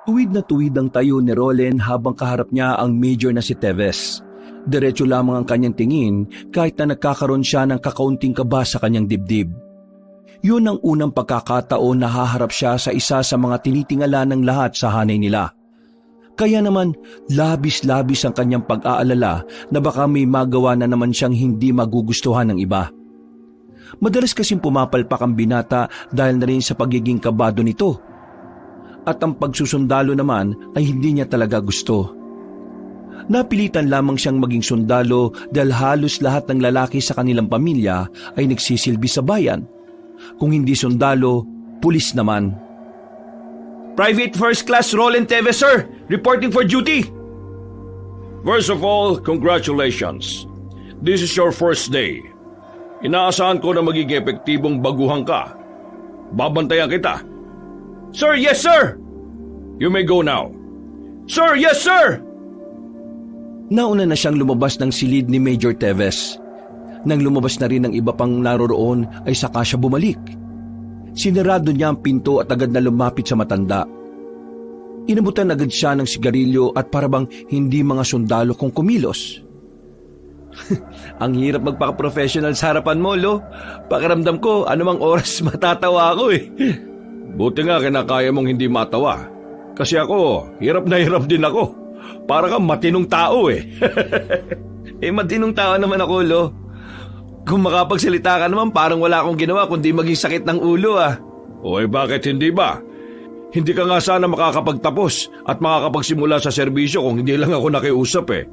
Tuwid na tuwid ang tayo ni Rolen habang kaharap niya ang major na si Teves. Diretso lamang ang kanyang tingin kahit na nagkakaroon siya ng kakaunting kaba sa kanyang dibdib. Yun ang unang pagkakataon na haharap siya sa isa sa mga tinitingala ng lahat sa hanay nila. Kaya naman labis-labis ang kanyang pag-aalala na baka may magawa na naman siyang hindi magugustuhan ng iba. Madalas kasing pumapalpak ang binata dahil na rin sa pagiging kabado nito. At ang pagsusundalo naman ay hindi niya talaga gusto. Napilitan lamang siyang maging sundalo dahil halos lahat ng lalaki sa kanilang pamilya ay nagsisilbi sa bayan. Kung hindi sundalo, pulis naman. Private First Class Roland Teves, sir! Reporting for duty! First of all, congratulations. This is your first day. Inaasahan ko na magiging epektibong baguhan ka. Babantayan kita. Sir, yes, sir! You may go now. Sir, yes, sir! Nauna na siyang lumabas ng silid ni Major Teves. Nang lumabas na rin ang iba pang naroroon ay saka siya bumalik. Sinarado niya ang pinto at agad na lumapit sa matanda. Inabutan agad siya ng sigarilyo at parabang hindi mga sundalo kung kumilos. Ang hirap magpaka-professional sa harapan mo, Lo. Pakiramdam ko, anumang oras matatawa ako eh. Buti nga kinakaya mong hindi matawa. Kasi ako, hirap na hirap din ako. Para kang matinong tao eh. Matinong tao naman ako, Lo. Kung makapagsalita ka naman, parang wala akong ginawa kundi maging sakit ng ulo ah. Bakit hindi ba? Hindi ka nga sana makakapagtapos at makakapagsimula sa serbisyo kung hindi lang ako nakiusap eh.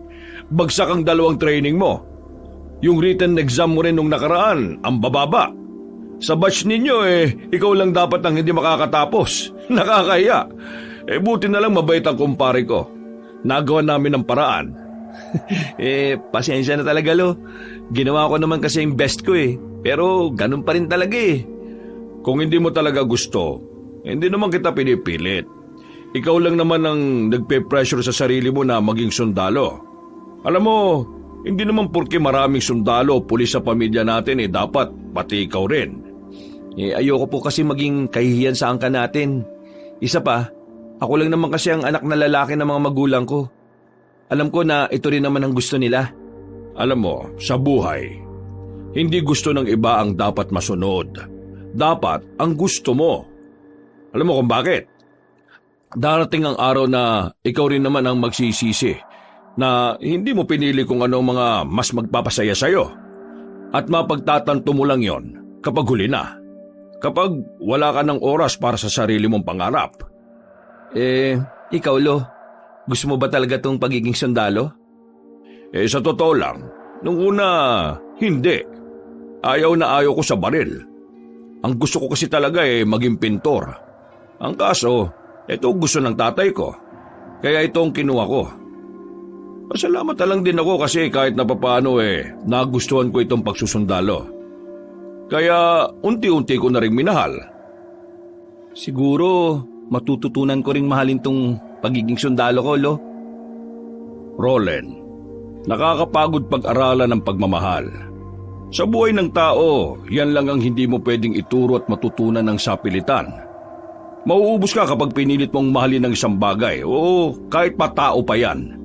Bagsak ang 2 training mo. Yung written exam mo rin nung nakaraan, ang bababa. Sa batch ninyo ikaw lang dapat ang hindi makakatapos. Nakakahiya. Buti na lang mabait ang kumpare ko. Nagawa namin ng paraan. Pasensya na talaga, Lo. Ginawa ko naman kasi yung best ko eh. Pero ganun pa rin talaga eh. Kung hindi mo talaga gusto, hindi naman kita pinipilit. Ikaw lang naman ang nagpe-pressure sa sarili mo na maging sundalo. Alam mo, hindi naman porke maraming sundalo o pulis sa pamilya natin dapat pati ikaw rin. Ayoko po kasi maging kahihiyan sa angka natin. Isa pa, ako lang naman kasi ang anak na lalaki ng mga magulang ko. Alam ko na ito rin naman ang gusto nila. Alam mo, sa buhay, hindi gusto ng iba ang dapat masunod. Dapat ang gusto mo. Alam mo kung bakit? Darating ang araw na ikaw rin naman ang magsisisi na hindi mo pinili kung ano mga mas magpapasaya sa'yo. At mapagtatanto mo lang yon kapag huli na. Kapag wala ka ng oras para sa sarili mong pangarap. Ikaw, Lo, gusto mo ba talaga tong pagiging sundalo? Sa totoo lang, nung una, hindi. Ayaw na ayaw ko sa baril. Ang gusto ko kasi talaga maging pintor. Ang kaso, ito gusto ng tatay ko. Kaya ito ang kinuha ko. Pasalamat na lang din ako kasi kahit napapaano nagustuhan ko itong pagsusundalo. Kaya unti-unti ko na rin minahal. Siguro matututunan ko ring mahalin tong pagiging sundalo ko, Lo. Roland, nakakapagod pag-aralan ng pagmamahal. Sa buhay ng tao, yan lang ang hindi mo pwedeng ituro at matutunan ng sapilitan. Mauubos ka kapag pinilit mong mahalin ng isang bagay o kahit pa tao pa yan.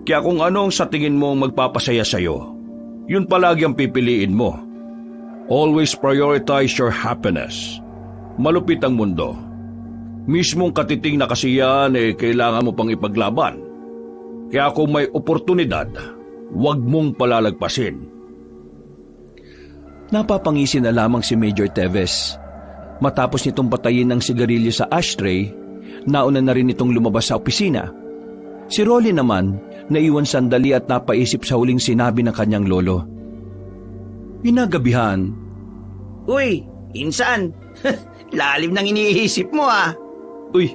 Kaya kung ano ang sa tingin mo magpapasaya sa'yo, yun palagi ang pipiliin mo. Always prioritize your happiness. Malupit ang mundo. Mismong katiting na kasiyahan kailangan mo pang ipaglaban. Kaya kung may oportunidad, huwag mong palalagpasin. Napapangisi na lamang si Major Teves. Matapos nitong patayin ng sigarilyo sa ashtray, nauna na rin itong lumabas sa opisina. Si Rolly naman, naiwan sandali at napaisip sa huling sinabi ng kanyang lolo. Inagabihan. Uy, insan, lalim ng iniisip mo ah. Uy,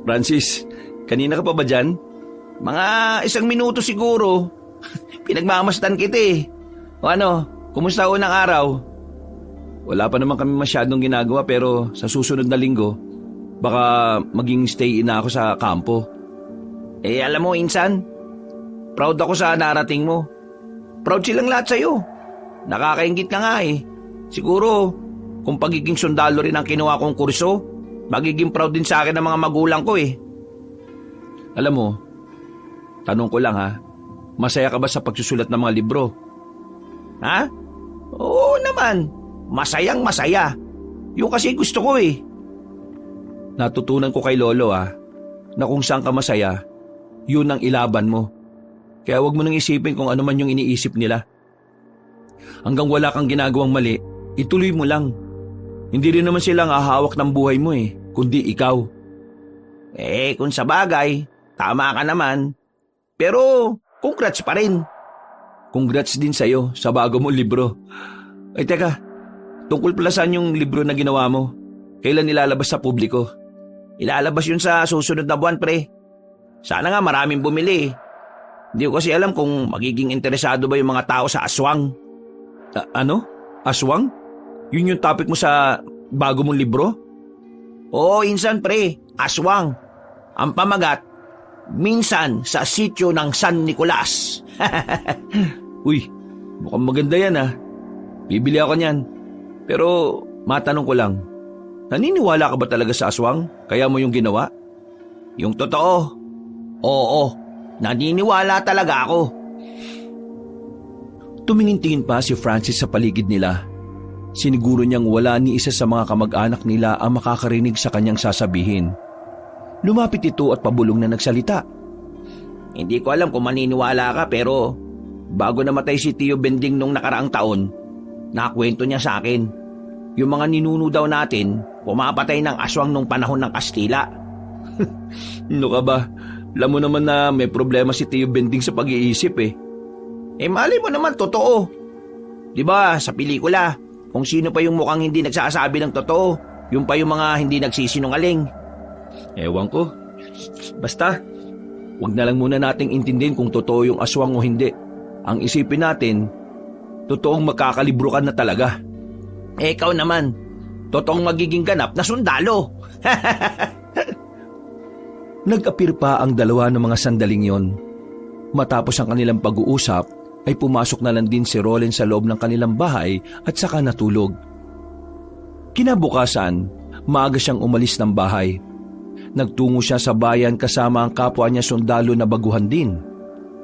Francis, kanina ka pa ba dyan? Mga 1 minuto siguro. Pinagmamasdan kita eh. O ano, kumusta unang araw? Wala pa naman kami masyadong ginagawa pero sa susunod na linggo, baka maging stay-in na ako sa kampo. Alam mo insan, proud ako sa narating mo. Proud silang lahat sa'yo. Nakakaingit ka nga eh. Siguro, kung pagiging sundalo rin ang kinuha kong kurso, magiging proud din sa akin ng mga magulang ko eh. Alam mo, tanong ko lang ha, masaya ka ba sa pagsusulat ng mga libro? Ha? Oo naman. Masayang masaya. Yung kasi gusto ko eh. Natutunan ko kay Lolo na kung saan ka masaya, yun ang ilaban mo. Kaya wag mo nang isipin kung ano man yung iniisip nila. Hanggang wala kang ginagawang mali, ituloy mo lang. Hindi rin naman silang hahawak ng buhay mo kundi ikaw. Kung sa bagay, tama ka naman. Pero, congrats pa rin. Congrats din sa'yo sa bago mong libro. Ay teka, tungkol pala saan yung libro na ginawa mo? Kailan nilalabas sa publiko? Ilalabas yun sa susunod na buwan, pre. Sana nga maraming bumili. Hindi ko kasi alam kung magiging interesado ba yung mga tao sa aswang. Ano? Aswang? Yun yung topic mo sa bago mong libro? Oo, insan pre, aswang. Ang pamagat, minsan sa sityo ng San Nicolas. Uy, mukhang maganda yan Bibili ako niyan. Pero matanong ko lang, naniniwala ka ba talaga sa aswang? Kaya mo yung ginawa? Yung totoo, oo, naniniwala talaga ako. Tumingin-tingin pa si Francis sa paligid nila. Siniguro niyang wala ni isa sa mga kamag-anak nila ang makakarinig sa kanyang sasabihin. Lumapit ito at pabulong na nagsalita. Hindi ko alam kung maniniwala ka pero bago namatay si Tio Bending nung nakaraang taon, nakwento niya sa akin. Yung mga ninuno daw natin, pumapatay ng aswang nung panahon ng Kastila. Ano ka ba? Alam mo naman na may problema si Tio Bending sa pag-iisip Mali mo naman totoo. Di ba sa pelikula, kung sino pa yung mukhang hindi nagsasabi ng totoo, yung pa yung mga hindi nagsisinungaling. Ewan ko. Basta, wag na lang muna nating intindihin kung totoo yung aswang o hindi. Ang isipin natin, totoong magkakalibro ka na talaga. Ikaw naman, totoong magiging ganap na sundalo. Nag-apir pa ang dalawa ng mga sandaling yon. Matapos ang kanilang pag-uusap, ay pumasok na lang din si Roland sa loob ng kanilang bahay at saka natulog. Kinabukasan, maaga siyang umalis ng bahay. Nagtungo siya sa bayan kasama ang kapwa niya sundalo na baguhan din,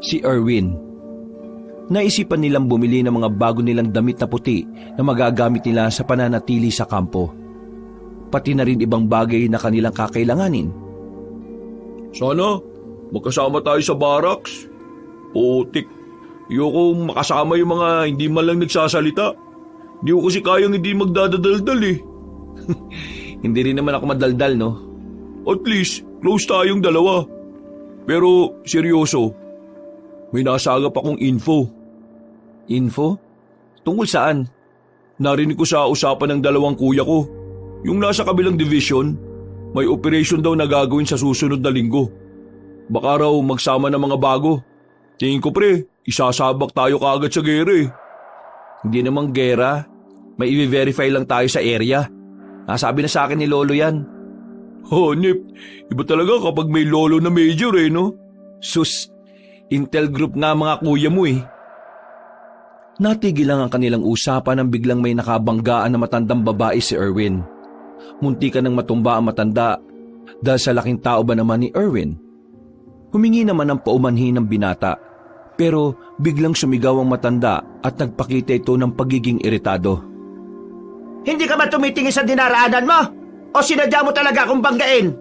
si Erwin. Naisipan nilang bumili ng mga bago nilang damit na puti na magagamit nila sa pananatili sa kampo. Pati na rin ibang bagay na kanilang kakailanganin. Sana, magkasama tayo sa barracks. Putik. Ayoko makasama yung mga hindi man lang nagsasalita. Hindi ko kasi kayang hindi magdadadaldal Hindi rin naman ako madaldal, no? At least, close tayong dalawa. Pero, seryoso, may nasagap akong info. Info? Tungkol saan? Narinig ko sa usapan ng dalawang kuya ko. Yung nasa kabilang division, may operation daw na gagawin sa susunod na linggo. Baka raw magsama ng mga bago. Tingin ko pre, isasabak tayo kaagad sa gera Hindi namang gera. May i-verify lang tayo sa area. Nasabi na sa akin ni Lolo yan. Nip, iba talaga kapag may lolo na major no? Sus, Intel Group nga mga kuya mo Natigil lang ang kanilang usapan nang biglang may nakabanggaan na matandang babae si Erwin. Munti ka nang matumba ang matanda dahil sa laking tao ba naman ni Erwin. Humingi naman ng paumanhin ng binata. Pero biglang sumigaw ang matanda at nagpakita ito ng pagiging iritado. Hindi ka ba tumitingin sa dinaraanan mo? O sinadya mo talaga akong banggain?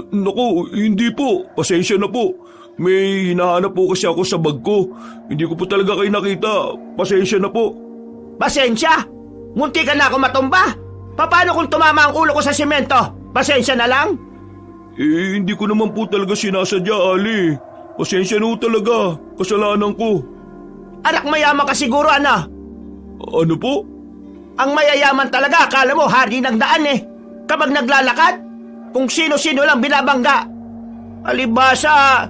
Naku, hindi po. Pasensya na po. May hinahanap po kasi ako sa bag ko. Hindi ko po talaga kayo nakita. Pasensya na po. Pasensya? Munti ka na ako matumba? Paano kung tumama ang ulo ko sa simento? Pasensya na lang? Hindi ko naman po talaga sinasadya, Ali. Pasensya na po talaga. Kasalanan ko. Anak mayaman ka siguro, ano? Ano po? Ang mayayaman talaga, akala mo hari ng daan Kapag naglalakad, kung sino-sino lang binabangga. Alibasa,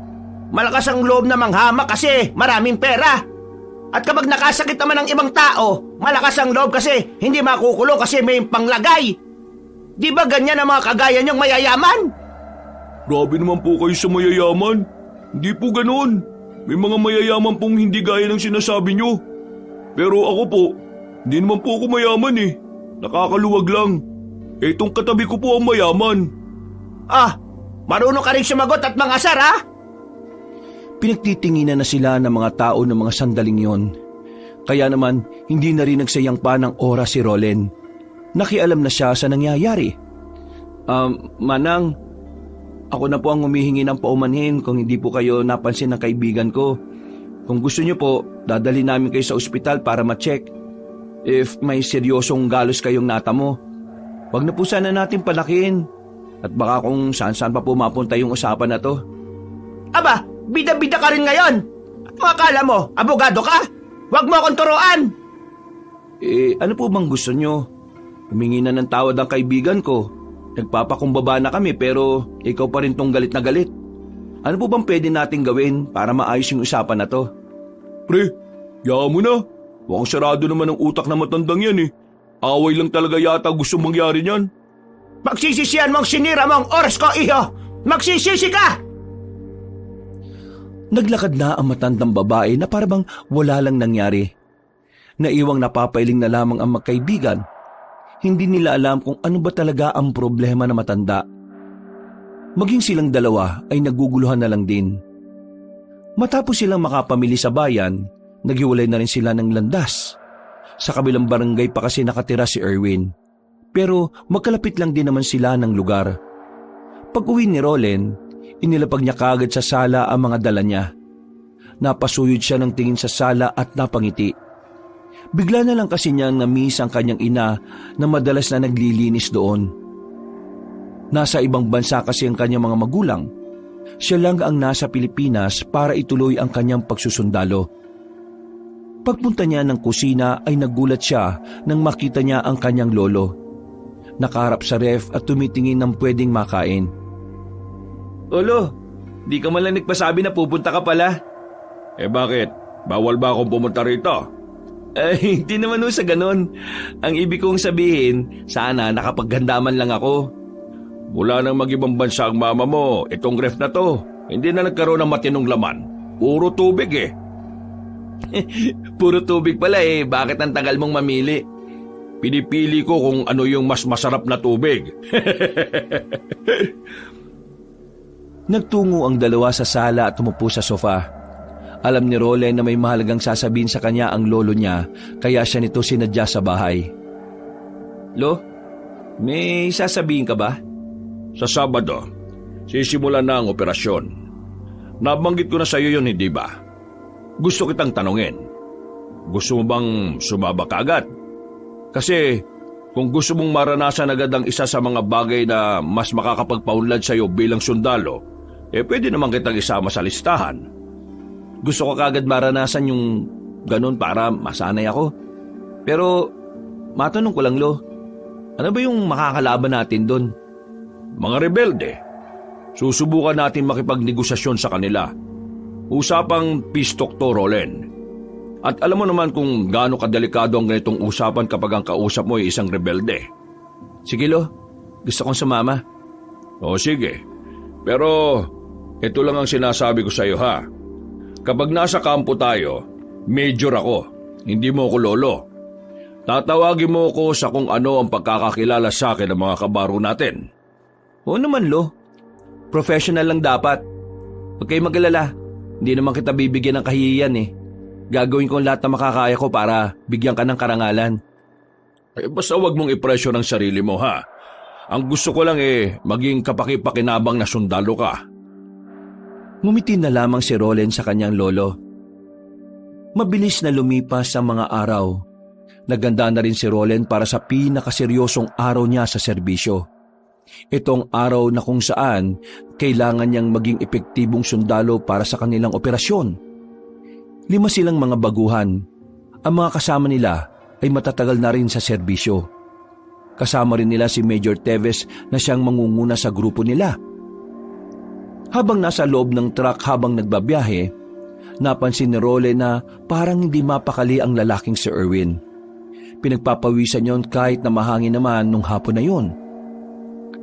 malakas ang loob na manghama kasi maraming pera. At kapag nakasakit naman ng ibang tao, malakas ang loob kasi hindi makukulong kasi may panglagay. Di ba ganyan ang mga kagaya niyong mayayaman? Grabe naman po kayo sa mayayaman. Hindi po ganoon. May mga mayayaman pong hindi gaya ng sinasabi nyo. Pero ako po, hindi naman po ako mayaman Nakakaluwag lang. Itong katabi ko po ang mayaman. Marunong ka rin sumagot at mangasar, ha? Pinagtitinginan na sila ng mga tao ng mga sandaling yon. Kaya naman, hindi na rin nagsayang pa ng oras si Rolen. Nakialam na siya sa nangyayari. Manang, ako na po ang humihingi ng paumanhin kung hindi po kayo napansin ng kaibigan ko. Kung gusto niyo po, dadali namin kayo sa ospital para ma-check. If may seryosong galos kayong natamo, wag na po sana natin palakihin. At baka kung saan-saan pa po mapunta yung usapan na to. Aba, bida-bida ka rin ngayon. Ano akala mo, abogado ka? Huwag mo akong turuan. Ano po bang gusto nyo? Humingi na ng tawad ang kaibigan ko. Nagpapakumbaba na kami pero ikaw pa rin tong galit na galit. Ano po bang pwede nating gawin para maayos yung usapan na to? Pre, yaan mo na. Mukhang sarado naman ang utak na matandang yan eh. Away lang talaga yata gusto mangyari niyan. Magsisisihan mong sinira mong oras ko, iho. Magsisisi ka! Naglakad na ang matandang babae na parabang wala lang nangyari. Naiwang napapailing na lamang ang magkaibigan. Hindi nila alam kung ano ba talaga ang problema na matanda. Maging silang dalawa ay naguguluhan na lang din. Matapos silang makapamili sa bayan, naghiwalay na rin sila ng landas. Sa kabilang barangay pa kasi nakatira si Erwin. Pero magkalapit lang din naman sila ng lugar. Pag-uwi ni Rolen, inilapag niya kaagad sa sala ang mga dala niya. Napasuyod siya ng tingin sa sala at napangiti. Bigla na lang kasi niyang na-miss ang kanyang ina na madalas na naglilinis doon. Nasa ibang bansa kasi ang kanyang mga magulang. Siya lang ang nasa Pilipinas para ituloy ang kanyang pagsusundalo. Pagpunta niya ng kusina ay nagulat siya nang makita niya ang kanyang lolo. Nakaharap sa ref at tumitingin ng pwedeng makain. Lolo, di ka man lang nagpasabi na pupunta ka pala. Bakit? Bawal ba akong pumunta rito? Hindi naman sa ganun. Ang ibig kong sabihin, sana nakapaghandaman lang ako. Mula nang mag-ibang bansa ang mama mo, itong ref na to, hindi na nagkaroon ng matinong laman. Puro tubig eh. Puro tubig pala bakit ang tagal mong mamili? Pinipili ko kung ano yung mas masarap na tubig. Nagtungo ang dalawa sa sala at tumupo sa sofa. Alam ni Rolen na may mahalagang sasabihin sa kanya ang lolo niya, kaya siya nito sinadya sa bahay. Lo, may sasabihin ka ba? Sa Sabado, sisimulan na ang operasyon. Nabanggit ko na sa iyo yun, hindi ba? Gusto kitang tanungin. Gusto mo bang sumaba ka agad? Kasi kung gusto mong maranasan agad ang isa sa mga bagay na mas makakapagpaunlad sa iyo bilang sundalo, pwede naman kitang isama sa listahan. Gusto ko kagad maranasan yung ganun para masanay ako. Pero matanong ko lang, Lo, ano ba yung makakalaban natin doon? Mga rebelde. Susubukan natin makipagnegosasyon sa kanila. Usapang peace talk to, Rolen. At alam mo naman kung gaano kadelikado ang ganitong usapan kapag ang kausap mo ay isang rebelde. Sige, Lo. Gusto kong sumama. O sige. Pero ito lang ang sinasabi ko sa iyo, ha. Kapag nasa kampo tayo, major ako. Hindi mo ako lolo. Tatawagin mo ako sa kung ano ang pagkakakilala sa akin ng mga kabaro natin. Oo naman, Lo. Professional lang dapat. Huwag kayo mag-alala. Hindi naman kita bibigyan ng kahihiyan Gagawin ko lahat na makakaya ko para bigyan ka ng karangalan. Basta wag mong ipresyo ng sarili mo, ha. Ang gusto ko lang maging kapaki-pakinabang na sundalo ka. Ngumiti na lamang si Rolen sa kanyang lolo. Mabilis na lumipas ang mga araw. Naganda na rin si Rolen para sa pinakaseryosong araw niya sa serbisyo. Itong araw na kung saan kailangan niyang maging epektibong sundalo para sa kanilang operasyon. 5 silang mga baguhan. Ang mga kasama nila ay matatagal na rin sa serbisyo. Kasama rin nila si Major Teves na siyang mangunguna sa grupo nila. Habang nasa loob ng truck habang nagbabiyahe, napansin ni Role na parang hindi mapakali ang lalaking si Erwin. Pinagpapawisan yon kahit na mahangin naman nung hapon na yon.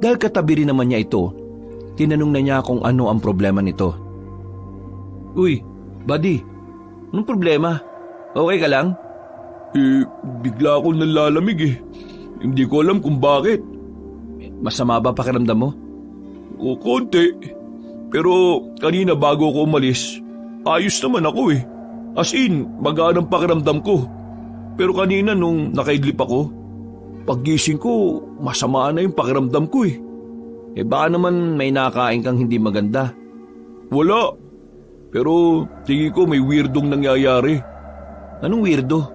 Dahil katabi rin naman niya ito, tinanong na niya kung ano ang problema nito. Uy, buddy, anong problema? Okay ka lang? Bigla akong nalalamig Hindi ko alam kung bakit. Masama ba pakiramdam mo? O konti. Pero kanina bago ako umalis, ayos naman ako eh. As in, magaan ang pakiramdam ko. Pero kanina nung nakaidlip ako, paggising ko, masama na yung pakiramdam ko eh. Baka naman may nakain kang hindi maganda. Wala. Pero tingin ko may weirdong nangyayari. Anong weirdo?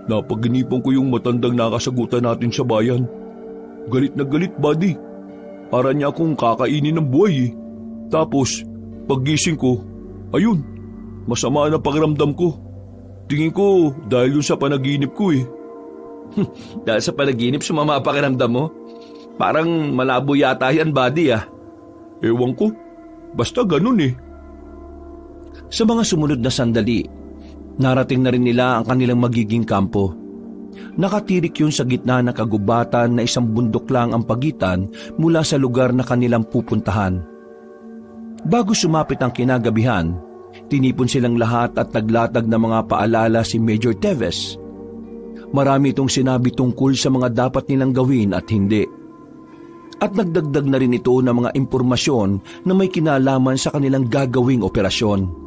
Napaginipan ko yung matandang nakasagutan natin sa bayan. Galit na galit, buddy. Para niya akong kakainin ng buhay eh. Tapos, paggising ko, ayun, masama na pakiramdam ko. Tingin ko dahil yun sa panaginip ko eh. Dahil sa panaginip, sumama ang pakiramdam mo? Parang malabo yata yan, buddy ah. Ewan ko, basta ganun eh. Sa mga sumunod na sandali, narating na rin nila ang kanilang magiging kampo. Nakatirik yun sa gitna ng kagubatan na isang bundok lang ang pagitan mula sa lugar na kanilang pupuntahan. Bago sumapit ang kinagabihan, tinipon silang lahat at naglatag ng mga paalala si Major Teves. Marami itong sinabi tungkol sa mga dapat nilang gawin at hindi. At nagdagdag na rin ito ng mga impormasyon na may kinalaman sa kanilang gagawing operasyon.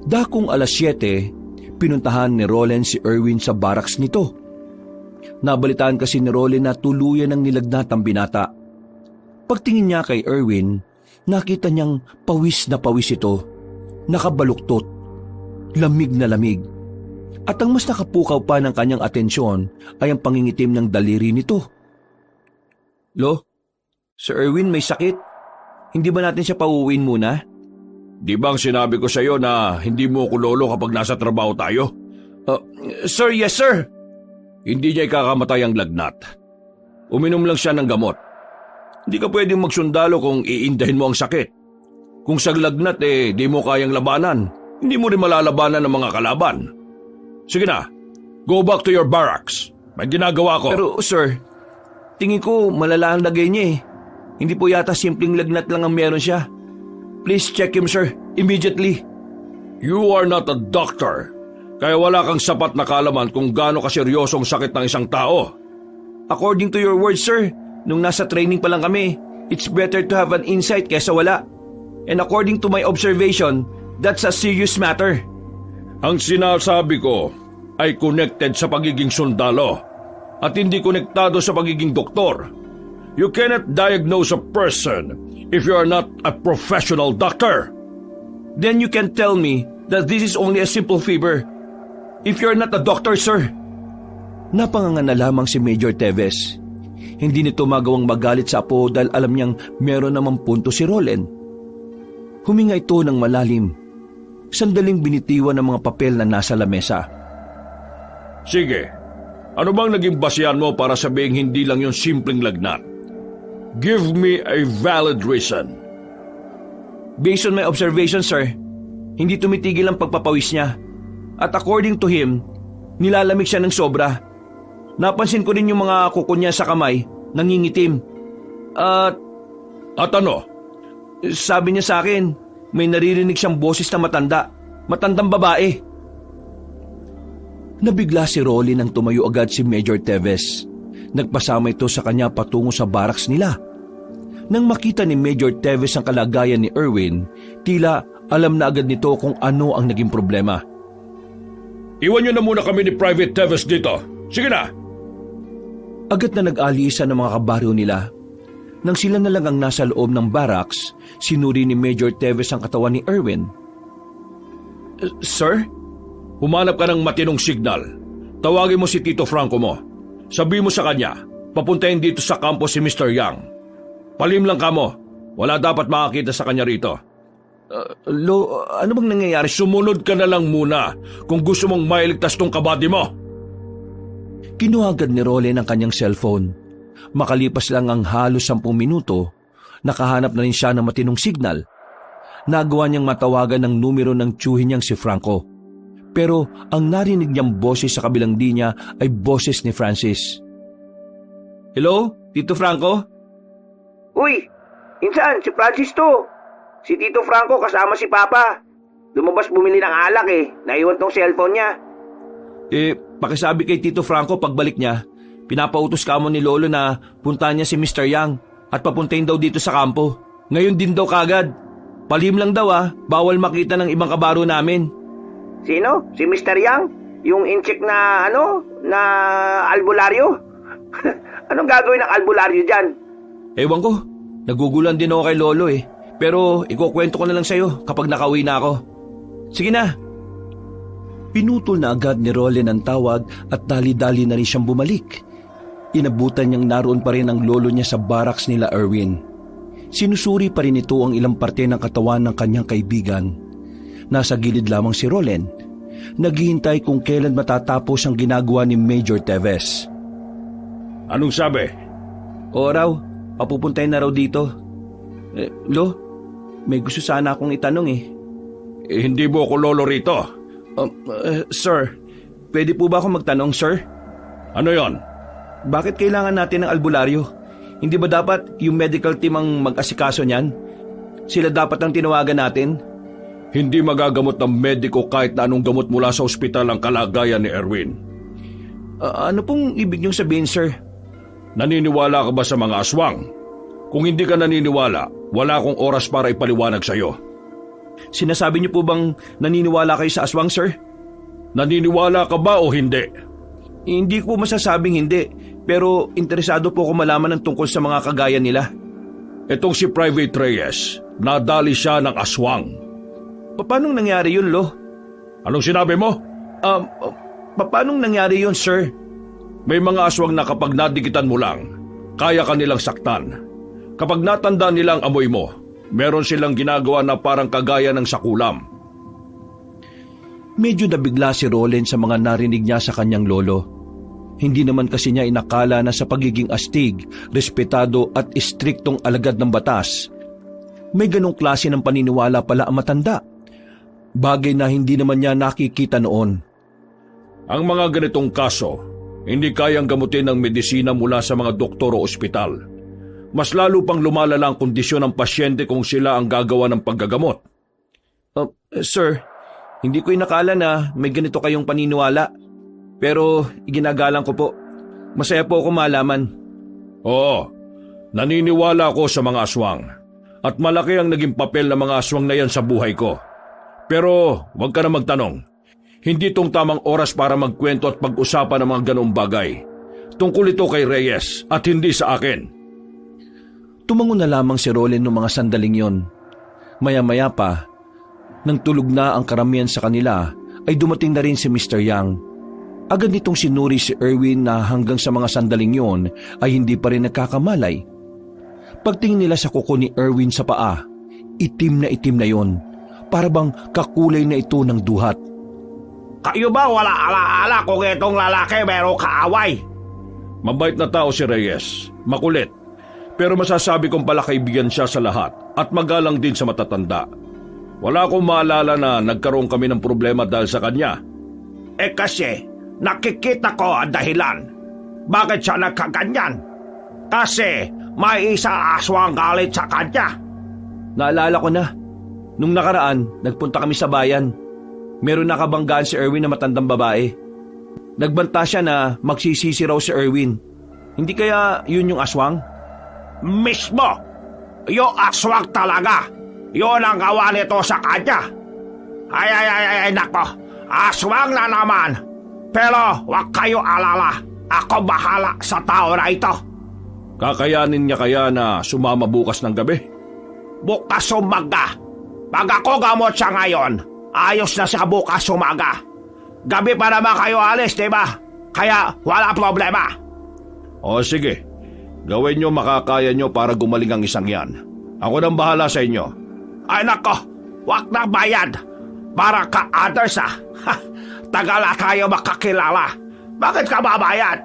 Dakong alas 7, pinuntahan ni Roland si Erwin sa barracks nito. Nabalitaan kasi ni Roland na tuluyan ng nilagnat ang binata. Pagtingin niya kay Erwin, nakita niyang pawis na pawis ito, nakabaluktot, lamig na lamig. At ang mas nakapukaw pa ng kanyang atensyon ay ang pangingitim ng daliri nito. Lo, Sir Erwin may sakit. Hindi ba natin siya pauuwiin muna? Di bang sinabi ko sa iyo na hindi mo ko lolo kapag nasa trabaho tayo? Sir, yes sir. Hindi niya ikakamatay ang lagnat. Uminom lang siya ng gamot. Hindi ka pwedeng magsundalo kung iindahin mo ang sakit. Kung sa lagnat di mo kayang labanan, hindi mo rin malalabanan ng mga kalaban. Sige na, go back to your barracks. May ginagawa ko. Pero sir, tingin ko malala ang lagay niya eh. Hindi po yata simpleng lagnat lang ang meron siya. Please check him, sir, immediately. You are not a doctor, kaya wala kang sapat na kaalaman kung gaano kaseryosong sakit ng isang tao. According to your words, sir, nung nasa training pa lang kami, it's better to have an insight kesa wala. And according to my observation, that's a serious matter. Ang sinasabi ko ay connected sa pagiging sundalo at hindi konektado sa pagiging doktor. You cannot diagnose a person if you are not a professional doctor. Then you can tell me that this is only a simple fever. If you're not a doctor, sir. Napanganga na lamang si Major Teves. Hindi nito magawang magalit sa apo dahil alam niyang meron namang punto si Roland. Huminga ito ng malalim. Sandaling binitiwan ng mga papel na nasa lamesa. Sige, ano bang naging basihan mo para sabihing hindi lang yung simpleng lagnat? Give me a valid reason. Based on my observation, sir, hindi tumitigil ang pagpapawis niya. At according to him, nilalamig siya ng sobra. Napansin ko rin yung mga kuko niya sa kamay, nangingitim. At ano? Sabi niya sa akin, may naririnig siyang boses na matandang babae. Nabigla si Rolly nang tumayo agad si Major Teves. Nagpasama ito sa kanya patungo sa barracks nila. Nang makita ni Major Teves ang kalagayan ni Erwin, tila alam na agad nito kung ano ang naging problema. Iwan niyo na muna kami ni Private Teves dito. Sige na! Agad na nag-alisa ng mga kabaryo nila. Nang sila na lang ang nasa loob ng barracks, sinuri ni Major Teves ang katawan ni Erwin. Sir? Humanap ka ng matinong signal. Tawagin mo si Tito Franco mo. Sabi mo sa kanya, papuntahin dito sa kampo si Mr. Yang. Palim lang ka mo. Wala dapat makakita sa kanya rito. Ano bang nangyayari? Sumunod ka na lang muna kung gusto mong mailigtas tong kabady mo. Kinuha agad ni Roland ang kanyang cellphone. Makalipas lang ang halos 10 minuto, nakahanap na rin siya ng matinong signal. Nagawa niyang matawagan ng numero ng tiyuhin niyang si Franco. Pero ang narinig niyang boses sa kabilang linya ay boses ni Francis. Hello, Tito Franco? Uy, insan, si Francis to. Si Tito Franco kasama si Papa. Lumabas bumili ng alak naiwan tong cellphone niya. Pakisabi kay Tito Franco pagbalik niya, pinapautos ka mo ni Lolo na puntahan niya si Mr. Yang. at papuntahin daw dito sa kampo. Ngayon din daw kagad. Palihim lang daw bawal makita ng ibang kabaro namin. Sino? Si Mr. Yang? Yung incheck na na albularyo? Anong gagawin ng albularyo dyan? Ewan ko, nagugulan din ako kay Lolo Pero ikukwento ko na lang sa'yo kapag nakauwi na ako. Sige na. Pinutol na agad ni Roland ang tawag at dali-dali na rin siyang bumalik. Inabutan niyang naroon pa rin ang lolo niya sa barracks nila Erwin. Sinusuri pa rin ito ang ilang parte ng katawan ng kanyang kaibigan. Nasa gilid lamang si Roland. Naghihintay kung kailan matatapos ang ginagawa ni Major Teves. Anong sabi? O raw, papupuntahin na raw dito. Lo, may gusto sana akong itanong Hindi mo ako lolo rito. Sir, pwede po ba ako magtanong, sir? Ano yon? Bakit kailangan natin ng albularyo? Hindi ba dapat yung medical team ang mag-asikaso niyan? Sila dapat ang tinawagan natin? Hindi magagamot ng mediko kahit na anong gamot mula sa ospital ang kalagayan ni Erwin. Ano pong ibig niyong sabihin, sir? Naniniwala ka ba sa mga aswang? Kung hindi ka naniniwala, wala akong oras para ipaliwanag sa iyo. Sinasabi niyo po bang naniniwala kayo sa aswang, sir? Naniniwala ka ba o hindi? Hindi ko masasabing hindi, pero interesado po ako malaman ng tungkol sa mga kagaya nila. Itong si Private Reyes, nadali siya ng aswang. Paano nangyari yun, Lo? Anong sinabi mo? Paano nangyari yun, sir? May mga aswang na kapag nadikitan mo lang, kaya ka nilang saktan. Kapag natanda nilang amoy mo, meron silang ginagawa na parang kagaya ng sakulam. Medyo nabigla si Roland sa mga narinig niya sa kanyang lolo. Hindi naman kasi niya inakala na sa pagiging astig, respetado at istriktong alagad ng batas, may ganong klase ng paniniwala pala ang matanda. Bagay na hindi naman niya nakikita noon. Ang mga ganitong kaso, hindi kayang gamutin ng medisina mula sa mga doktor o ospital. Mas lalo pang lumalala ang kondisyon ng pasyente kung sila ang gagawa ng paggagamot. Sir, hindi ko inakala na may ganito kayong paniniwala. Pero iginagalang ko po. Masaya po ako malaman. Oo, naniniwala ako sa mga aswang. At malaki ang naging papel ng mga aswang na yan sa buhay ko. Pero huwag ka na magtanong. Hindi itong tamang oras para magkwento at pag-usapan ng mga ganong bagay. Tungkol ito kay Reyes at hindi sa akin. Tumango na lamang si Roland noong mga sandaling yon. Maya-maya pa, nang tulog na ang karamihan sa kanila, ay dumating na rin si Mr. Yang. Agad nitong sinuri si Erwin na hanggang sa mga sandaling yon ay hindi pa rin nagkakamalay. Pagtingin nila sa kuko ni Erwin sa paa, itim na yon, para bang kakulay na ito ng duhat. Kayo ba wala alaala kung itong lalaki merong kaaway? Mabait na tao si Reyes, makulit. Pero masasabi kong pala kaibigan siya sa lahat at magalang din sa matatanda. Wala akong maalala na nagkaroon kami ng problema dahil sa kanya. Kasi nakikita ko ang dahilan. Bakit siya nagkaganyan? Kasi may isa aswang galit sa kanya. Naalala ko na. Nung nakaraan, nagpunta kami sa bayan. Meron nakabanggaan si Erwin na matandang babae. Nagbanta siya na magsisisi raw si Erwin. Hindi kaya yun yung aswang? Mismo! Yung aswang talaga! Yun ang gawa nito sa kanya! Ay, nako! Aswang na naman! Pero wag kayo alala! Ako bahala sa tao na ito! Kakayanin niya kaya na sumama bukas ng gabi? Bukas umaga! Pag ako gamot siya ngayon, ayos na siya bukas umaga. Gabi pa naman kayo alis, diba? Kaya wala problema. O sige, gawin niyo makakaya niyo para gumaling ang isang yan. Ako nang bahala sa inyo. Ay nako, wag na bayad. Para ka others Tagal na tayo makakilala. Bakit ka babayad?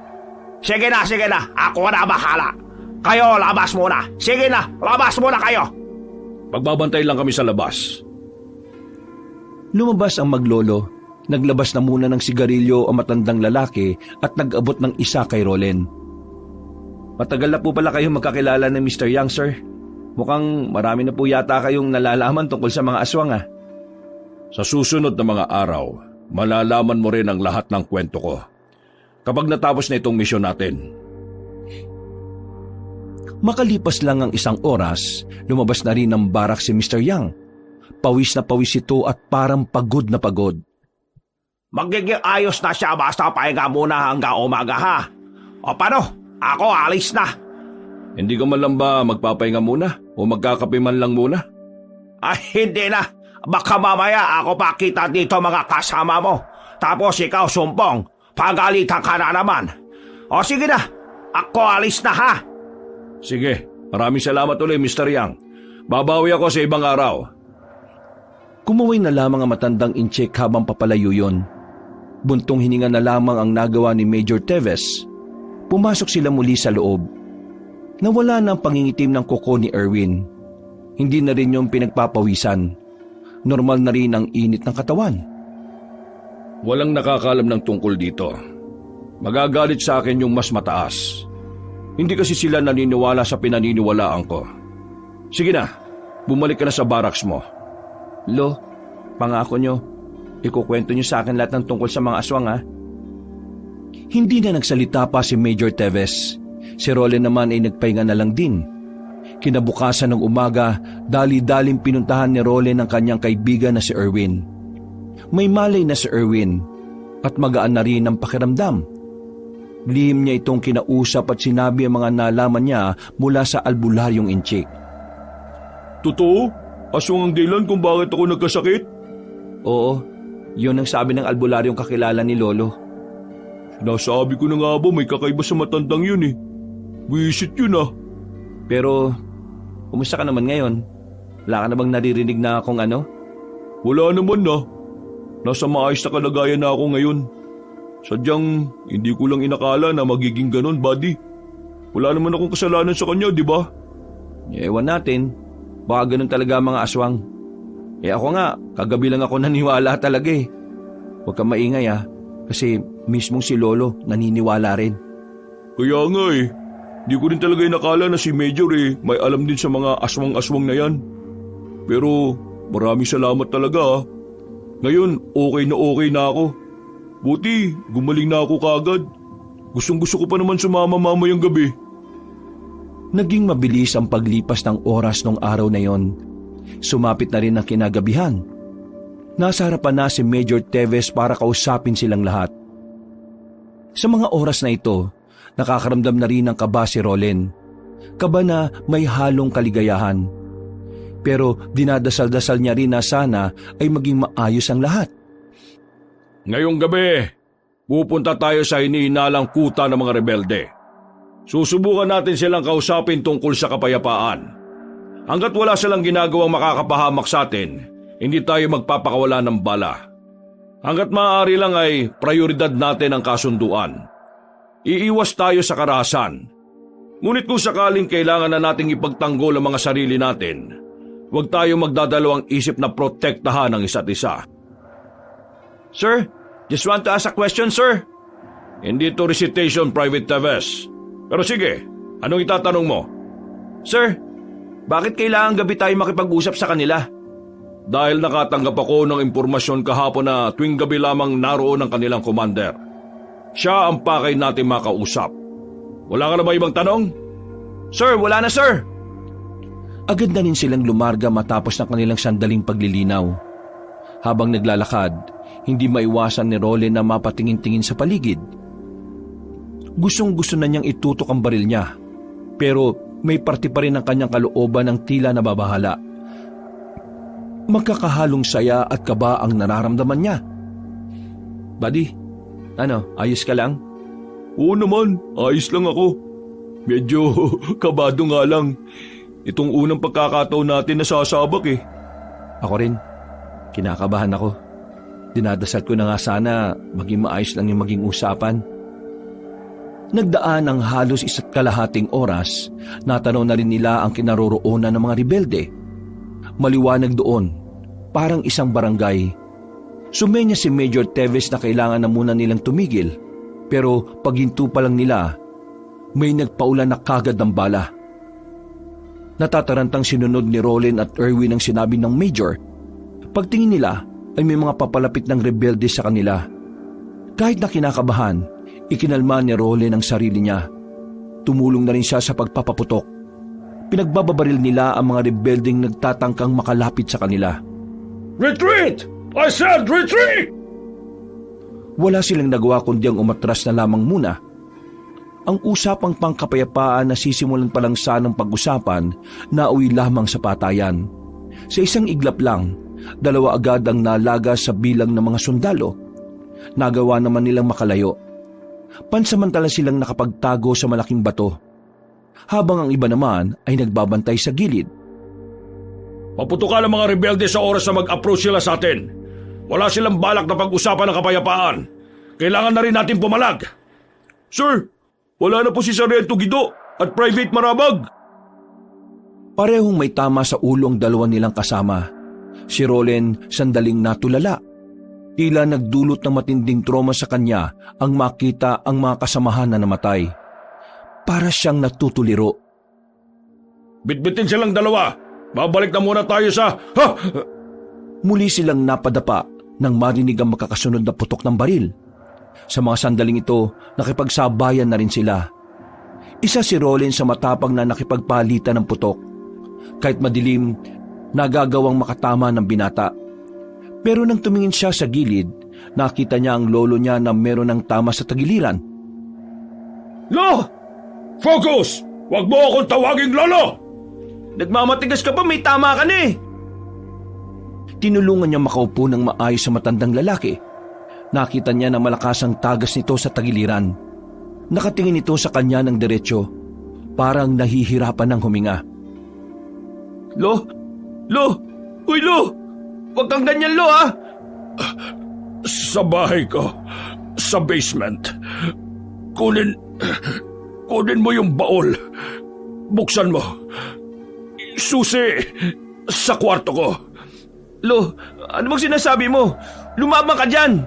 Sige na, ako na bahala. Kayo, labas muna. Sige na, labas muna kayo. Pagbabantay lang kami sa labas. Lumabas ang maglolo. Naglabas na muna ng sigarilyo ang matandang lalaki at nag-abot ng isa kay Roland. Matagal na po pala kayong magkakilala ng Mr. Yang, sir. Mukhang marami na po yata kayong nalalaman tungkol sa mga aswang, Sa susunod na mga araw, malalaman mo rin ang lahat ng kwento ko. Kapag natapos na itong misyon natin. Makalipas lang ang isang oras, lumabas na rin ng barak si Mr. Yang. Pawis na pawis ito at parang pagod na pagod. Magiging ayos na siya basta pahinga muna hanggang umaga ha. O paano? Ako alis na. Hindi ka man lang ba magpapahinga muna o magkakape man lang muna? Ay hindi na. Baka mamaya ako pa kita dito mga kasama mo. Tapos ikaw sumpong. Pagalitan ka na naman. O sige na. Ako alis na ha. Sige, maraming salamat ulit Mr. Yang. Babawi ako sa ibang araw. Kumaway na lamang ang matandang incheck habang papalayo yun. Buntong hininga na lamang ang nagawa ni Major Teves. Pumasok sila muli sa loob. Nawala na ang pangingitim ng kuko ni Erwin. Hindi na rin yung pinagpapawisan. Normal na rin ang init ng katawan. Walang nakakalam ng tungkol dito. Magagalit sa akin yung mas mataas. Hindi kasi sila naniniwala sa pinaniniwalaan ko. Sige na, bumalik ka na sa barracks mo. Lo, pangako nyo, ikukwento nyo sa akin lahat ng tungkol sa mga aswang ha. Hindi na nagsalita pa si Major Teves. Si Roland naman ay nagpahinga na lang din. Kinabukasan ng umaga, dali-daling pinuntahan ni Roland ang kanyang kaibigan na si Erwin. May malay na si Erwin at magaan na rin ang pakiramdam. Lihim niya itong kinausap at sinabi ang mga nalaman niya mula sa albularyong inchik. Totoo? Aswang ang dahilan kung bakit ako nagkasakit? Oo, yun ang sabi ng albularyong kakilala ni Lolo. Nasabi ko na nga ba may kakaiba sa matandang yun eh. Wisit yun ah. Pero, kumusta ka naman ngayon? Wala ka na bang naririnig na akong ano? Wala naman na. Nasa maayos na kalagayan na ako ngayon. Sadyang hindi ko lang inakala na magiging ganon, buddy. Wala naman akong kasalanan sa kanya, di ba? Ewan natin. Baka ganun talaga ang mga aswang. Ako nga, kagabi lang ako naniwala talaga eh. Huwag kang maingay kasi mismong si Lolo naniniwala rin. Kaya nga eh. Di ko rin talaga inakala na si Major may alam din sa mga aswang-aswang na yan. Pero maraming salamat talaga. Ngayon okay na ako. Buti gumaling na ako kaagad. Gustong-gusto ko pa naman sumama mamayang gabi. Naging mabilis ang paglipas ng oras nung araw na yon. Sumapit na rin ang kinagabihan. Nasa harapan na si Major Teves para kausapin silang lahat. Sa mga oras na ito, nakakaramdam na rin ng kaba si Roland. Kaba na may halong kaligayahan. Pero dinadasal-dasal niya rin na sana ay maging maayos ang lahat. Ngayong gabi, pupunta tayo sa iniinalang kuta ng mga rebelde. Susubukan natin silang kausapin tungkol sa kapayapaan. Hanggat wala silang ginagawang makakapahamak sa atin, hindi tayo magpapakawala ng bala. Hanggat maaari lang ay prioridad natin ang kasunduan. Iiwas tayo sa karahasan. Ngunit kung sakaling kailangan na nating ipagtanggol ang mga sarili natin, huwag tayo magdadalawang isip na protektahan ang isa't isa. Sir, just want to ask a question, sir. Hindi to recitation, Private Teves. Pero sige, anong itatanong mo? Sir, bakit kailangan gabi tayo makipag-usap sa kanila? Dahil nakatanggap ako ng impormasyon kahapon na tuwing gabi lamang naroon ang kanilang commander. Siya ang pakay natin makausap. Wala ka na ba ibang tanong? Sir, wala na sir. Agad na rin silang lumarga matapos ng kanilang sandaling paglilinaw. Habang naglalakad, hindi maiwasan ni Roland na mapatingin-tingin sa paligid. Gustong-gusto na niyang itutok ang baril niya, pero may parte pa rin ang kanyang kalooban ng tila nababahala. Magkakahalong saya at kaba ang nararamdaman niya. Buddy, ayos ka lang? Oo naman, ayos lang ako. Medyo kabado nga lang. Itong unang pagkakataon natin nasasabak eh. Ako rin, kinakabahan ako. Dinadasal ko na nga sana maging maayos lang yung maging usapan. Nagdaan ang halos 1.5 oras, natanaw na rin nila ang kinaroroonan ng mga rebelde. Maliwanag doon, parang isang barangay. Sumenya si Major Teves na kailangan na muna nilang tumigil, pero paghinto pa lang nila, may nagpaulan na kagad ng bala. Natatarantang sinunod ni Roland at Erwin ang sinabi ng Major. Pagtingin nila ay may mga papalapit ng rebelde sa kanila. Kahit na kinakabahan, ikinalma ni Roland ang sarili niya. Tumulong na rin siya sa pagpapaputok. Pinagbababaril nila ang mga rebelding nagtatangkang makalapit sa kanila. Retreat! I said retreat! Wala silang nagawa kundi ang umatras na lamang muna. Ang usapang pangkapayapaan na sisimulan pa lang sanang pag-usapan, nauwi lamang sa patayan. Sa isang iglap lang, 2 agad ang nalaga sa bilang ng mga sundalo. Nagawa naman nilang makalayo. Pansamantala silang nakapagtago sa malaking bato, habang ang iba naman ay nagbabantay sa gilid. Maputukan ang mga rebelde sa oras na mag-approach sila sa atin. Wala silang balak na pag-usapan ng kapayapaan. Kailangan na rin natin pumalag. Sir, wala na po si Sargento Guido at Private Marabag. Parehong may tama sa ulong 2 nilang kasama. Si Rolen sandaling natulala. Tila nagdulot ng matinding trauma sa kanya ang makita ang mga kasamahan na namatay. Para siyang natutuliro. Bitbitin silang 2. Babalik na muna tayo sa... Ha! Muli silang napadapa nang marinig ang makakasunod na putok ng baril. Sa mga sandaling ito, nakipagsabayan na rin sila. Isa si Rollin sa matapang na nakipagpalitan ng putok. Kahit madilim, nagagawang makatama ng binata. Pero nang tumingin siya sa gilid, nakita niya ang lolo niya na meron ng tama sa tagiliran. Lo! Focus! Huwag mo akong tawaging lolo! Nagmamatigas ka pa, may tama ka na eh. Tinulungan niya makaupo ng maayos sa matandang lalaki. Nakita niya na malakas ang tagas nito sa tagiliran. Nakatingin ito sa kanya ng diretsyo, parang nahihirapan ng huminga. Lo! Uy, Lo! Huwag kang ganyan, Lo, ha? Sa bahay ko, sa basement. Kunin mo yung baol. Buksan mo. Susi sa kwarto ko. Lo, ano bang sinasabi mo? Lumabang ka dyan!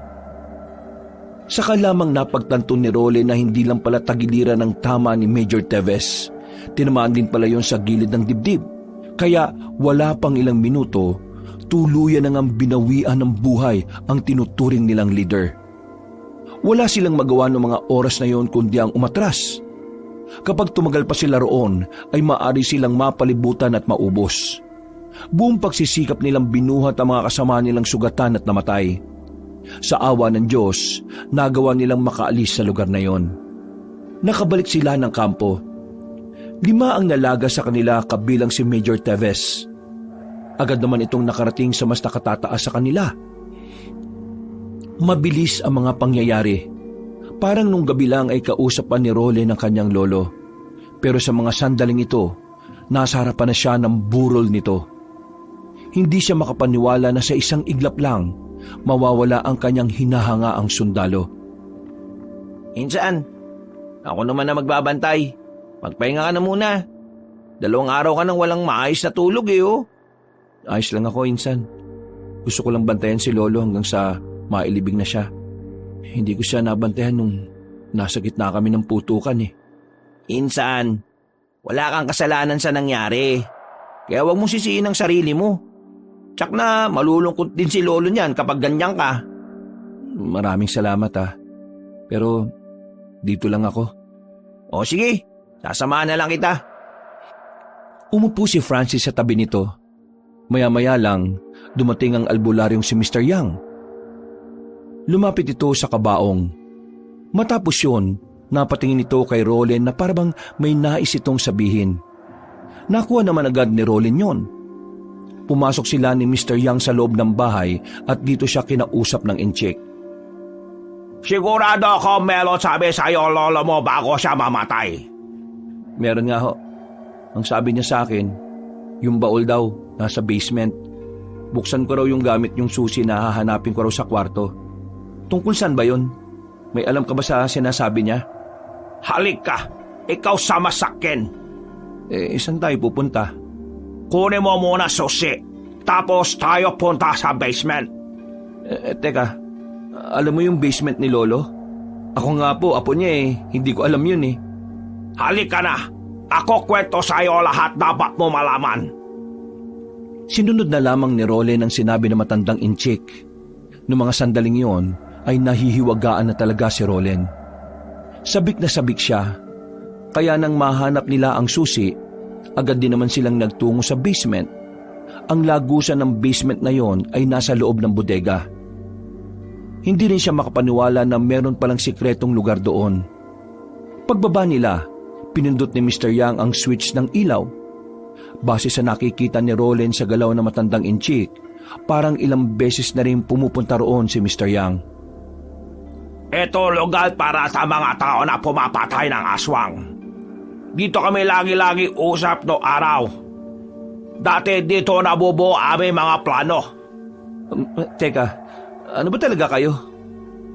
Saka lamang napagtanto ni Role na hindi lang pala tagiliran ng tama ni Major Teves. Tinamaan din pala yon sa gilid ng dibdib. Kaya wala pang ilang minuto, tuluyan na ngang binawian ng buhay ang tinuturing nilang leader. Wala silang magawa ng mga oras na yon kundi ang umatras. Kapag tumagal pa sila roon, ay maaari silang mapalibutan at maubos. Buong pagsisikap nilang binuhat ang mga kasama nilang sugatan at namatay. Sa awa ng Diyos, nagawa nilang makaalis sa lugar na yon. Nakabalik sila ng kampo. 5 ang nalaga sa kanila kabilang si Major Teves. Agad naman itong nakarating sa mas nakatataas sa kanila. Mabilis ang mga pangyayari. Parang nung gabi lang ay kausap pa ni Role ng kanyang lolo. Pero sa mga sandaling ito, nasa harapan na siya ng burol nito. Hindi siya makapaniwala na sa isang iglap lang, mawawala ang kanyang hinahangaang sundalo. Insan, ako naman na magbabantay. Magpahinga ka na muna. 2 araw ka nang walang maayos na tulog eh, oh. Ayos lang ako, Insan. Gusto ko lang bantayan si Lolo hanggang sa mailibing na siya. Hindi ko siya nabantayan nung nasa gitna kami ng putukan eh. Insan, wala kang kasalanan sa nangyari. Kaya huwag mong sisiin ang sarili mo. Tsak na malulungkot din si Lolo niyan kapag ganyan ka. Maraming salamat Pero dito lang ako. O sige, sasamahan na lang kita. Umupo si Francis sa tabi nito. Maya-maya lang, dumating ang albularyong si Mr. Young. Lumapit ito sa kabaong. Matapos yun, napatingin ito kay Rolen na parang may nais itong sabihin. Nakuha naman agad ni Rolen yon. Pumasok sila ni Mr. Young sa loob ng bahay at dito siya kinausap ng incheck. Sigurado ako Melo sabi sa'yo lolo mo bago siya mamatay. Meron nga ho. Ang sabi niya sa akin, yung baol daw nasa basement. Buksan ko raw yung gamit yung susi na hahanapin ko raw sa kwarto. Tungkol saan ba yun? May alam ka ba sa sinasabi niya? Halik ka, ikaw sama sakin. Saan tayo pupunta? Kunin mo muna susi, tapos tayo punta sa basement. Teka, alam mo yung basement ni Lolo? Ako nga po, apo niya hindi ko alam yun Halik ka na, ako kwento sa'yo lahat dapat mo malaman. Sinunod na lamang ni Role ng sinabi ng matandang inchik. Noong mga sandaling yon, ay nahihiwagaan na talaga si Rolen. Sabik na sabik siya, kaya nang mahanap nila ang susi, Agad din naman silang nagtungo sa basement. Ang lagusan ng basement na yon ay nasa loob ng bodega. Hindi rin siya makapaniwala na meron palang sikretong lugar doon. Pagbaba nila, pinindot ni Mr. Yang ang switch ng ilaw. Base sa nakikita ni Roland sa galaw na matandang inchik, parang ilang beses na rin pumupunta roon si Mr. Yang. Ito lugar para sa mga tao na pumapatay ng aswang. Dito kami lagi-lagi usap no araw. Dati dito nabubuo aming mga plano. Teka, ano ba talaga kayo?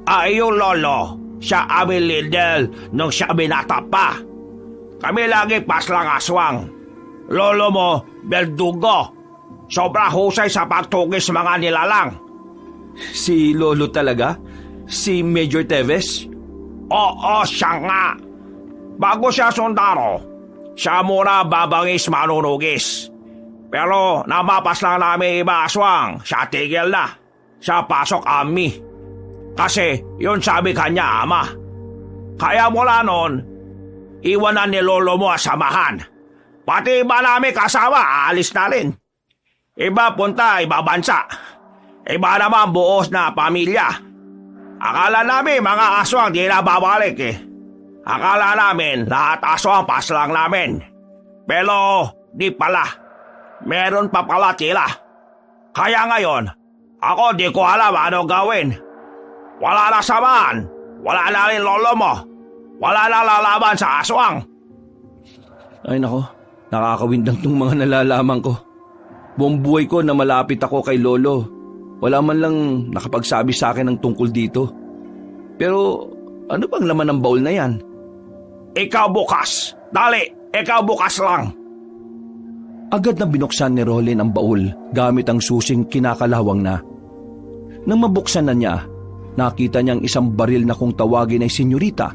Yung lolo, siya aming leader nung siya binata pa. Kami lagi paslang aswang. Lolo mo, Berdugo. Sobra husay sa pagtugis mga nilalang. Si Lolo talaga? Si Major Teves? Oo, siya nga. Bago siya sundaro, siya muna babangis manunugis. Pero namapas lang namin iba aswang, siya tigil na. Siya pasok ami. Kasi yun sabi kanya ama. Kaya mula noon, iwanan ni lolo mo samahan. Pati iba namin kasama, aalis na rin. Iba punta, iba bansa. Iba naman buos na pamilya. Akala namin mga aswang di na babalik eh. Akala namin lahat aswang pas lang namin. Pero di pala. Meron pa pala tila. Kaya ngayon, ako di ko alam ano gawin. Wala na samahan. Wala na rin lolo mo. Wala na lalaban sa aswang. Ay nako, nakakawindang tong mga nalalaman ko. Buong buhay ko na malapit ako kay Lolo. Wala man lang nakapagsabi sa akin ng tungkol dito. Pero ano bang laman ng baul na yan? Ikaw bukas. Dali, ikaw bukas lang. Agad na binuksan ni Roland ang baul gamit ang susing kinakalawang na. Nang mabuksan na niya, nakita niyang isang baril na kung tawagin ay senyorita.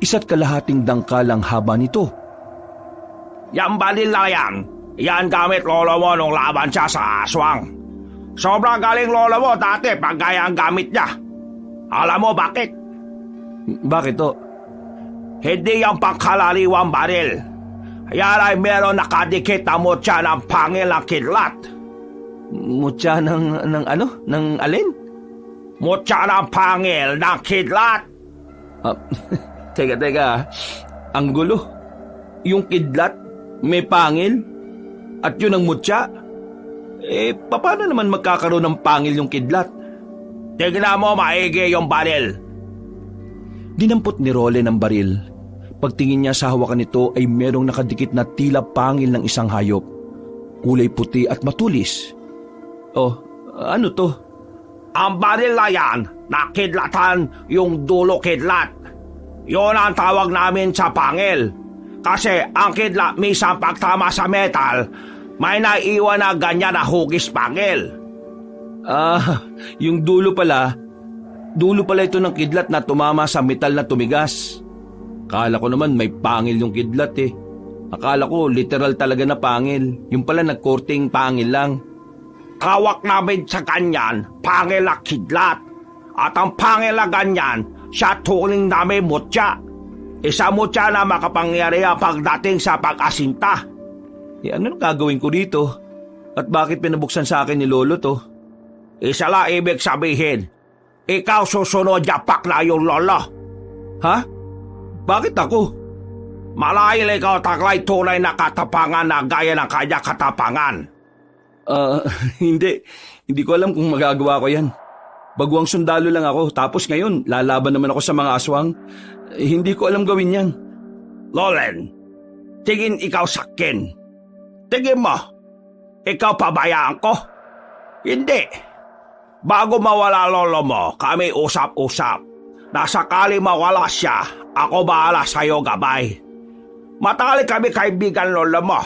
Isa't kalahating dangkal ang haba nito. Yan baril na yan. Yan gamit lolo mo nung laban siya sa aswang. Sobrang galing lolo mo dati pag gaya ang gamit niya. Alam mo bakit? Bakit to? Hindi yung pangkalaliwang baril. Yan ay meron nakadikit na mutya ng pangil ng kidlat. Mutya ng ano? Ng alin? Mutya ng pangil ng kidlat. Teka. Ang gulo. Yung kidlat, may pangil, at yun ang mutya. Paano naman magkakaroon ng pangil yung kidlat? Tignan mo maigi yung baril. Dinampot ni Roland ang baril. Pagtingin niya sa hawakan nito ay merong nakadikit na tila pangil ng isang hayop. Kulay puti at matulis. Oh, ano to? Ang baril na yan, nakidlatan yung dulo kidlat. Yun ang tawag namin sa pangil. Kasi ang kidlat minsan pagtama sa metal, may naiwan na ganyan na hugis pangil. Yung dulo pala ito ng kidlat na tumama sa metal na tumigas. Akala ko naman may pangil yung kidlat eh. Akala ko literal talaga na pangil. Yung pala nagkorting pangil lang. Kawak namin sa ganyan, pangil na kidlat. At ang pangil na ganyan, siya tuling namin mutya. Isa mutya na makapangyarihan pagdating sa pag-asinta. Ano nang gagawin ko dito? At bakit pinabuksan sa akin ni Lolo to? Isa lang ibig sabihin, ikaw susunod yapak na yung lolo. Ha? Bakit ako? Malahil ikaw taglay tunay na katapangan na gaya ng kanya katapangan. Hindi ko alam kung magagawa ko yan. Baguang sundalo lang ako, tapos ngayon lalaban naman ako sa mga aswang. Hindi ko alam gawin yan. Roland, tingin ikaw sa akin. Tingin mo, ikaw pabayaan ko? Hindi. Bago mawala lolo mo, kami usap-usap. Na sakali mawala siya, ako bahala sa'yo gabay. Matagal kami kaibigan lolo mo.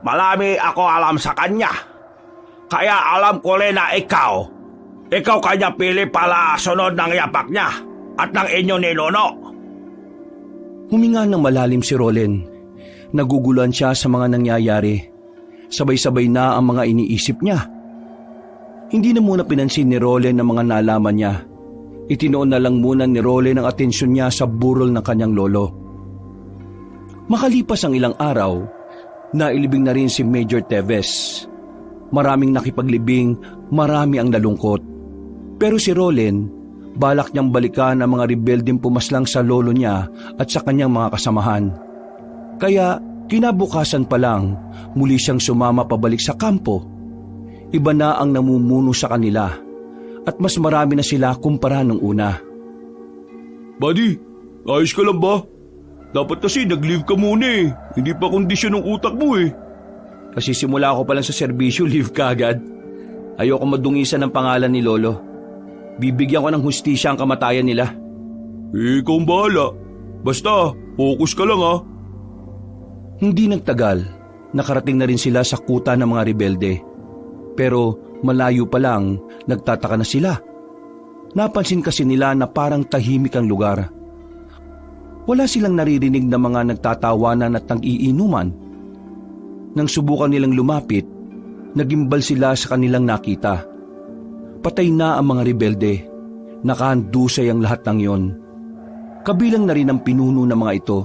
Marami ako alam sa kanya. Kaya alam ko rin na ikaw kanya pili pala sunod ng yapak niya at ng inyo ni Nono. Huminga ng malalim si Roland. Naguguluhan siya sa mga nangyayari. Sabay-sabay na ang mga iniisip niya. Hindi na muna pinansin ni Roland ang mga nalaman niya. Itinoon na lang muna ni Roland ang atensyon niya sa burol ng kanyang lolo. Makalipas ang ilang araw, Nailibing na rin si Major Teves. Maraming nakipaglibing, marami ang nalungkot. Pero si Rolen, balak niyang balikan ang mga rebeldeng pumaslang sa lolo niya at sa kanyang mga kasamahan. Kaya kinabukasan pa lang, muli siyang sumama pabalik sa kampo. Iba na ang namumuno sa kanila at mas marami na sila kumpara nung una. Buddy, ayos ka lang ba? Dapat kasi nag-leave ka muna eh. Hindi pa kondisyon ng utak mo eh. Kasi simula ako pa lang sa serbisyo, leave ka agad. Ayoko madungisan ng pangalan ni Lolo. Bibigyan ko ng hustisya ang kamatayan nila. Eh, ikaw ang bahala. Basta, focus ka lang ha. Hindi nagtagal, nakarating na rin sila sa kuta ng mga rebelde. Pero malayo pa lang, nagtataka na sila. Napansin kasi nila na parang tahimik ang lugar. Wala silang naririnig na mga nagtatawanan at nag-iinuman. Nang subukan nilang lumapit, nagimbal sila sa kanilang nakita. Patay na ang mga rebelde. Nakahandusay ang lahat ng yon. Kabilang na rin ang pinuno ng mga ito.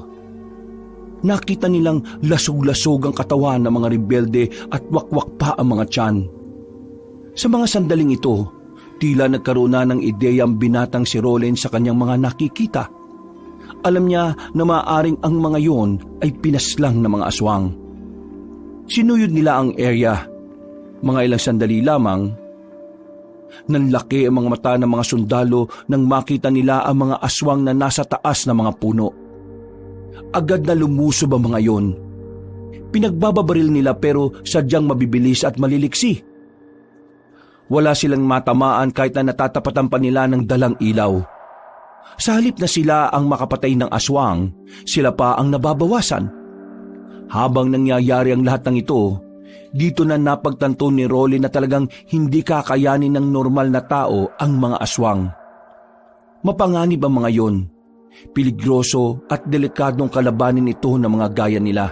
Nakita nilang lasog-lasog ang katawan ng mga rebelde at wakwak pa ang mga tiyan. Sa mga sandaling ito, tila nagkaroon na ng ideya ang binatang si Rolen sa kanyang mga nakikita. Alam niya na maaaring ang mga yon ay pinaslang ng mga aswang. Sinuyod nila ang area. Mga ilang sandali lamang, nanlaki ang mga mata ng mga sundalo nang makita nila ang mga aswang na nasa taas ng mga puno. Agad na lumusob ang mga yon. Pinagbababaril nila pero sadyang mabibilis at maliliksi. Wala silang matamaan kahit na natatapatan pa nila ng dalang ilaw. Sa halip na sila ang makapatay ng aswang, sila pa ang nababawasan. Habang nangyayari ang lahat ng ito, dito na napagtanto ni Rolly na talagang hindi kakayanin ng normal na tao ang mga aswang. Mapanganib ang mga yon. Peligroso at delikadong kalabanin ito ng mga gaya nila.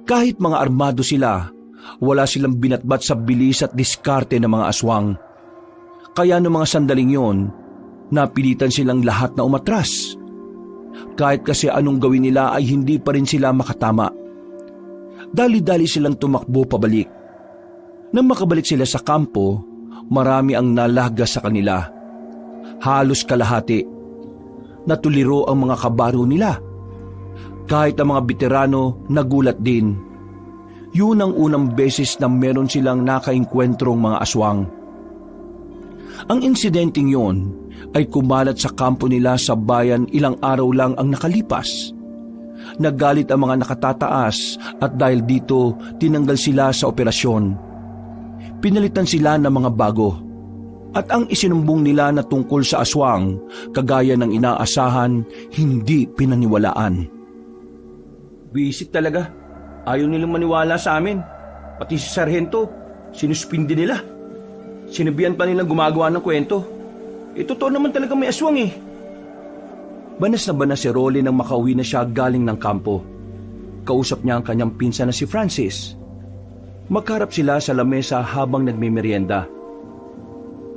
Kahit mga armado sila, wala silang binatbat sa bilis at diskarte ng mga aswang. Kaya noong mga sandaling yon, napilitan silang lahat na umatras. Kahit kasi anong gawin nila ay hindi pa rin sila makatama. Dali-dali silang tumakbo pabalik. Nang makabalik sila sa kampo, marami ang nalaga sa kanila. Halos kalahati. Natuliro ang mga kabaro nila. Kahit ang mga veterano nagulat din. Yun ang unang beses na meron silang nakaengkwentrong mga aswang. Ang insidenteng yon ay kumalat sa kampo nila sa bayan ilang araw lang ang nakalipas. Naggalit ang mga nakatataas at dahil dito tinanggal sila sa operasyon. Pinalitan sila ng mga bago. At ang isinumbong nila na tungkol sa aswang, kagaya ng inaasahan, hindi pinaniwalaan. Visit talaga. Ayaw nilang maniwala sa amin. Pati si Sargento, sinuspindi nila. Sinabihan pa nilang gumagawa ng kwento. Totoo naman talaga may aswang eh. Banas na banas si Rolly nang makauwi na siya galing ng kampo. Kausap niya ang kanyang pinsan na si Francis. Magkarap sila sa lamesa habang nagmimerienda.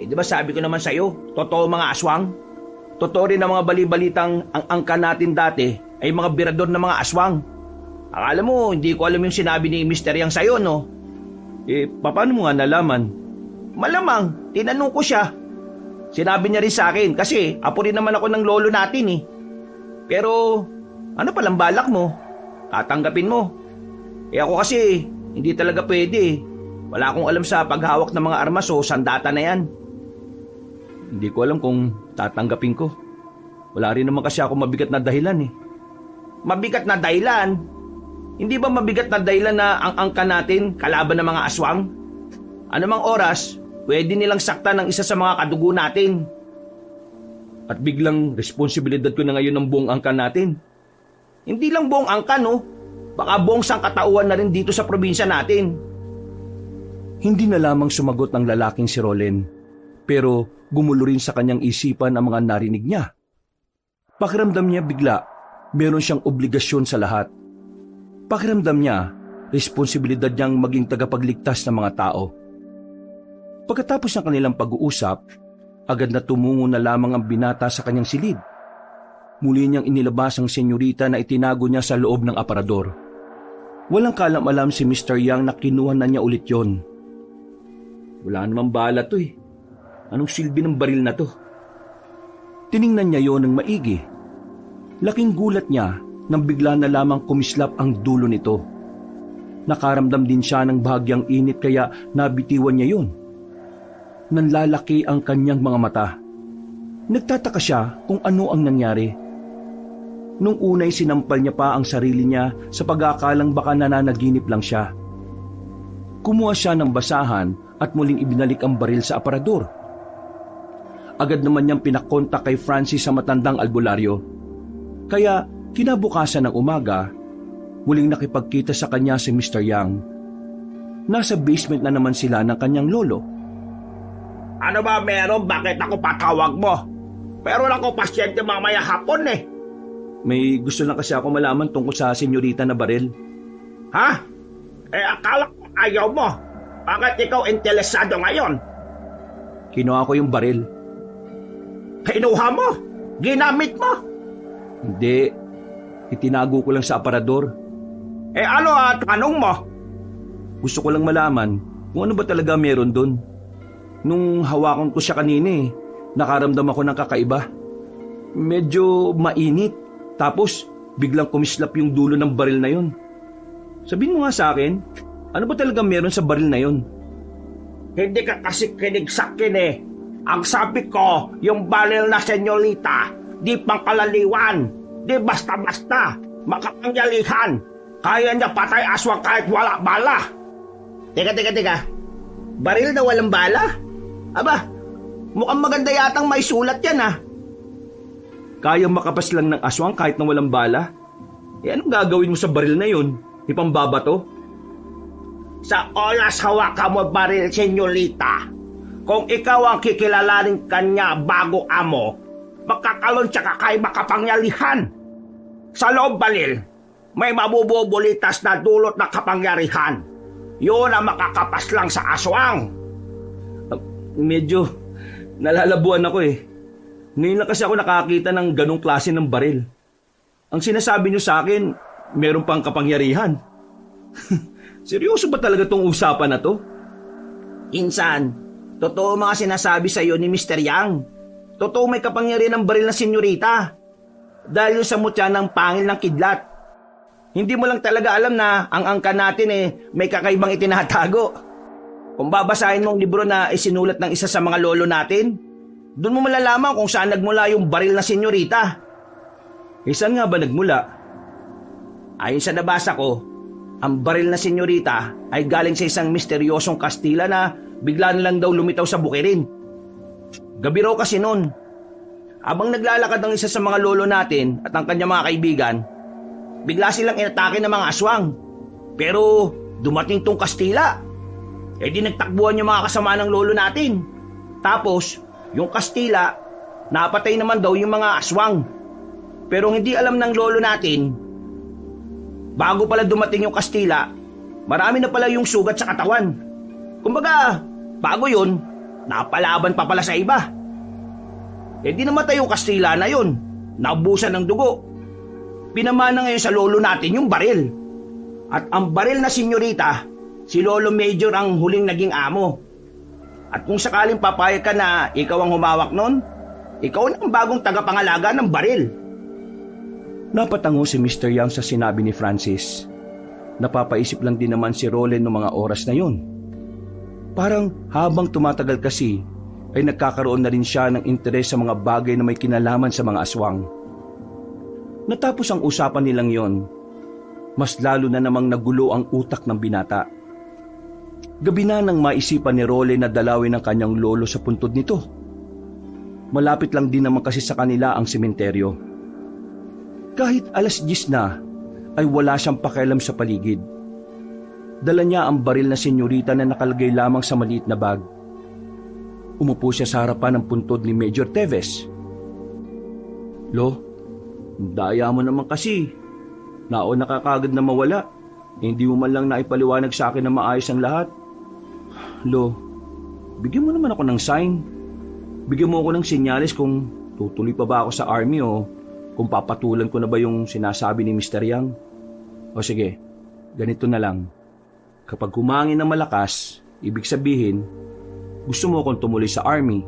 Di ba sabi ko naman sa'yo, totoo mga aswang? Totoo rin ang mga balibalitang ang angka natin dati ay mga birador ng mga aswang. Akala mo, hindi ko alam yung sinabi ni Mr. Yang sa'yo, no? Paano mo nga nalaman? Malamang, tinanong ko siya. Sinabi niya rin sa akin kasi apo rin naman ako ng lolo natin eh. Pero ano palang balak mo? Tatanggapin mo? Ako kasi hindi talaga pwede. Wala akong alam sa paghawak ng mga armas o sandata na yan. Hindi ko alam kung tatanggapin ko. Wala rin naman kasi ako mabigat na dahilan eh. Mabigat na dahilan? Hindi ba mabigat na dahilan na ang angka natin kalaban ng mga aswang? Anumang oras, pwede nilang saktan ng isa sa mga kadugo natin. At biglang responsibilidad ko na ngayon ng buong angka natin. Hindi lang buong angka, no? Baka buong sangkatauhan na rin dito sa probinsya natin. Hindi na lamang sumagot ang lalaking si Rolen, pero gumulo rin sa kanyang isipan ang mga narinig niya. Pakiramdam niya bigla, meron siyang obligasyon sa lahat. Pakiramdam niya, responsibilidad niyang maging tagapagligtas ng mga tao. Pagkatapos ng kanilang pag-uusap, agad na tumungo na lamang ang binata sa kanyang silid. Muli niyang inilabas ang senyorita na itinago niya sa loob ng aparador. Walang kalam-alam si Mr. Yang na kinuha na niya ulit yon. Wala namang bala to eh. Anong silbi ng baril na to? Tiningnan niya yon ng maigi. Laking gulat niya nang bigla na lamang kumislap ang dulo nito. Nakaramdam din siya ng bahagyang init kaya nabitiwan niya yun. Nanlalaki ang kanyang mga mata. Nagtataka siya kung ano ang nangyari. Nung unay sinampal niya pa ang sarili niya sa pag-aakalang baka nananaginip lang siya. Kumuha siya ng basahan at muling ibinalik ang baril sa aparador. Agad naman niyang pinakontak kay Francis sa matandang albularyo. Kaya kinabukasan ng umaga, muling nakipagkita sa kanya si Mr. Yang. Nasa basement na naman sila ng kanyang lolo. Ano ba meron? Bakit ako patawag mo? Pero lang ko pasyente mamaya hapon eh. May gusto lang kasi ako malaman tungkol sa senyorita na baril. Ha? Akala ko ayaw mo. Bakit ikaw interesado ngayon? Kinuha ko yung baril. Kinuha mo? Ginamit mo? Hindi. Itinago ko lang sa aparador. Ano tanong mo? Gusto ko lang malaman kung ano ba talaga meron doon. Nung hawakan ko siya kanina nakaramdam ako ng kakaiba. Medyo mainit. Tapos, biglang kumislap yung dulo ng baril na yun. Sabihin mo nga sa akin, ano ba talaga meron sa baril na yun? Hindi ka kasi kinig sa akin eh. Ang sabi ko, yung baril na senyorita, di pangkalaliwan, di basta-basta, makapangyalihan. Kaya niya patay aswang kahit wala bala. Teka. Baril na walang bala? Aba, mukhang maganda yatang may sulat yan ah. Kaya makapas lang ng aswang kahit na walang bala? Anong gagawin mo sa baril na yun? Ipambabato? Sa oras hawakan mo baril, senyorita. Kung ikaw ang kikilalanin kanya bago amo, magkakalon siya kay makapangyarihan. Sa loob baril, may mabububulitas na dulot na kapangyarihan. Yun ang makakapas lang sa aswang. Medyo nalalabuan ako eh. Ngayon lang kasi ako nakakita ng ganong klase ng baril. Ang sinasabi niyo sa akin, meron pang kapangyarihan. Seryoso ba talaga tong usapan na to? Insan, totoo mga sinasabi sa iyo ni Mr. Yang. Totoo may kapangyarihan ng baril na senyorita. Dahil sa mutya ng pangil ng kidlat. Hindi mo lang talaga alam na ang angka natin may kakaibang itinatago. Kung babasahin mo ang libro na isinulat ng isa sa mga lolo natin, doon mo malalaman kung saan nagmula yung baril na senyorita. Saan nga ba nagmula? Ayon sa nabasa ko, ang baril na senyorita ay galing sa isang misteryosong Kastila na bigla na lang daw lumitaw sa bukirin. Gabi raw kasi noon. Abang naglalakad ang isa sa mga lolo natin at ang kanyang mga kaibigan, bigla silang inatake ng mga aswang. Pero dumating tong Kastila. Di nagtakbuhan yung mga kasama ng lolo natin. Tapos, yung Kastila, napatay naman daw yung mga aswang. Pero hindi alam ng lolo natin, bago pala dumating yung Kastila, marami na pala yung sugat sa katawan. Kumbaga, bago yun, napalaban pa pala sa iba. Di namatay yung Kastila na yun, naubusan ng dugo. Pinamana ngayon sa lolo natin yung baril. At ang baril na senyorita, si Lolo Major ang huling naging amo. At kung sakaling papayag ka na ikaw ang humawak nun, ikaw na ang bagong tagapangalaga ng baril. Napatango si Mr. Yang sa sinabi ni Francis. Napapaisip lang din naman si Roland noong mga oras na yun. Parang habang tumatagal kasi, ay nagkakaroon na rin siya ng interes sa mga bagay na may kinalaman sa mga aswang. Natapos ang usapan nilang yon, mas lalo na namang nagulo ang utak ng binata. Gabi na nang maisipan ni Roland na dalawin ang kanyang lolo sa puntod nito. Malapit lang din naman kasi sa kanila ang sementeryo. Kahit 10:00 na, ay wala siyang pakialam sa paligid. Dala niya ang baril na senyorita na nakalagay lamang sa maliit na bag. Umupo siya sa harapan ng puntod ni Major Teves. Lo, daya mo naman kasi. Nauna ka kagad na mawala. Hindi mo man lang naipaliwanag sa akin na maayos ang lahat. Lo, bigyan mo naman ako ng sign. Bigyan mo ako ng senyales kung tutuloy pa ba ako sa army o kung papatulan ko na ba yung sinasabi ni Mr. Yang. O sige, ganito na lang. Kapag humangin ng malakas, ibig sabihin, gusto mo akong tumuloy sa army.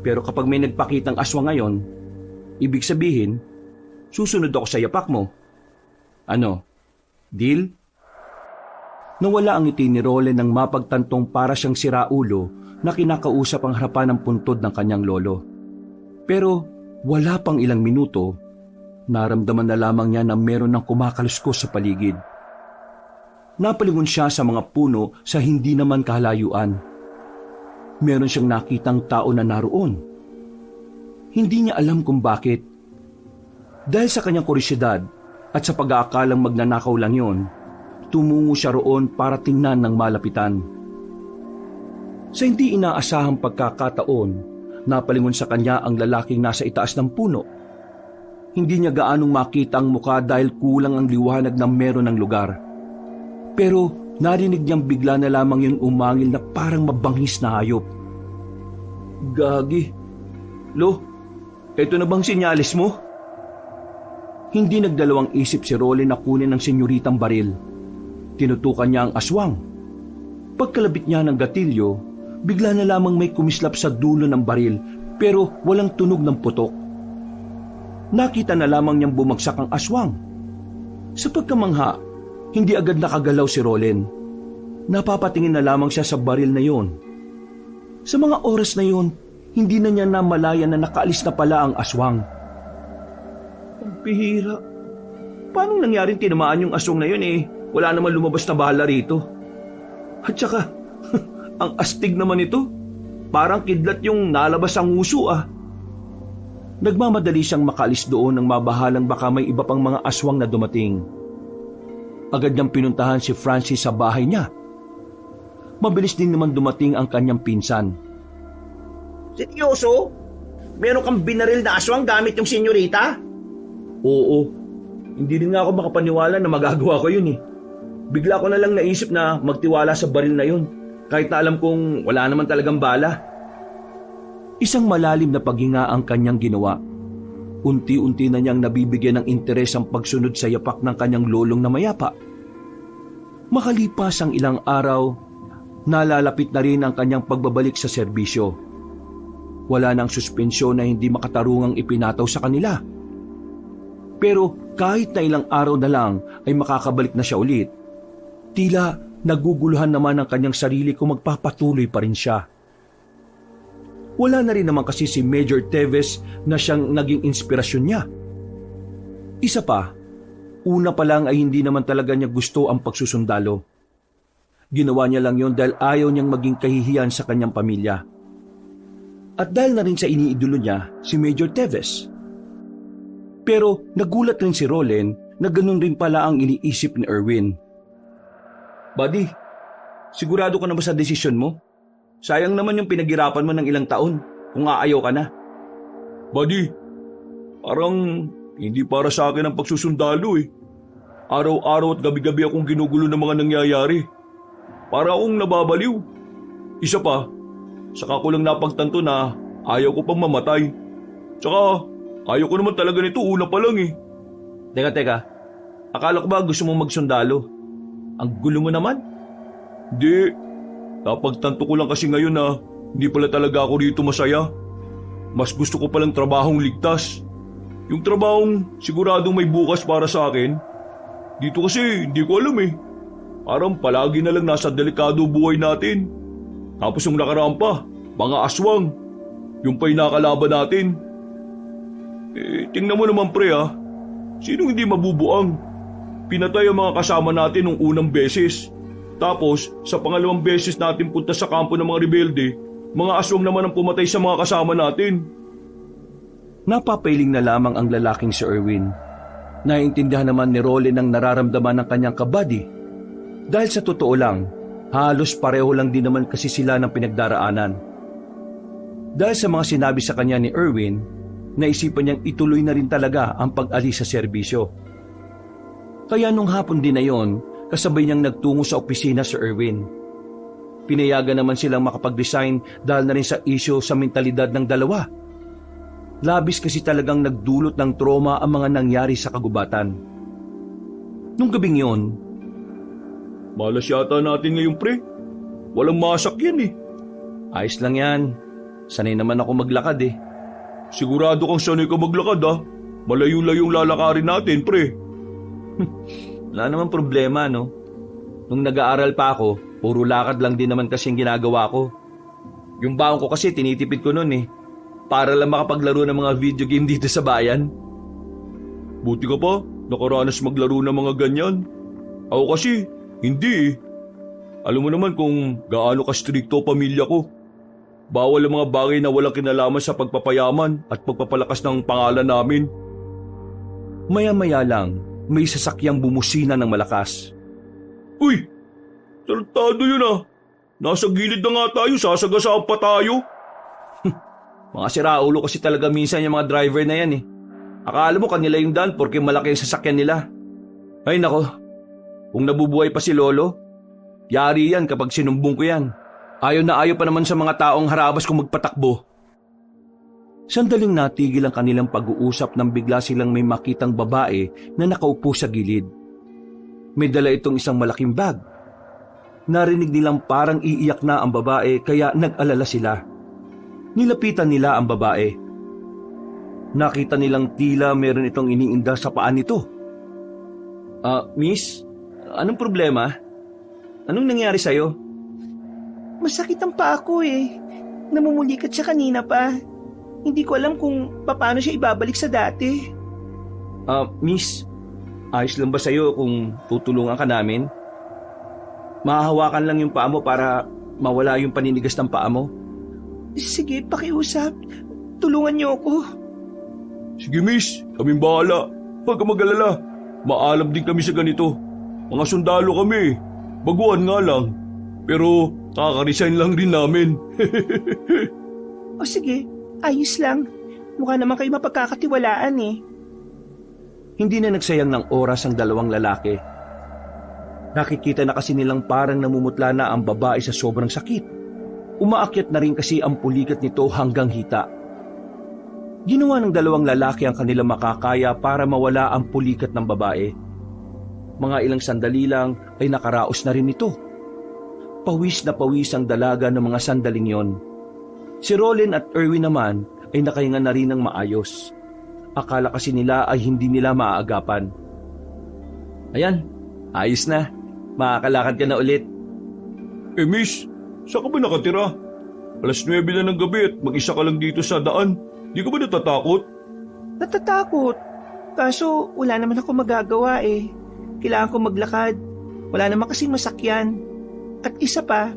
Pero kapag may nagpakitang aswang ngayon, ibig sabihin, susunod ako sa yapak mo. Ano? Deal? Nawala ang ngiti ni Roland nang mapagtantong para siyang siraulo na kinakausap ang harapan ng puntod ng kanyang lolo. Pero wala pang ilang minuto, naramdaman na lamang niya na meron ng kumakaluskos sa paligid. Napalingon siya sa mga puno sa hindi naman kalayuan. Meron siyang nakitang tao na naroon. Hindi niya alam kung bakit. Dahil sa kanyang kuryosidad at sa pag-aakalang magnanakaw lang yon, tumungo siya roon para tingnan ng malapitan. Sa hindi inaasahang pagkakataon, napalingon sa kanya ang lalaking nasa itaas ng puno. Hindi niya gaanong makita ang muka dahil kulang ang liwanag na meron ng lugar. Pero narinig niyang bigla na lamang yung umangil na parang mabangis na hayop. Gagi. Lo, eto na bang sinyalis mo? Hindi nagdalawang isip si Roland na kunin ng senyoritang baril. Tinutukan niya ang aswang. Pagkalabit niya ng gatilyo, bigla na lamang may kumislap sa dulo ng baril pero walang tunog ng putok. Nakita na lamang niyang bumagsak ang aswang. Sa pagkamangha, hindi agad nakagalaw si Roland. Napapatingin na lamang siya sa baril na yon. Sa mga oras na yon, hindi na niya namalayan na nakaalis na pala ang aswang. Ang pihira. Paano nangyaring tinamaan yung aswang na yun eh? Wala naman lumabas na bala rito. At saka, ang astig naman ito. Parang kidlat yung nalabas ang uso ah. Nagmamadali siyang makaalis doon nang mabahalang baka may iba pang mga aswang na dumating. Agad niyang pinuntahan si Francis sa bahay niya. Mabilis din naman dumating ang kanyang pinsan. Seryoso? Meron kang binaril na aswang gamit yung senyorita? Oo. Hindi rin nga ako makapaniwala na magagawa ko yun eh. Bigla ko na lang naisip na magtiwala sa baril na yun. Kahit na alam kong wala naman talagang bala. Isang malalim na paghinga ang kanyang ginawa. Unti-unti na niyang nabibigyan ng interes ang pagsunod sa yapak ng kanyang lolong na mayapa. Makalipas ang ilang araw, nalalapit na rin ang kanyang pagbabalik sa serbisyo. Wala nang suspensyon na hindi makatarungang ipinataw sa kanila. Pero kahit na ilang araw na lang ay makakabalik na siya ulit, tila naguguluhan naman ang kanyang sarili kung magpapatuloy pa rin siya. Wala na rin naman kasi si Major Teves na siyang naging inspirasyon niya. Isa pa, una pa lang ay hindi naman talaga niya gusto ang pagsusundalo. Ginawa niya lang yon dahil ayaw niyang maging kahihiyan sa kanyang pamilya. At dahil na rin sa iniidolo niya, si Major Teves. Pero nagulat rin si Roland na ganun rin pala ang iniisip ni Erwin. Buddy, sigurado ka na ba sa desisyon mo? Sayang naman yung pinaghirapan mo ng ilang taon kung aayaw ka na. Buddy, parang hindi para sa akin ang pagsusundalo eh. Araw-araw at gabi-gabi akong ginugulo ng mga nangyayari. Para akong nababaliw. Isa pa, saka ko lang napagtanto na ayaw ko pang mamatay. Tsaka, ayaw ko naman talaga nito una pa lang eh. Teka. Akala ko ba gusto mong magsundalo? Ang gulo mo naman. Hindi. Napagtanto ko lang kasi ngayon na hindi pala talaga ako rito masaya. Mas gusto ko palang trabahong ligtas. Yung trabahong siguradong may bukas para sa akin. Dito kasi hindi ko alam eh. Parang palagi na lang nasa delikado buhay natin. Tapos yung nakaraan pa, mga aswang. Yung pa'y nakalaban natin. Tingnan mo naman pre ha. Sinong hindi mabubuang? Pinatay ang mga kasama natin nung unang beses. Tapos, sa pangalawang beses natin punta sa kampo ng mga rebelde, mga aswang naman ang pumatay sa mga kasama natin. Napapailing na lamang ang lalaking si Erwin. Naiintindihan naman ni Roland ang nararamdaman ng kanyang kabady. Dahil sa totoo lang, halos pareho lang din naman kasi sila ng pinagdaraanan. Dahil sa mga sinabi sa kanya ni Erwin, naisipan niyang ituloy na rin talaga ang pag-alis sa serbisyo. Kaya nung hapon din na yon, kasabay niyang nagtungo sa opisina si Erwin. Pinayagan naman silang makapag-resign dahil na rin sa isyo sa mentalidad ng dalawa. Labis kasi talagang nagdulot ng trauma ang mga nangyari sa kagubatan. Nung gabing yon, Malas yata natin ngayon, pre. Walang masak yan eh. Ayos lang yan. Sanay naman ako maglakad eh. Sigurado kang sanay ka maglakad ah. Malayo-layong lalakarin natin, pre. Wala naman problema, no? Nung nag-aaral pa ako, puro lakad lang din naman kasi ang ginagawa ko. Yung baon ko kasi tinitipid ko nun eh. Para lang makapaglaro ng mga video game dito sa bayan. Buti ka pa, nakaranas maglaro ng mga ganyan. Ako kasi, hindi eh. Alam mo naman kung gaano ka-stricto pamilya ko. Bawal ang mga bagay na walang kinalaman sa pagpapayaman at pagpapalakas ng pangalan namin. Maya-maya lang, may sasakyang bumusina ng malakas. Uy! Tarantado yun ah! Nasa gilid na nga tayo, sasagasaan pa tayo. Mga siraulo kasi talaga minsan yung mga driver na yan eh. Akala mo kanila yung daan porque malaki yung sasakyan nila. Ay nako, kung nabubuhay pa si Lolo, yari yan kapag sinumbong ko yan. Ayaw na ayaw pa naman sa mga taong harabas kung magpatakbo. Sandaling natigil ang kanilang pag-uusap nang bigla silang may makitang babae na nakaupo sa gilid. May dala itong isang malaking bag. Narinig nilang parang iiyak na ang babae kaya nag-alala sila. Nilapitan nila ang babae. Nakita nilang tila meron itong iniinda sa paa nito. Miss, anong problema? Anong nangyari sa'yo? Masakit ang paa ko eh. Namumulikat siya kanina pa. Hindi ko alam kung paano siya ibabalik sa dati. Miss, ayos lang ba sa'yo kung tutulungan ka namin? Mahahawakan lang yung paa mo para mawala yung paninigas ng paa mo. Sige, pakiusap. Tulungan niyo ako. Sige miss, kaming bahala. Huwag ka mag-alala. Maalam din kami sa ganito. Mga sundalo kami. Baguhan nga lang. Pero kaka-resign lang rin namin. O sige, ayos lang. Mukha naman kayo mapagkakatiwalaan eh. Hindi na nagsayang ng oras ang dalawang lalaki. Nakikita na kasi nilang parang namumutla na ang babae sa sobrang sakit. Umaakyat na rin kasi ang pulikat nito hanggang hita. Ginawa ng dalawang lalaki ang kanilang makakaya para mawala ang pulikat ng babae. Mga ilang sandali lang ay nakaraos na rin ito. Pawis na pawis ang dalaga ng mga sandaling yon. Si Roland at Erwin naman ay nakahinga na rin ng maayos. Akala kasi nila ay hindi nila maaagapan. Ayan, ayos na. Makakalakad ka na ulit. Miss, saan ka ba nakatira? 9:00 na ng gabi at mag-isa ka lang dito sa daan. Di ka ba natatakot? Natatakot. Kaso wala naman ako magagawa eh. Kailangan ko maglakad. Wala naman kasing masakyan. At isa pa,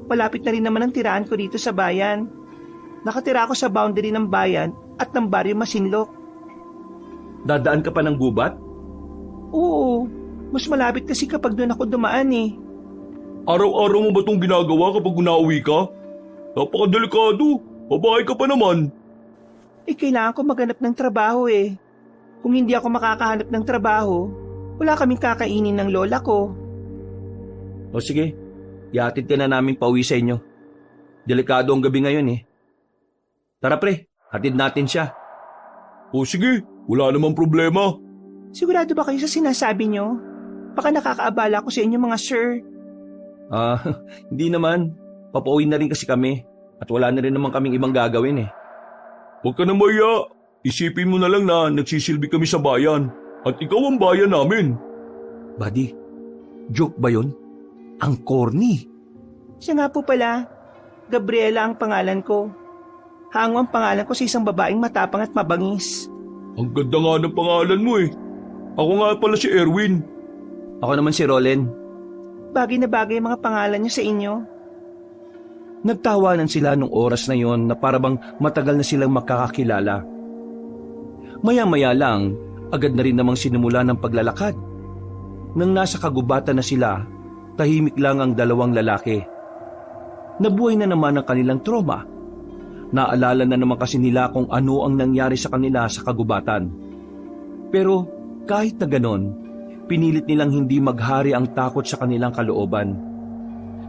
malapit na rin naman ang tiraan ko dito sa bayan. Nakatira ako sa boundary ng bayan at ng baryo Masinloc. Dadaan ka pa ng gubat? Oo, mas malapit kasi kapag doon ako dumaan eh. Araw-araw mo ba itong ginagawa kapag unauwi ka? Napakadelikado. Babae ka pa naman. Kailangan ko maghanap ng trabaho eh. Kung hindi ako makakahanap ng trabaho, wala kaming kakainin ng lola ko. O sige, ihatid ka na namin pauwi sa inyo. Delikado ang gabi ngayon eh. Tara pre, hatid natin siya. O sige, wala namang problema. Sigurado ba kayo sa sinasabi nyo? Baka nakakaabala ko sa inyo mga sir. Hindi naman. Papauwi na rin kasi kami. At wala na rin naman kaming ibang gagawin eh. Huwag ka na maya. Isipin mo na lang na nagsisilbi kami sa bayan. At ikaw ang bayan namin. Buddy, joke ba yun? Ang corny. Siya nga po pala, Gabriela ang pangalan ko. Hango ang pangalan ko sa isang babaeng matapang at mabangis. Ang ganda nga ng pangalan mo eh. Ako nga pala si Erwin. Ako naman si Roland. Bagay na bagay ang mga pangalan niyo sa inyo. Nagtawanan sila nung oras na yon na parabang matagal na silang makakakilala. Maya-maya lang, agad na rin namang sinimula ng paglalakad. Nang nasa kagubatan na sila, tahimik lang ang dalawang lalaki. Nabuhay na naman ang kanilang trauma. Naalala na naman kasi nila kung ano ang nangyari sa kanila sa kagubatan. Pero kahit na ganon, pinilit nilang hindi maghari ang takot sa kanilang kalooban.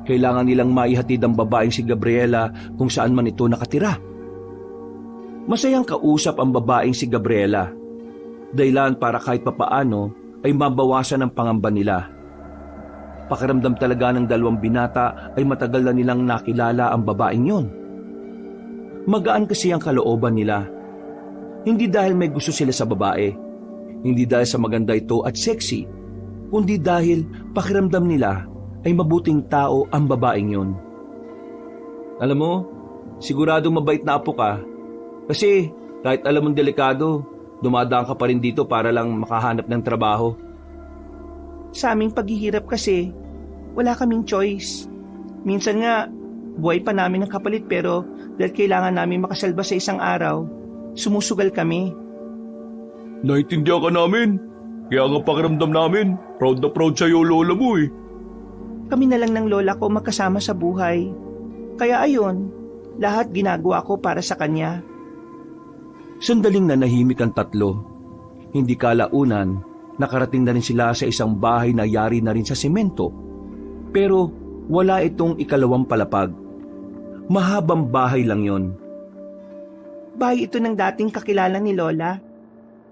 Kailangan nilang maihatid ang babaeng si Gabriela kung saan man ito nakatira. Masayang kausap ang babaeng si Gabriela. Dahilan para kahit papaano ay mabawasan ang pangamba nila. Pakiramdam talaga ng dalawang binata ay matagal na nilang nakilala ang babaeng yon. Magaan kasi ang kalooban nila. Hindi dahil may gusto sila sa babae, hindi dahil sa maganda ito at sexy, kundi dahil pakiramdam nila ay mabuting tao ang babaeng yon. Alam mo, siguradong mabait na apo ka. Kasi kahit alam mong delikado, dumadaan ka pa rin dito para lang makahanap ng trabaho. Sa aming paghihirap kasi, wala kaming choice. Minsan nga, buhay pa namin ng kapalit pero dahil kailangan namin makasalba sa isang araw, sumusugal kami. Naintindihan ka namin. Kaya nga pakiramdam namin, proud na proud sa'yo lola mo eh. Kami na lang ng lola ko magkasama sa buhay. Kaya ayun, lahat ginagawa ko para sa kanya. Sandaling nanahimik ang tatlo. Hindi kalaunan, nakarating na rin sila sa isang bahay na yari na rin sa semento. Pero wala itong ikalawang palapag. Mahabang bahay lang yon. Bahay ito ng dating kakilala ni Lola.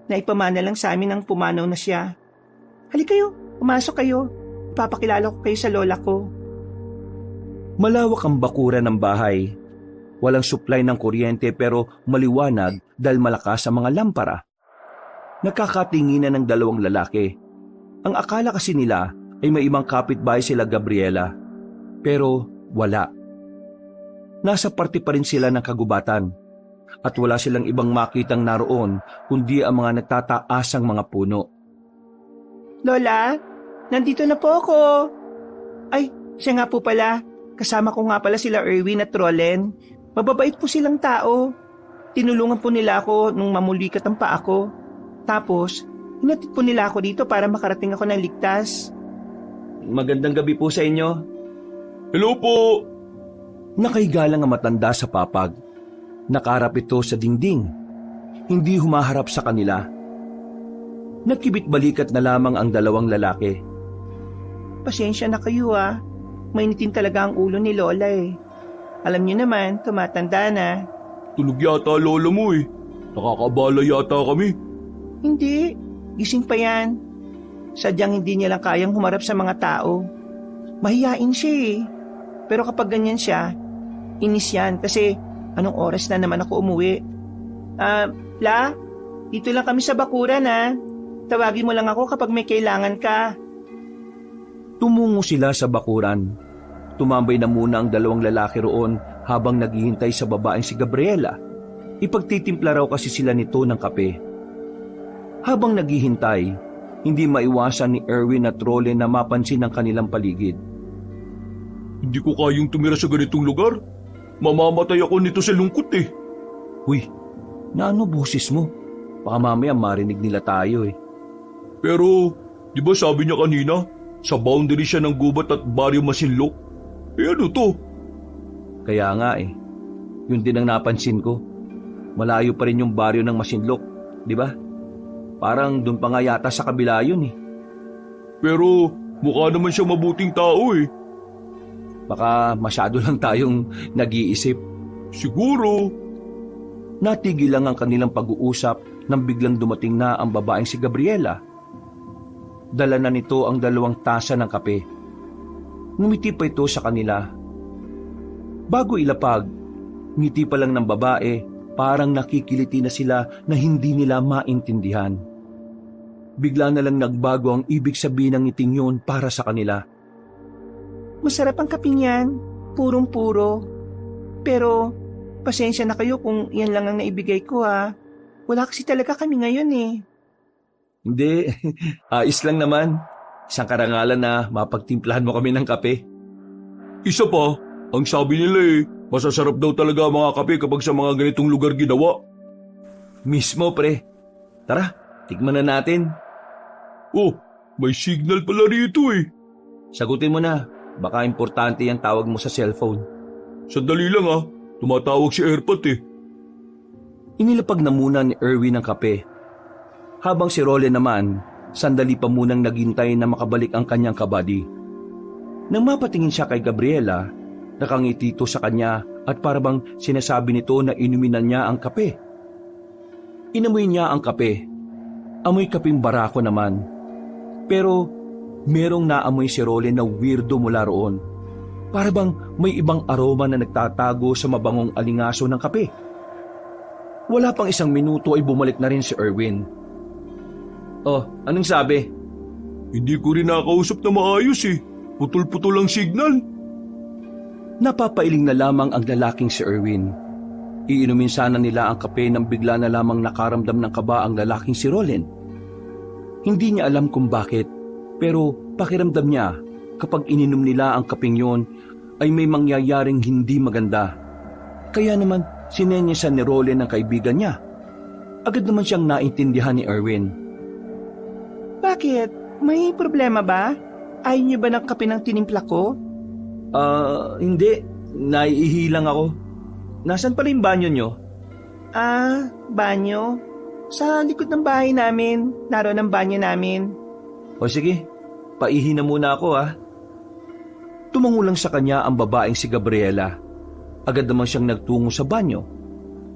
Naipamana lang sa amin ang pumanaw na siya. Halika kayo, pumasok kayo. Papakilala ko kayo sa lola ko. Malawak ang bakuran ng bahay. Walang supply ng kuryente pero maliwanag dahil malakas ang mga lampara. Nakakatinginan ng dalawang lalaki. Ang akala kasi nila ay may ibang kapitbahay sila Gabriela. Pero wala. Nasa parte pa rin sila ng kagubatan. At wala silang ibang makitang naroon kundi ang mga nagtataasang mga puno. Lola, nandito na po ako. Ay, siya nga po pala. Kasama ko nga pala sila Erwin at Rolen. Mababait po silang tao. Tinulungan po nila ako nung mamulikat ang paa ko. Tapos, hinatid po nila ako dito para makarating ako ng ligtas. Magandang gabi po sa inyo. Hello po! Nakahiga lang ang matanda sa papag. Nakaharap ito sa dingding. Hindi humaharap sa kanila. Nagkibit-balikat na lamang ang dalawang lalaki. Pasensya na kayo ah. Mainitin talaga ang ulo ni Lola eh. Alam niyo naman, tumatanda na. Tulog yata lola mo eh. Nakakabala yata kami. Hindi, gising pa yan. Sadyang hindi niya lang kayang humarap sa mga tao. Mahiyain siya eh. Pero kapag ganyan siya, inis yan kasi anong oras na naman ako umuwi? La, dito lang kami sa bakuran ha. Tawagin mo lang ako kapag may kailangan ka. Tumungo sila sa bakuran. Tumambay na muna ang dalawang lalaki roon habang naghihintay sa babaeng si Gabriela. Ipagtitimpla raw kasi sila nito ng kape. Habang naghihintay, hindi maiwasan ni Erwin at Rolen na mapansin ang kanilang paligid. Hindi ko kayang tumira sa ganitong lugar. Mamamatay ako nito sa lungkot eh. Uy, naano boses mo? Baka mamaya marinig nila tayo eh. Pero, di ba sabi niya kanina, sa boundary siya ng gubat at baryo Masinlok? Eh ano to? Kaya nga eh. Yun din ang napansin ko. Malayo pa rin yung baryo ng Masinlok, di ba? Parang doon pa nga yata sa kabila yun eh. Pero mukha naman siya mabuting tao eh. Baka masyado lang tayong nag-iisip. Siguro. Natigil lang ang kanilang pag-uusap nang biglang dumating na ang babaeng si Gabriela. Dala na nito ang 2 tasa ng kape. Ngumiti pa ito sa kanila. Bago ilapag, ngiti pa lang ng babae, parang nakikiliti na sila na hindi nila maintindihan. Bigla na lang nagbago ang ibig sabihin ng ngiting yun para sa kanila. Masarap ang kape niyan, purong-puro. Pero, pasensya na kayo kung yan lang ang naibigay ko ha. Wala kasi talaga kami ngayon eh. Hindi, ayos lang naman. Isang karangalan na mapagtimplahan mo kami ng kape. Isa pa, ang sabi nila eh, masasarap daw talaga ang mga kape kapag sa mga ganitong lugar ginawa. Mismo pre. Tara, tikman na natin. Oh, may signal pala rito eh. Sagutin mo na, baka importante yung tawag mo sa cellphone. Sandali lang ah, tumatawag si Airpot eh. Inilapag na muna ni Erwin ang kape. Habang si Rolen naman, sandali pa munang naghintay na makabalik ang kanyang kabady. Nang mapatingin siya kay Gabriela, nakangiti ito sa kanya at parabang sinasabi nito na inuminan niya ang kape. Inamoy niya ang kape. Amoy kaping barako naman. Pero merong naamoy si Roland na weirdo mula roon. Para bang may ibang aroma na nagtatago sa mabangong alingaso ng kape. Wala pang isang minuto ay bumalik na rin si Erwin. Oh, anong sabi? Hindi ko rin nakausap na maayos eh. Putol-putol ang signal. Napapailing na lamang ang lalaking si Erwin. Iinumin sana nila ang kape nang bigla na lamang nakaramdam ng kaba ang lalaking si Roland. Hindi niya alam kung bakit, pero pakiramdam niya kapag ininom nila ang kapeng yon ay may mangyayaring hindi maganda. Kaya naman sinenyesan ni Roland ang kaibigan niya. Agad naman siyang naintindihan ni Erwin. Bakit? May problema ba? Ayaw niyo ba ng kape ng tinimpla ko? Hindi. Naiihi lang ako. Nasaan pala yung banyo nyo? Banyo? Sa likod ng bahay namin. Naroon ang banyo namin. O sige, paihi na muna ako Tumango lang sa kanya ang babaeng si Gabriela. Agad naman siyang nagtungo sa banyo.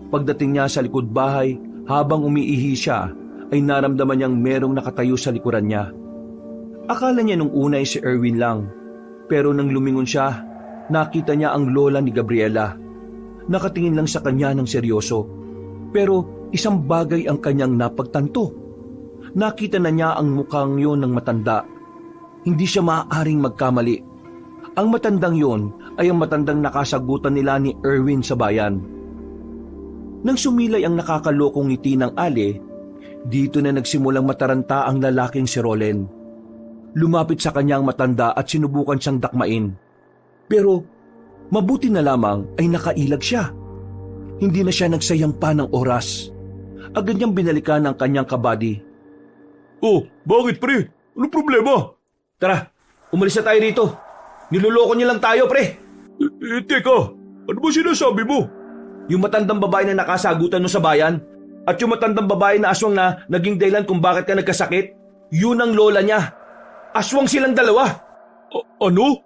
Pagdating niya sa likod bahay, habang umiihi siya, ay naramdaman niyang merong nakatayo sa likuran niya. Akala niya nung una ay si Erwin lang, pero nang lumingon siya, nakita niya ang lola ni Gabriela. Nakatingin lang sa kanya ng seryoso, pero isang bagay ang kanyang napagtanto. Nakita na niya ang mukhang yon ng matanda. Hindi siya maaaring magkamali. Ang matandang yon ay ang matandang nakasagutan nila ni Erwin sa bayan. Nang sumilay ang nakakalokong ngiti ng Ali, dito na nagsimulang mataranta ang lalaking si Roland. Lumapit sa kanyang matanda at sinubukan siyang dakmain. Pero mabuti na lamang ay nakailag siya. Hindi na siya nagsayang pa ng oras. Agad niyang binalikan ang kanyang kabady. Oh, bakit pre? Ano problema? Tara, umalis na tayo rito. Niloloko niyo lang tayo, pre. Teka, ano ba sinasabi mo? Yung matandang babae na nakasagutan mo sa bayan at yung matandang babae na aswang na naging dahilan kung bakit ka nagkasakit, yun ang lola niya. Aswang silang dalawa. Ano?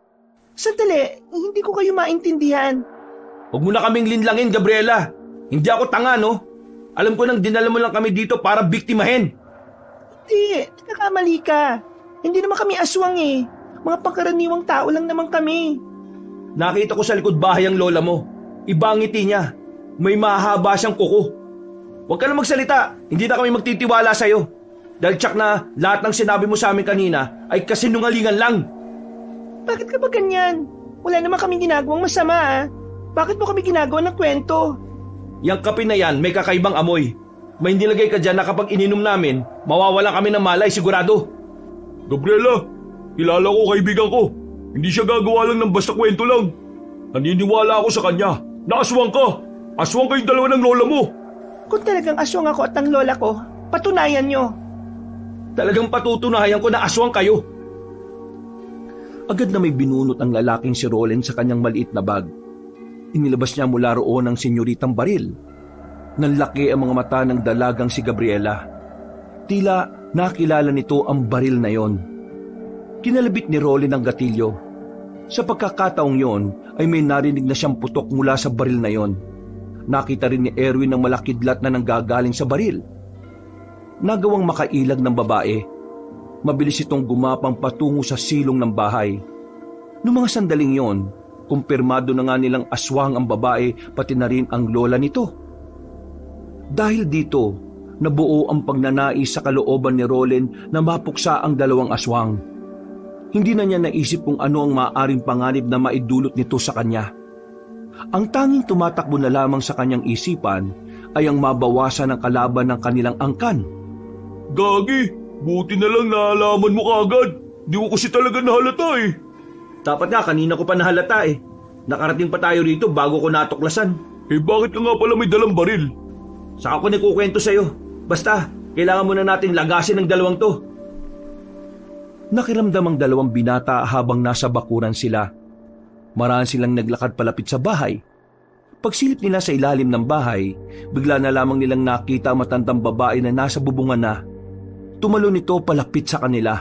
Sandali, hindi ko kayo maintindihan. Huwag mo na kaming linlangin, Gabriela. Hindi ako tanga, no? Alam ko nang dinala mo lang kami dito para biktimahin. Hindi, nakakamali ka. Hindi naman kami aswang eh. Mga pangkaraniwang tao lang naman kami. Nakita ko sa likod bahay ang lola mo. Iba ang ngiti niya. May mahaba siyang kuko. Huwag ka na magsalita. Hindi na kami magtitiwala sa'yo. Dahil tsak na lahat ng sinabi mo sa amin kanina ay kasinungalingan lang. Bakit ka ba ganyan? Wala naman kami ginagawang masama Bakit mo kami ginagawa ng kwento? Yang kape na yan may kakaibang amoy. May nilagay ka dyan na kapag ininom namin, mawawalan kami ng malay sigurado. Gabriela, kilala ko kaibigan ko. Hindi siya gagawa lang ng basta kwento lang. Naniniwala ako sa kanya na aswang ka. Aswang kayong dalawa ng lola mo. Kung talagang aswang ako at ang lola ko, patunayan nyo. Talagang patutunayan ko na aswang kayo. Agad na may binunot ang lalaking si Roland sa kanyang maliit na bag. Inilabas niya mula roon ang senyoritang baril. Nanlaki ang mga mata ng dalagang si Gabriela. Tila nakilala nito ang baril na yon. Kinalabit ni Roland ang gatilyo. Sa pagkakataong yon ay may narinig na siyang putok mula sa baril na yon. Nakita rin ni Erwin ang malakidlat na nanggagaling sa baril. Nagawang makailag ng babae. Mabilis itong gumapang patungo sa silong ng bahay. Noong mga sandaling yon, kumpirmado na nga nilang aswang ang babae pati na rin ang lola nito. Dahil dito, nabuo ang pagnanais sa kalooban ni Roland na mapuksa ang dalawang aswang. Hindi na niya naisip kung ano ang maaaring panganib na maidulot nito sa kanya. Ang tanging tumatakbo na lamang sa kanyang isipan ay ang mabawasan ng kalaban ng kanilang angkan. Gagi, buti na lang naalaman mo kaagad. Di ko kasi talaga nahalata eh. Dapat nga, kanina ko pa nahalata eh. Nakarating pa tayo rito bago ko natuklasan. Eh bakit ka nga pala may dalang baril? Saka ko nikukwento sa'yo. Basta, kailangan muna natin lagasin ng dalawang to. Nakiramdam ang dalawang binata habang nasa bakuran sila. Maraan silang naglakad palapit sa bahay. Pagsilip nila sa ilalim ng bahay, bigla na lamang nilang nakita ang matandang babae na nasa bubungan na. Tumalo nito palapit sa kanila.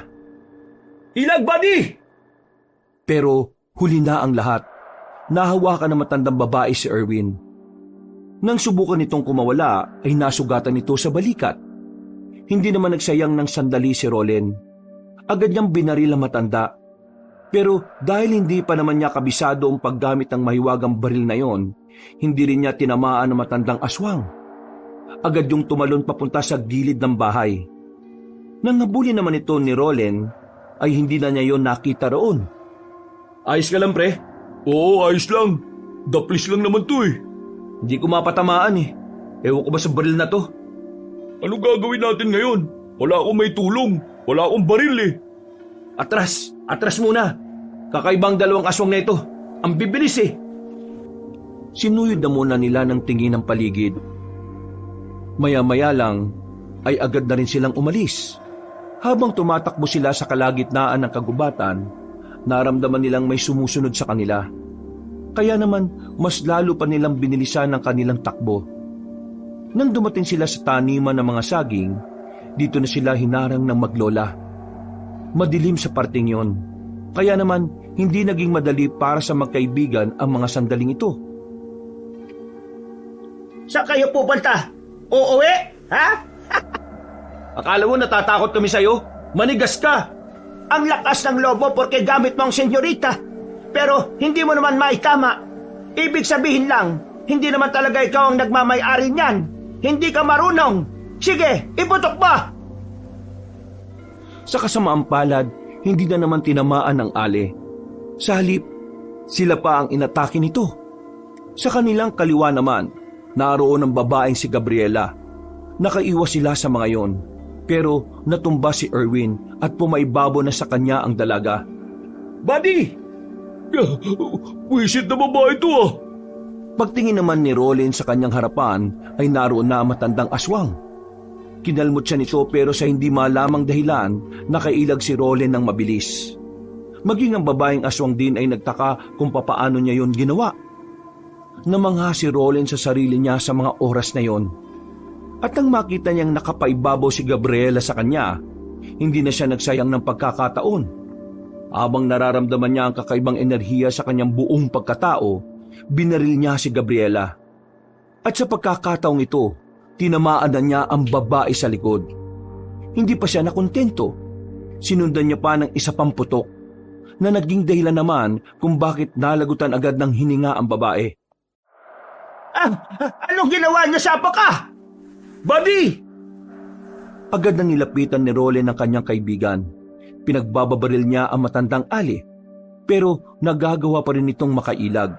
Ilag, buddy! Pero huli na ang lahat. Nahawakan ng matandang babae si Erwin. Nang subukan nitong kumawala ay nasugatan nito sa balikat. Hindi naman nagsayang ng sandali si Roland. Agad niyang binaril ang matanda. Pero dahil hindi pa naman niya kabisado ang paggamit ng mahiwagang baril na yon, hindi rin niya tinamaan ang matandang aswang. Agad yung tumalon papunta sa gilid ng bahay. Nang nabuli naman ito ni Roland, ay hindi na niya yon nakita roon. Ayos ka lang, pre? Oo, ayos lang. Daplis lang naman to eh. Hindi ko mapatamaan eh. Ewan ko ba sa baril na to? Ano gagawin natin ngayon? Wala akong may tulong. Wala akong baril eh. Atras muna. Kakaibang dalawang aswang na ito. Ang bibilis eh. Sinuyod na muna nila ng tingin ng paligid. Maya-maya lang ay agad na rin silang umalis. Habang tumatakbo sila sa kalagitnaan ng kagubatan, naramdaman nilang may sumusunod sa kanila. Kaya naman mas lalo pa nilang binilisan ang kanilang takbo. Nang dumating sila sa taniman ng mga saging, dito na sila hinarang ng maglola. Madilim sa parting yon, kaya naman hindi naging madali para sa magkaibigan ang mga sandaling ito. Saan kayo pupunta? Uuwi? Ha? Akala mo natatakot kami sa'yo? Manigas ka! Ang lakas ng lobo porque gamit mo ang senyorita. Pero hindi mo naman maitama. Ibig sabihin lang, hindi naman talaga ikaw ang nagmamay-ari niyan. Hindi ka marunong. Sige, iputok ba? Sa kasamaang palad, hindi na naman tinamaan ng ale. Sa halip, sila pa ang inatake nito. Sa kanilang kaliwa naman, naroon ang babaeng si Gabriela. Nakaiwas sila sa mga yon, pero natumba si Erwin at pumaibabo na sa kanya ang dalaga. Buddy! Wisit na babae ito ah! Pagtingin naman ni Roland sa kanyang harapan ay naroon na ang matandang aswang. Kinalmot siya nito pero sa hindi malamang dahilan nakailag si Roland ng mabilis. Maging ang babaeng aswang din ay nagtaka kung papaano niya yon ginawa. Namangha si Roland sa sarili niya sa mga oras na yon. At nang makita niyang nakapaibabaw si Gabriela sa kanya, hindi na siya nagsayang ng pagkakataon. Habang nararamdaman niya ang kakaibang enerhiya sa kanyang buong pagkatao, binaril niya si Gabriela. At sa pagkakataong ito, tinamaan na niya ang babae sa likod. Hindi pa siya nakontento. Sinundan niya pa ng isa pang putok na naging dahilan naman kung bakit nalagutan agad ng hininga ang babae. Anong ginawa niya sa ka? Buddy! Agad na nilapitan ni Roland ang kanyang kaibigan. Pinagbababaril niya ang matandang ali, pero nagagawa pa rin itong makailag.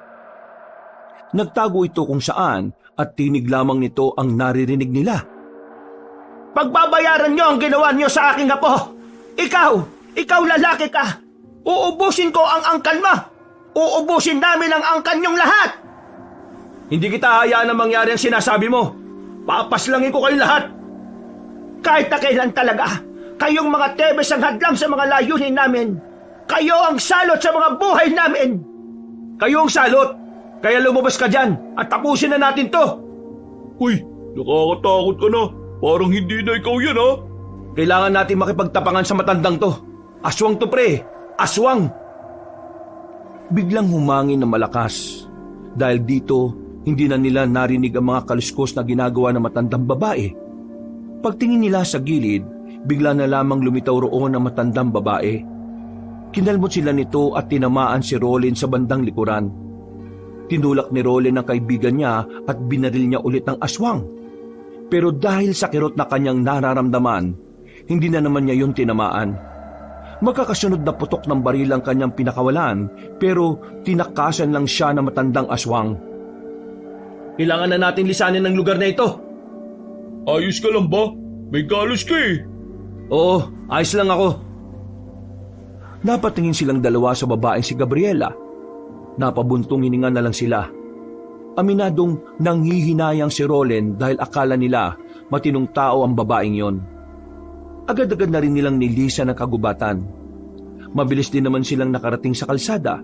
Nagtago ito kung saan at tinig lamang nito ang naririnig nila. Pagbabayaran niyo ang ginawa niyo sa aking apo. Ikaw lalaki ka. Uubusin ko ang angkan mo. Uubusin namin ang angkan niyong lahat. Hindi kita hayaan na mangyari ang sinasabi mo. Papaslangin ko kayong lahat. Kahit na kailan talaga, kayong mga Tebes ang hadlang sa mga layunin namin. Kayo ang salot sa mga buhay namin. Kayo ang salot. Kaya lumabas ka dyan at tapusin na natin to. Uy, nakakatakot ka na. Parang hindi na ikaw yan ha. Kailangan natin makipagtapangan sa matandang to. Aswang to pre, aswang. Biglang humangin ng malakas. Dahil dito, hindi na nila narinig ang mga kaluskos na ginagawa ng matandang babae. Pagtingin nila sa gilid, bigla na lamang lumitaw roon ang matandang babae. Kinalmot sila nito at tinamaan si Roland sa bandang likuran. Tinulak ni Roland ang kaibigan niya at binaril niya ulit ang aswang. Pero dahil sa kirot na kanyang nararamdaman, hindi na naman niya yun tinamaan. Magkakasunod na putok ng baril ang kanyang pinakawalan, pero tinakasan lang siya ng matandang aswang. Kailangan na natin lisanin ang lugar na ito. Ayos ka lang ba? May galos ka eh. Oo, ayos lang ako. Napatingin silang dalawa sa babaeng si Gabriela. Napabuntong hininga na lang sila. Aminadong nanghihinayang si Roland dahil akala nila matinong tao ang babaeng yon. Agad-agad na rin nilang nilisan ang kagubatan. Mabilis din naman silang nakarating sa kalsada.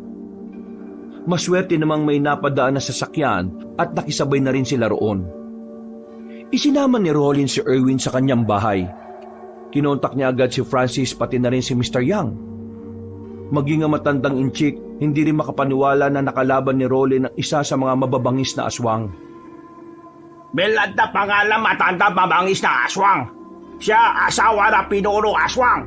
Maswerte namang may napadaan na sasakyan at nakisabay na rin sila roon. Isinama ni Roland si Erwin sa kanyang bahay. Kinontak niya agad si Francis pati na rin si Mr. Young. Maging ang matandang inchik, hindi rin makapaniwala na nakalaban ni Roland ang isa sa mga mababangis na aswang. Belad na pangalan matanda mabangis na aswang. Siya asawa na pinuro aswang.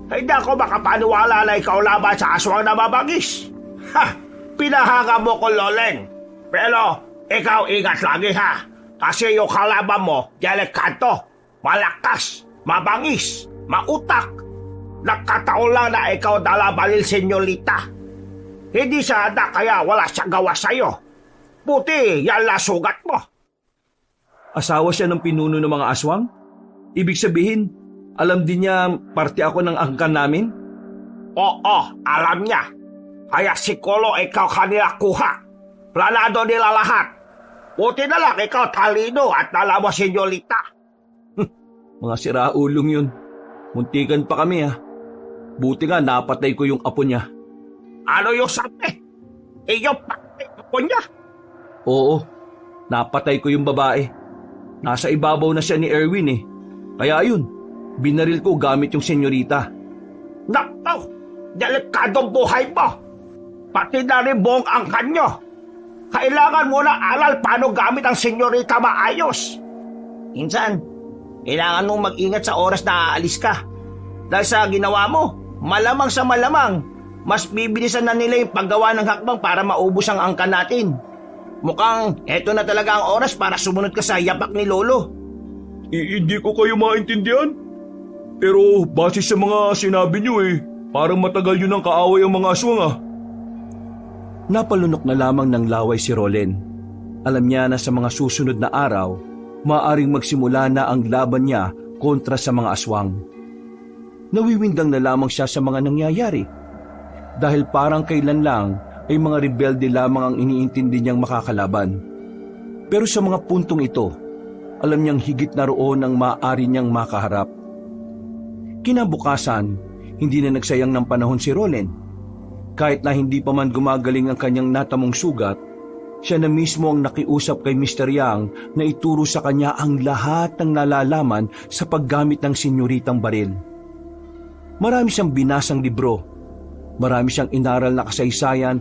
Hindi ako makapaniwala na ikaw laban sa aswang na mabangis. Ha! Pinahanga mo ko, Loleng. Pero ikaw ingat lagi ha. Kasi yung kalaban mo, delikado, malakas, mabangis, mautak. Nagkataon lang na ikaw dalabalil, senyorita. Hindi siya handa kaya wala siyang gawa sa'yo. Buti, yan lang sugat mo. Asawa siya ng pinuno ng mga aswang? Ibig sabihin, alam din niya parte ako ng angkan namin? Oo, alam niya. Kaya sikolo ikaw kanila kuha. Planado nila lahat. Buti na lang ikaw talino at alam mo, senyorita. Mga siraulong yun. Muntikan pa kami ha. Buti nga napatay ko yung apo niya. Ano yung sabi? Iyong patay ko niya? Oo, napatay ko yung babae. Nasa ibabaw na siya ni Erwin eh. Kaya yun, binaril ko gamit yung senyorita. Nakaw, delikadong buhay mo. Pati na rin buong angkan nyo. Kailangan mo na aral paano gamit ang senyorita maayos. Insan, kailangan mong mag-ingat sa oras na aalis ka. Dahil sa ginawa mo, malamang sa malamang, mas bibilisan na nila yung paggawa ng hakbang para maubos ang angkan natin. Mukhang eto na talaga ang oras para sumunod ka sa yapak ni Lolo. Hindi ko kayo maintindihan. Pero base sa mga sinabi niyo parang matagal yun ang kaaway ang mga aswang ah. Napalunok na lamang ng laway si Rolen. Alam niya na sa mga susunod na araw, maaaring magsimula na ang laban niya kontra sa mga aswang. Nawiwindang na lamang siya sa mga nangyayari. Dahil parang kailan lang ay mga rebelde lamang ang iniintindi niyang makakalaban. Pero sa mga puntong ito, alam niyang higit na roon ang maaari niyang makaharap. Kinabukasan, hindi na nagsayang ng panahon si Rolen. Kahit na hindi pa man gumagaling ang kanyang natamong sugat, siya na mismo ang nakiusap kay Mr. Yang na ituro sa kanya ang lahat ng nalalaman sa paggamit ng senyoritang baril. Marami siyang binasang libro, marami siyang inaral na kasaysayan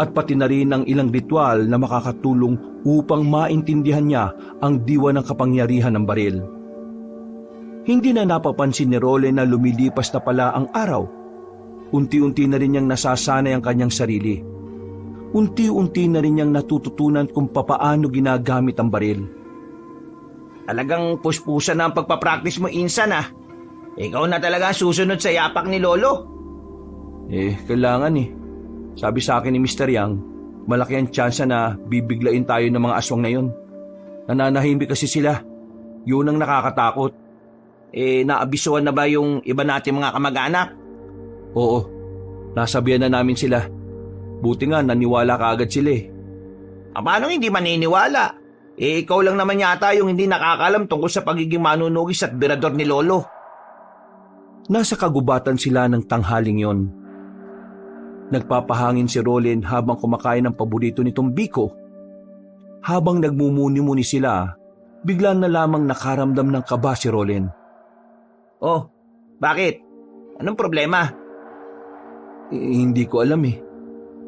at pati na rin ang ilang ritual na makakatulong upang maintindihan niya ang diwa ng kapangyarihan ng baril. Hindi na napapansin ni Rolen na lumilipas na pala ang araw. Unti-unti na rin niyang nasasanay ang kanyang sarili. Unti-unti na rin niyang natututunan kung papaano ginagamit ang baril. Talagang puspusan na ang pagpapractice mo, Insan ah. Ikaw na talaga susunod sa yapak ni Lolo. Kailangan eh. Sabi sa akin ni Mr. Yang, malaki ang tsansa na bibiglain tayo ng mga aswang na yun. Nananahimik kasi sila. Yun ang nakakatakot. Naabisuhan na ba yung iba natin mga kamag-anak? Oo, nasabihan na namin sila. Buti nga naniwala kaagad sila eh. Paano hindi maniniwala? Ikaw lang naman yata yung hindi nakakalam tungkol sa pagiging manunugis at birador ni Lolo. Nasa kagubatan sila ng tanghaling yon. Nagpapahangin si Rolen habang kumakain ng paborito nitong biko. Habang nagmumuni-muni sila, bigla na lamang nakaramdam ng kaba si Rolen. Oh, bakit? Anong problema? Hindi ko alam eh.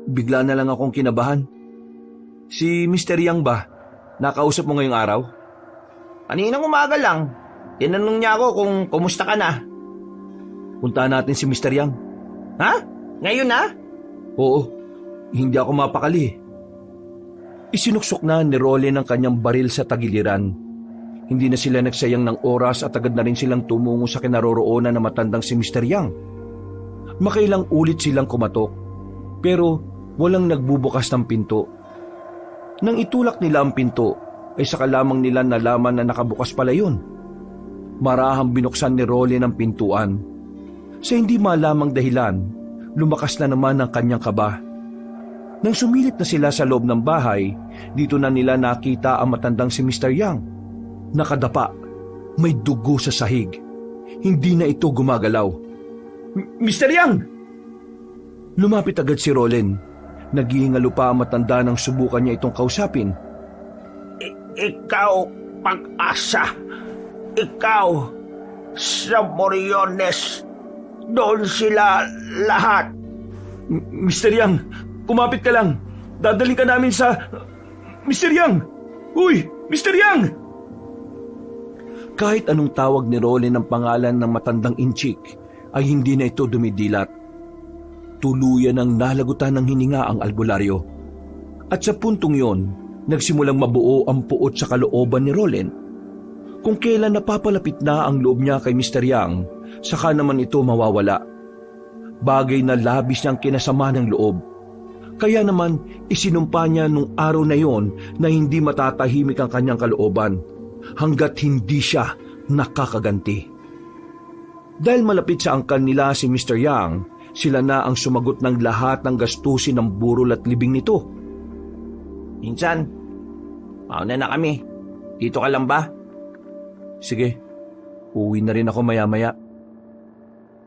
Bigla na lang akong kinabahan. Si Mr. Yang ba? Nakausap mo ngayong araw? Kaninang umaga lang. Tinanong niya ako kung kumusta ka na. Puntahan natin si Mr. Yang. Ha? Ngayon na? Oo, hindi ako mapakali. Isinuksok na ni Rolen ang kanyang baril sa tagiliran. Hindi na sila nagsayang ng oras at agad na rin silang tumungo sa kinaroroonan na matandang si Mr. Yang. Makailang ulit silang kumatok, pero walang nagbubukas ng pinto. Nang itulak nila ang pinto, ay saka lamang nila nalaman na nakabukas pala yun. Marahang binuksan ni Rolen ang pintuan. Sa hindi malamang dahilan, lumakas na naman ang kanyang kaba. Nang sumilip na sila sa loob ng bahay, dito na nila nakita ang matandang si Mr. Yang. Nakadapa, may dugo sa sahig. Hindi na ito gumagalaw. Mr. Yang! Lumapit agad si Rolen. Naghihingalo pa ang matanda nang subukan niya itong kausapin. Ikaw, Pag-asa. Ikaw, sa Moriones. Doon sila lahat. Mr. Yang, kumapit ka lang. Dadaling ka namin sa... Mr. Yang! Uy! Mr. Yang! Kahit anong tawag ni Rolen ng pangalan ng matandang inchik, ay hindi na ito dumidilat. Tuluyan ang nalagutan ng hininga ang albularyo. At sa puntong yon, nagsimulang mabuo ang puot sa kalooban ni Roland. Kung kailan napapalapit na ang loob niya kay Mr. Yang, saka naman ito mawawala. Bagay na labis niyang kinasama ng loob. Kaya naman isinumpa niya nung araw na yon na hindi matatahimik ang kanyang kalooban hanggat hindi siya nakakaganti. Dahil malapit sa angkan nila si Mr. Yang, sila na ang sumagot ng lahat ng gastusin ng burol at libing nito. Insan, mauna na kami. Dito ka lang ba? Sige, uwi na rin ako maya-maya.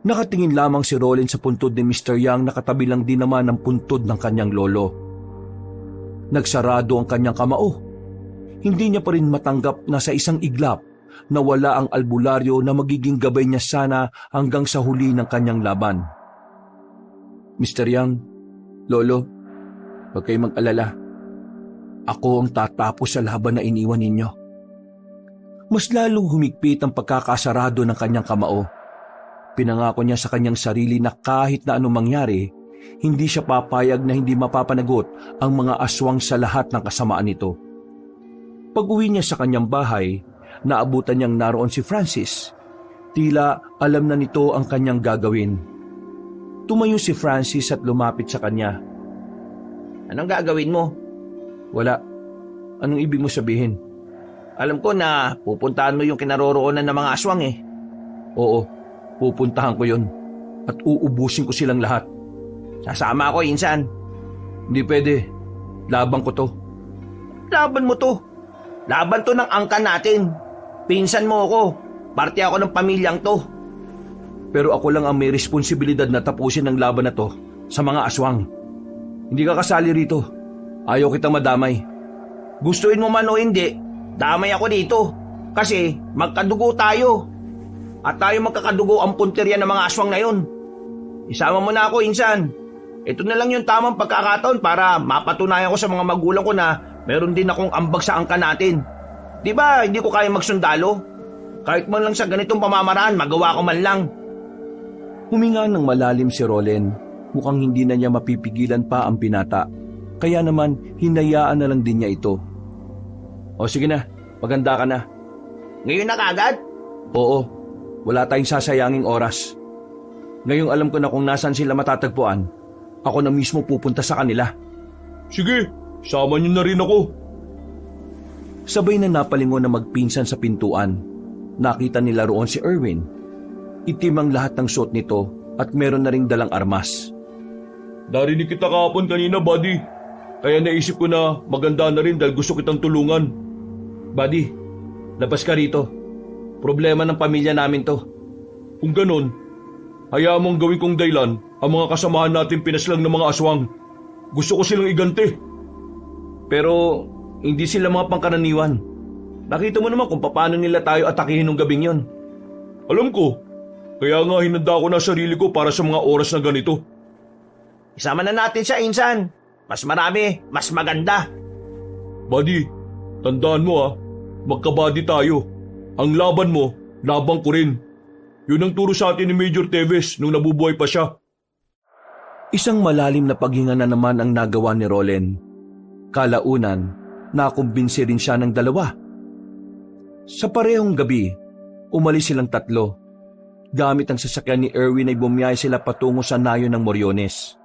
Nakatingin lamang si Roland sa puntod ni Mr. Yang na katabi lang din naman ang puntod ng kanyang lolo. Nagsarado ang kanyang kamao. Hindi niya pa rin matanggap na sa isang iglap na wala ang albularyo na magiging gabay niya sana hanggang sa huli ng kanyang laban. Mr. Yang, Lolo, huwag kayong mag-alala. Ako ang tatapos sa laban na iniwan ninyo. Mas lalong humigpit ang pagkakasarado ng kanyang kamao. Pinangako niya sa kanyang sarili na kahit na anong mangyari, hindi siya papayag na hindi mapapanagot ang mga aswang sa lahat ng kasamaan nito. Pag-uwi niya sa kanyang bahay, naabutan niyang naroon si Francis. Tila alam na nito ang kanyang gagawin. Tumayo si Francis at lumapit sa kanya. Anong gagawin mo? Wala. Anong ibig mo sabihin? Alam ko na pupuntahan mo yung kinaroroonan ng mga aswang eh. Oo, pupuntahan ko yun at uubusin ko silang lahat. Sasama ako, Insan. Hindi pwede. Laban ko to. Laban mo to. Laban to ng angkan natin. Pinsan mo ako. Parte ako ng pamilyang to. Pero ako lang ang may responsibilidad na tapusin ang laban na to sa mga aswang. Hindi ka kasali rito. Ayaw kitang madamay. Gustuin mo man o hindi, damay ako dito. Kasi magkadugo tayo. At tayo magkakadugo ang punteriya ng mga aswang na yun. Isama mo na ako, Insan. Ito na lang yung tamang pagkakataon para mapatunayan ko sa mga magulang ko na meron din akong ambag sa angkan natin. Diba hindi ko kaya magsundalo? Kahit man lang sa ganitong pamamaraan, magawa ko man lang. Huminga ng malalim si Roland. Mukhang hindi na niya mapipigilan pa ang binata. Kaya naman, hinayaan na lang din niya ito. O sige na, maganda ka na. Ngayon na kagad? Oo, wala tayong sasayanging oras. Ngayong alam ko na kung nasan sila matatagpuan, ako na mismo pupunta sa kanila. Sige, sama niyo na rin ako. Sabay na napalingon na magpinsan sa pintuan. Nakita nila roon si Erwin. Itim ang lahat ng suot nito at meron na ring dalang armas. Narinig kita kahapon kanina, buddy. Kaya naisip ko na maganda na rin dahil gusto kitang tulungan. Buddy, labas ka rito. Problema ng pamilya namin to. Kung ganon, hayaan mong gawin kong daylan ang mga kasamahan natin pinaslang ng mga aswang. Gusto ko silang iganti. Pero hindi sila mga pangkaraniwan. Nakita mo naman kung paano nila tayo atakihin ng gabing yon. Alam ko, kaya nga hinanda ko na sarili ko para sa mga oras na ganito. Isama na natin siya, Insan. Mas marami, mas maganda. Buddy, tandaan mo magkabady tayo. Ang laban mo, laban ko rin. Yun ang turo sa atin ni Major Teves nung nabubuhay pa siya. Isang malalim na paghinga na naman ang nagawa ni Roland. Kalaunan, nakumbinsi rin siya ng dalawa. Sa parehong gabi, umalis silang tatlo. Gamit ang sasakyan ni Erwin ay bumiyay sila patungo sa nayo ng Moriones.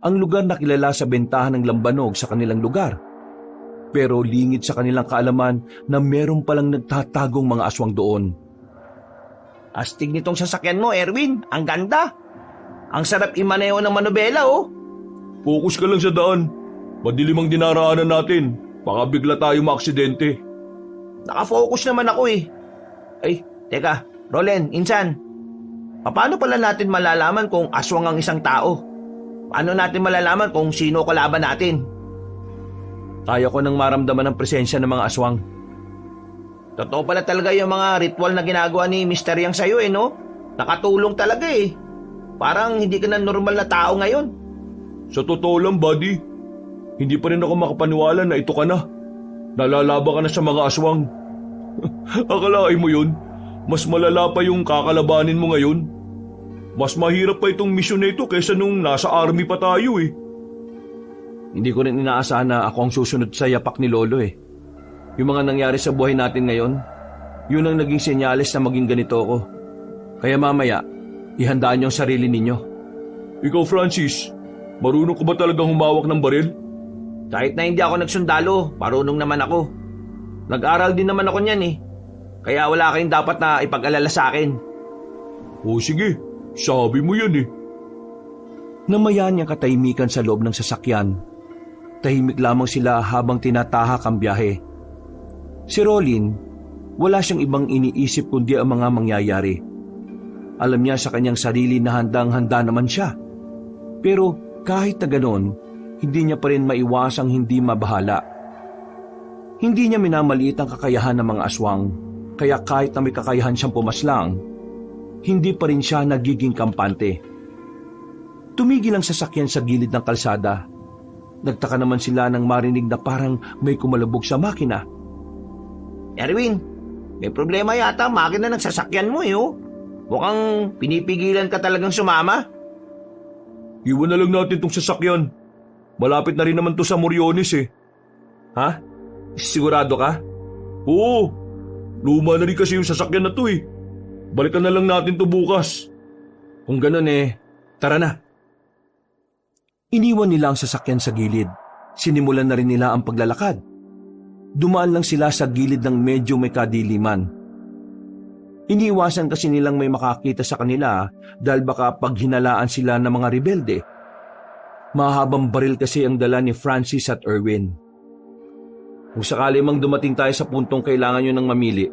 Ang lugar na kilala sa bentahan ng lambanog sa kanilang lugar. Pero lingid sa kanilang kaalaman na meron palang nagtatagong mga aswang doon. Astig nitong sasakyan mo, Erwin. Ang ganda. Ang sarap imaneho ng manobela, oh. Focus ka lang sa daan. Madilim ang dinaraanan natin. Baka bigla tayo maaksidente. Nakafocus naman ako eh. Ay, teka, Roland, Insan. Paano pala natin malalaman kung aswang ang isang tao? Paano natin malalaman kung sino kalaban natin? Kaya ko nang maramdaman ang presensya ng mga aswang. Totoo pala talaga yung mga ritual na ginagawa ni Mr. Yang sa'yo no? Nakatulong talaga eh. Parang hindi ka na normal na tao ngayon. Sa totoo lang, buddy. Hindi pa rin ako makapaniwala na ito ka na. Nalalaba ka na sa mga aswang. Akalain mo yun? Mas malala pa yung kakalabanin mo ngayon. Mas mahirap pa itong misyon na ito kaysa nung nasa army pa tayo eh. Hindi ko rin inaasahan na ako ang susunod sa yapak ni Lolo eh. Yung mga nangyari sa buhay natin ngayon, yun ang naging senyales na maging ganito ako. Kaya mamaya, ihandaan niyo ang sarili ninyo. Ikaw Francis, marunong ka ba talagang humawak ng baril? Kahit na hindi ako nagsundalo, marunong naman ako. Nag-aral din naman ako niyan eh. Kaya wala kayong dapat na ipag-alala sa akin. O sige, sabi mo yan eh. Namayan niyang katahimikan sa loob ng sasakyan. Tahimik lamang sila habang tinatahak ang biyahe. Si Rolin, wala siyang ibang iniisip kundi ang mga mangyayari. Alam niya sa kanyang sarili na handang-handa naman siya. Pero kahit na ganon, hindi niya pa rin maiwasang hindi mabahala. Hindi niya minamaliit ang kakayahan ng mga aswang, kaya kahit na may kakayahan siyang pumaslang, hindi pa rin siya nagiging kampante. Tumigil ang sasakyan sa gilid ng kalsada. Nagtaka naman sila nang marinig na parang may kumalabog sa makina. Erwin, may problema yata ang makina ng sasakyan mo eh oh. Mukhang pinipigilan ka talagang sumama. Iwan na lang natin tong sasakyan. Malapit na rin naman to sa Moriones eh. Ha? Sigurado ka? Oo, luma na rin kasi yung sasakyan na to eh. Balikan na lang natin to bukas. Kung ganun eh, tara na. Iniwan nila ang sasakyan sa gilid. Sinimulan na rin nila ang paglalakad. Dumaan lang sila sa gilid ng medyo may kadiliman. Iniiwasan kasi nilang may makakita sa kanila dahil baka paghinalaan sila ng mga rebelde. Mahabang baril kasi ang dala ni Francis at Erwin. Kung sakali mang dumating tayo sa puntong kailangan nyo ng mamili,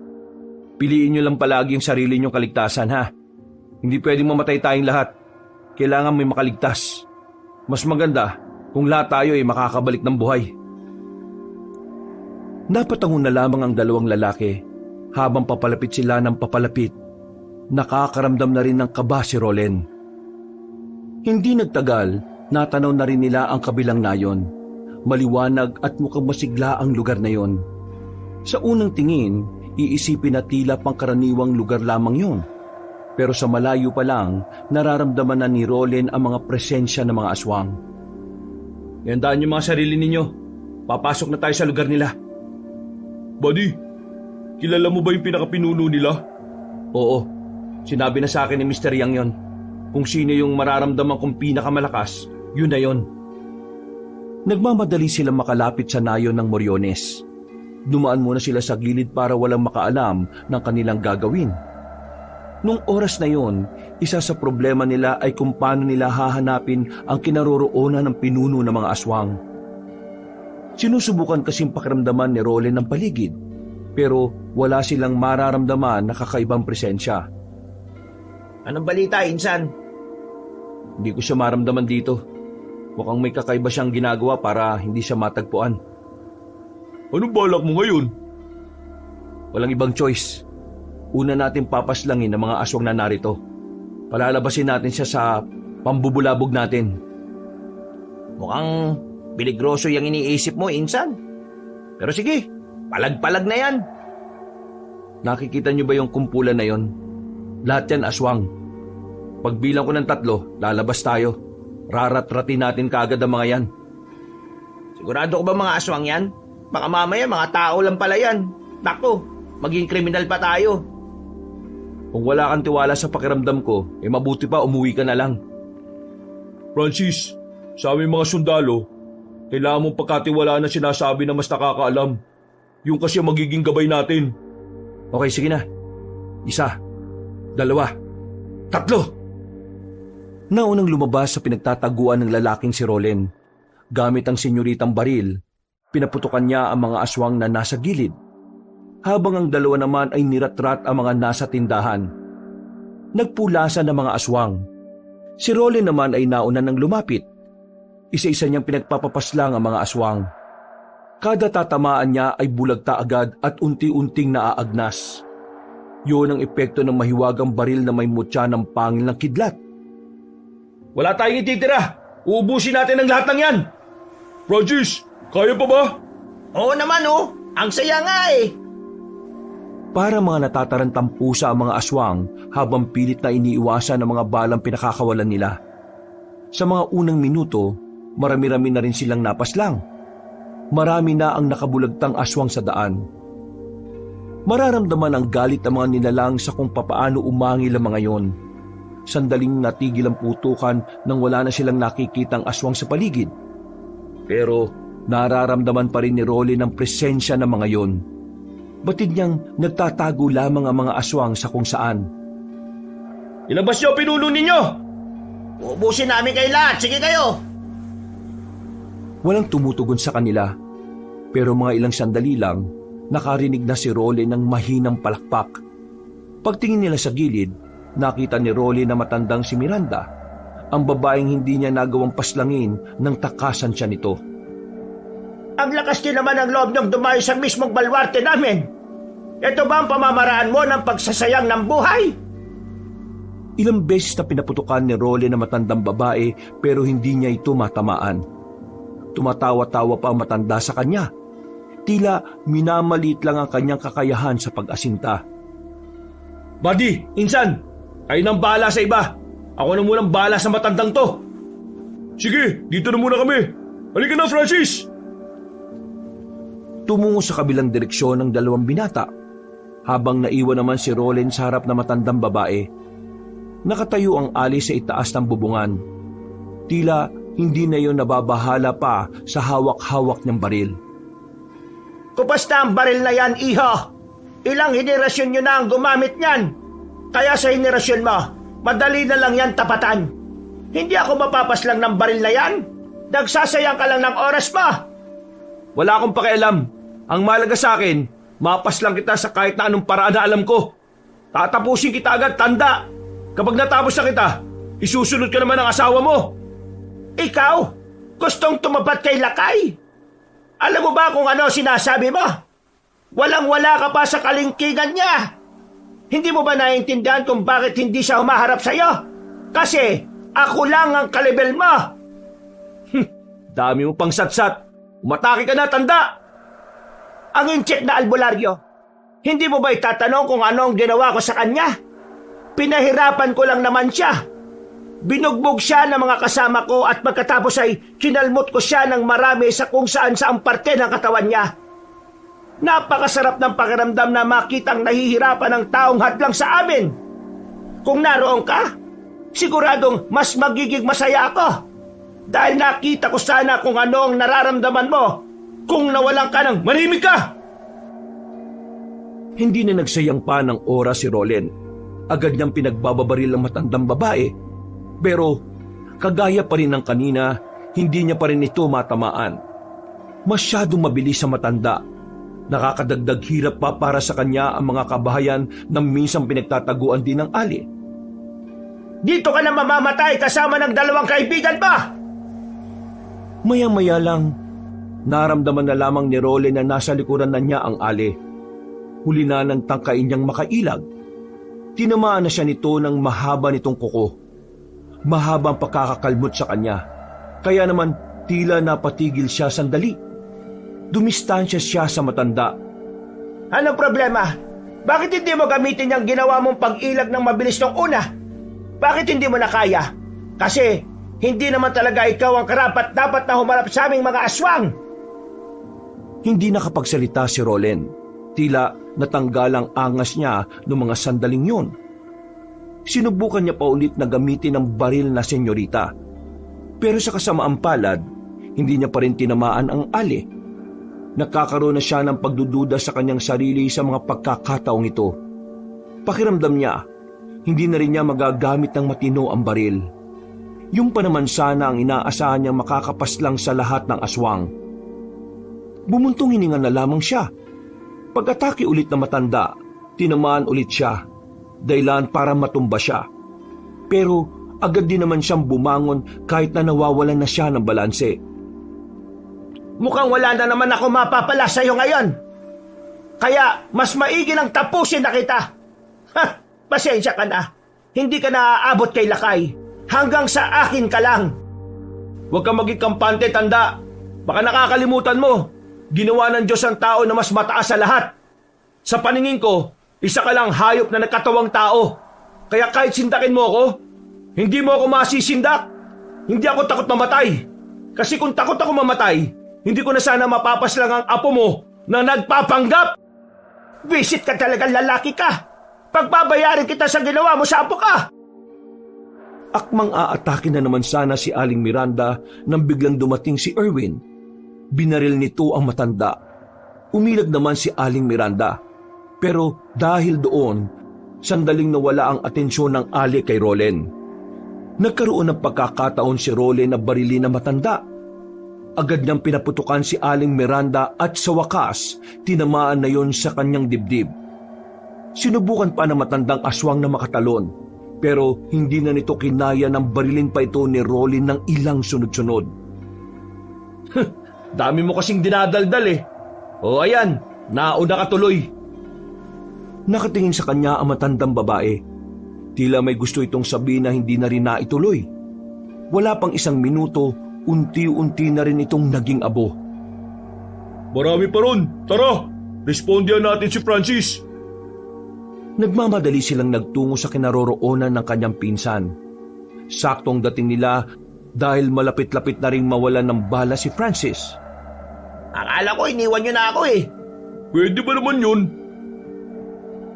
piliin nyo lang palagi ang sarili nyong kaligtasan ha. Hindi pwedeng mamatay tayong lahat. Kailangan may makaligtas. Mas maganda kung lahat tayo ay makakabalik ng buhay. Napatangon na lamang ang dalawang lalaki. Habang papalapit sila ng papalapit, nakakaramdam na rin ng kaba si Rolen. Hindi nagtagal, natanaw na rin nila ang kabilang nayon. Maliwanag at mukhang masigla ang lugar na yon. Sa unang tingin, iisipin na tila pangkaraniwang lugar lamang yon. Pero sa malayo pa lang, nararamdaman na ni Rolen ang mga presensya ng mga aswang. Ihandaan niyo mga sarili ninyo. Papasok na tayo sa lugar nila. Buddy, kilala mo ba yung pinakapinuno nila? Oo, sinabi na sa akin ni Mr. Yang yon. Kung sino yung mararamdaman kong pinakamalakas, yun na yon. Nagmamadali silang makalapit sa nayon ng Moriones. Dumaan muna sila sa gilid para walang makaalam ng kanilang gagawin. Nung oras na yon, isa sa problema nila ay kung paano nila hahanapin ang kinaroroonan ng pinuno ng mga aswang. Sinusubukan kasing pakiramdaman ni Rolen ng paligid, pero wala silang mararamdaman na kakaibang presensya. Anong balita, Insan? Hindi ko siya maramdaman dito. Mukhang may kakaiba siyang ginagawa para hindi siya matagpuan. Anong balak mo ngayon? Walang ibang choice. Una natin papaslangin ang mga aswang na narito. Palalabasin natin siya sa pambubulabog natin. Mukhang peligroso yung iniisip mo, Insan. Pero sige, palag-palag na yan. Nakikita niyo ba yung kumpulan na yon? Lahat yan aswang. Pagbilang ko ng 3, lalabas tayo. Raratratin natin kaagad ang mga yan. Sigurado ko ba mga aswang yan? Baka mamaya mga tao lang pala yan. Nako, maging kriminal pa tayo. Kung wala kang tiwala sa pakiramdam ko, mabuti pa umuwi ka na lang. Francis, sa aming mga sundalo, kailangan mong pagkatiwalaan na sinasabi na mas nakakaalam. Yung kasi ang magiging gabay natin. Okay, sige na. 1, 2, 3. Naunang lumabas sa pinagtataguan ng lalaking si Rolen. Gamit ang senyoritang baril, pinaputukan niya ang mga aswang na nasa gilid, habang ang dalawa naman ay niratrat ang mga nasa tindahan. Nagpulasan ang mga aswang. Si Rolen naman ay nauna nang lumapit. Isa-isa niyang pinagpapapaslang ang mga aswang. Kada tatamaan niya ay bulagta agad at unti-unting naaagnas. Yun ang epekto ng mahiwagang baril na may mutya ng pangil ng kidlat. Wala tayong ititira! Uubusin natin ang lahat ng yan! Francis, kaya pa ba? Oo naman oh, ang saya nga eh. Para mga natatarantang pusa ang mga aswang habang pilit na iniiwasan ng mga balang pinakakawalan nila. Sa mga unang minuto, marami-rami na rin silang napaslang. Marami na ang nakabulagtang aswang sa daan. Mararamdaman ang galit ng mga nilalang sa kung papaano umangil ang mga yon. Sandaling natigil ang putukan nang wala na silang nakikitang aswang sa paligid. Pero nararamdaman pa rin ni Rolly ang presensya ng mga yon. Batid niyang nagtatago lamang ang mga aswang sa kung saan. Ilabas niyo pinuno ninyo! Ubusin namin kayo lahat, sige kayo! Walang tumutugon sa kanila, pero mga ilang sandali lang, nakarinig na si Rolly ng mahinang palakpak. Pagtingin nila sa gilid, nakita ni Rolly na matandang si Miranda, ang babaeng hindi niya nagawang paslangin nang takasan siya nito. Ang lakas din naman ang loob niyong dumayo sa mismong balwarte namin. Ito ba ang pamamaraan mo ng pagsasayang ng buhay? Ilang beses na pinaputukan ni Rolly na matandang babae pero hindi niya ito matamaan. Tumatawa-tawa pa ang matanda sa kanya. Tila minamaliit lang ang kanyang kakayahan sa pag-asinta. Buddy, insan, kayo nang bahala sa iba. Ako na munang bahala sa matandang to. Sige, dito na muna kami. Halika na, Francis! Tumungo sa kabilang direksyon ng dalawang binata, habang naiwan naman si Rolly sa harap na matandang babae. Nakatayo ang ali sa itaas ng bubungan. Tila hindi na yon nababahala pa sa hawak-hawak niyang baril. Kupasta ang baril na yan, iho! Ilang henerasyon nyo na ang gumamit niyan. Kaya sa henerasyon mo, madali na lang yan tapatan. Hindi ako mapapaslang ng baril na yan. Nagsasayang ka lang ng oras mo. Wala akong pakialam. Ang mahalaga sa akin, mapaslang kita sa kahit na anong paraan na alam ko. Tatapusin kita agad, tanda. Kapag natapos na kita, isusunod ka naman ng asawa mo. Ikaw, gustong tumapat kay Lakay? Alam mo ba kung ano sinasabi mo? Walang-wala ka pa sa kalingkingan niya. Hindi mo ba naiintindihan kung bakit hindi siya humaharap sa'yo? Kasi ako lang ang kalibel mo. Dami mo pang satsat. Umatake ka na, tanda! Ang incheck na albularyo, hindi mo ba itatanong kung ano ang ginawa ko sa kanya? Pinahirapan ko lang naman siya. Binugbog siya ng mga kasama ko at pagkatapos ay kinalmot ko siya ng marami sa kung saan saang parte ng katawan niya. Napakasarap ng pakiramdam na makitang nahihirapan ng taong hadlang sa amin. Kung naroon ka, siguradong mas magiging masaya ako. Dahil nakita ko sana kung ano ang nararamdaman mo kung nawalan ka ng manimik ka. Hindi na nagsayang pa ng oras si Rolly. Agad niyang pinagbababaril ang matandang babae. Pero kagaya pa rin ng kanina, hindi niya pa rin ito matamaan. Masyadong mabilis sa matanda. Nakakadagdag hirap pa para sa kanya ang mga kabahayan na minsan pinagtataguan din ng ali. Dito ka na mamamatay kasama ng dalawang kaibigan pa! Maya-maya lang, naramdaman na lamang ni Rolly na nasa likuran na niya ang ali. Huli na ng tangkain niyang makailag. Tinamaan na siya nito ng mahaba nitong kuko. Mahabang pagkakakalmot sa kanya. Kaya naman tila napatigil siya sandali. Dumistansya siya sa matanda. Anong problema? Bakit hindi mo gamitin yung ginawa mong pag-ilag ng mabilis nung una? Bakit hindi mo na kaya? Kasi hindi naman talaga ikaw ang karapat-dapat na humarap sa aming mga aswang. Hindi nakapagsalita si Rolly. Tila natanggal ang angas niya noong mga sandaling yun. Sinubukan niya pa ulit na gamitin ang baril na senyorita. Pero sa kasamaang palad, hindi niya pa rin tinamaan ang ali. Nakakaroon na siya ng pagdududa sa kanyang sarili sa mga pagkakataong ito. Pakiramdam niya, hindi na rin niya magagamit ng matino ang baril. Yung pa naman sana ang inaasahan niyang makakapaslang sa lahat ng aswang. Bumuntong hininga na lamang siya. Pag-atake ulit na matanda, tinamaan ulit siya, dahilan para matumba siya. Pero agad din naman siyang bumangon kahit na nawawalan na siya ng balanse. Mukhang wala na naman ako mapapala sa iyo ngayon. Kaya mas maigi nang tapusin na kita. Pasensya ka na. Hindi ka na aabot kay Lakay. Hanggang sa akin ka lang. Huwag kang maging kampante, tanda. Baka nakakalimutan mo. Ginawa ng Diyos ang tao na mas mataas sa lahat. Sa paningin ko, Isa ka lang hayop na nagkatawang tao. Kaya kahit sindakin mo ako, hindi mo ako masisindak. Hindi ako takot mamatay. Kasi kung takot ako mamatay, hindi ko na sana mapapaslang ang apo mo na nagpapanggap. Visit ka talagang lalaki ka. Pagbabayarin kita sa ginawa mo sa apo ka. Akmang aatake na naman sana si Aling Miranda nang biglang dumating si Erwin. Binaril nito ang matanda. Umilag naman si Aling Miranda. Pero dahil doon, sandaling nawala ang atensyon ng Ali kay Rolen. Nagkaroon ng pagkakataon si Rolen na barilin na matanda. Agad niyang pinaputukan si Aling Miranda at sa wakas, tinamaan na yon sa kanyang dibdib. Sinubukan pa ng matandang aswang na makatalon, pero hindi na nito kinaya ng barilin pa ito ni Rolen ng ilang sunod-sunod. Dami mo kasing dinadaldal eh. O ayan, nauna ka tuloy. Nakatingin sa kanya ang matandang babae. Tila may gusto itong sabihin na hindi na rin naituloy. Wala pang isang minuto, unti-unti na rin itong naging abo. Marami pa ron. Tara, respondihan natin si Francis. Nagmamadali silang nagtungo sa kinaroroonan ng kanyang pinsan. Saktong dating nila dahil malapit-lapit na ring mawalan ng bala si Francis. Akala ko iniwan niyo na ako eh. Pwede ba naman yun?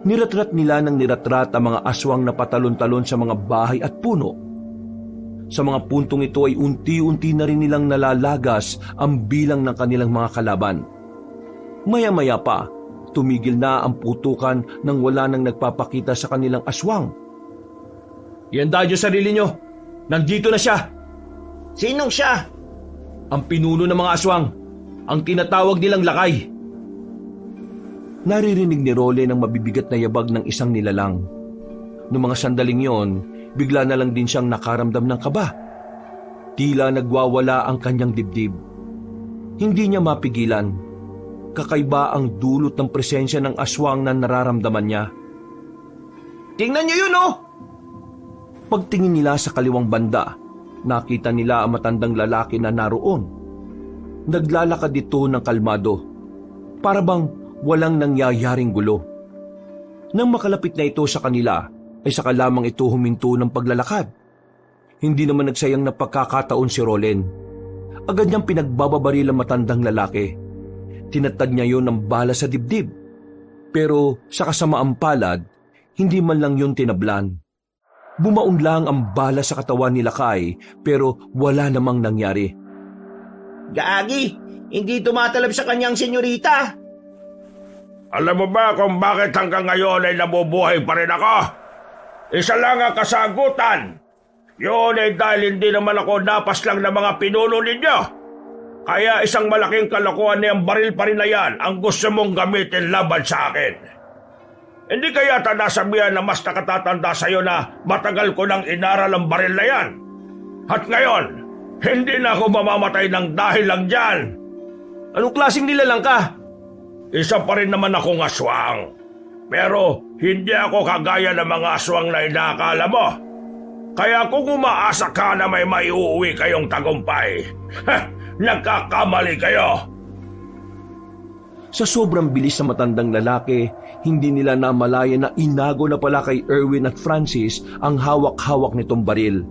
Niratrat nila ng niratrat ang mga aswang na patalon-talon sa mga bahay at puno. Sa mga puntong ito ay unti-unti na rin nilang nalalagas ang bilang ng kanilang mga kalaban. Maya-maya pa, tumigil na ang putukan nang wala nang nagpapakita sa kanilang aswang. Ihanda niyo sarili niyo. Nandito na siya. Sinong siya? Ang pinuno ng mga aswang. Ang tinatawag nilang lakay. Naririnig ni Rolen ang mabibigat na yabag ng isang nilalang. Noong mga sandaling yon, bigla na lang din siyang nakaramdam ng kaba. Tila nagwawala ang kanyang dibdib. Hindi niya mapigilan. Kakaiba ang dulot ng presensya ng aswang na nararamdaman niya. Tingnan niyo yun oh! Pagtingin nila sa kaliwang banda, nakita nila ang matandang lalaki na naroon. Naglalakad ito ng kalmado. Para bang walang nangyayaring gulo. Nang makalapit na ito sa kanila, ay saka lamang ito huminto ng paglalakad. Hindi naman nagsayang na pagkakataon si Rolen. Agad niyang pinagbababaril ang matandang lalaki. Tinatag niya yon ng bala sa dibdib. Pero sa kasamaang palad, hindi man lang yun tinablan. Bumaon lang ang bala sa katawan ni Lakay pero wala namang nangyari. Gagi, hindi tumatalab sa kanyang senyorita. Alam mo ba kung bakit hanggang ngayon ay nabubuhay pa rin ako? Isa lang ang kasagutan. Yun ay dahil hindi naman ako napaslang ng mga pinuno ninyo. Kaya isang malaking kalokohan niyang baril pa rin na yan ang gusto mong gamitin laban sa akin. Hindi kaya nasabihan na mas nakatatanda sa'yo na matagal ko nang inaral ang baril na yan. At ngayon, hindi na ako mamamatay ng dahil lang dyan. Anong klaseng nilalang ka? Isa pa rin naman akong aswang. Pero hindi ako kagaya ng mga aswang na inaakala mo. Kaya kung umaasa ka na may maiuwi kayong tagumpay, nagkakamali kayo. Sa sobrang bilis sa matandang lalaki, hindi nila namalaya na inago na pala kay Erwin at Francis ang hawak-hawak nitong baril.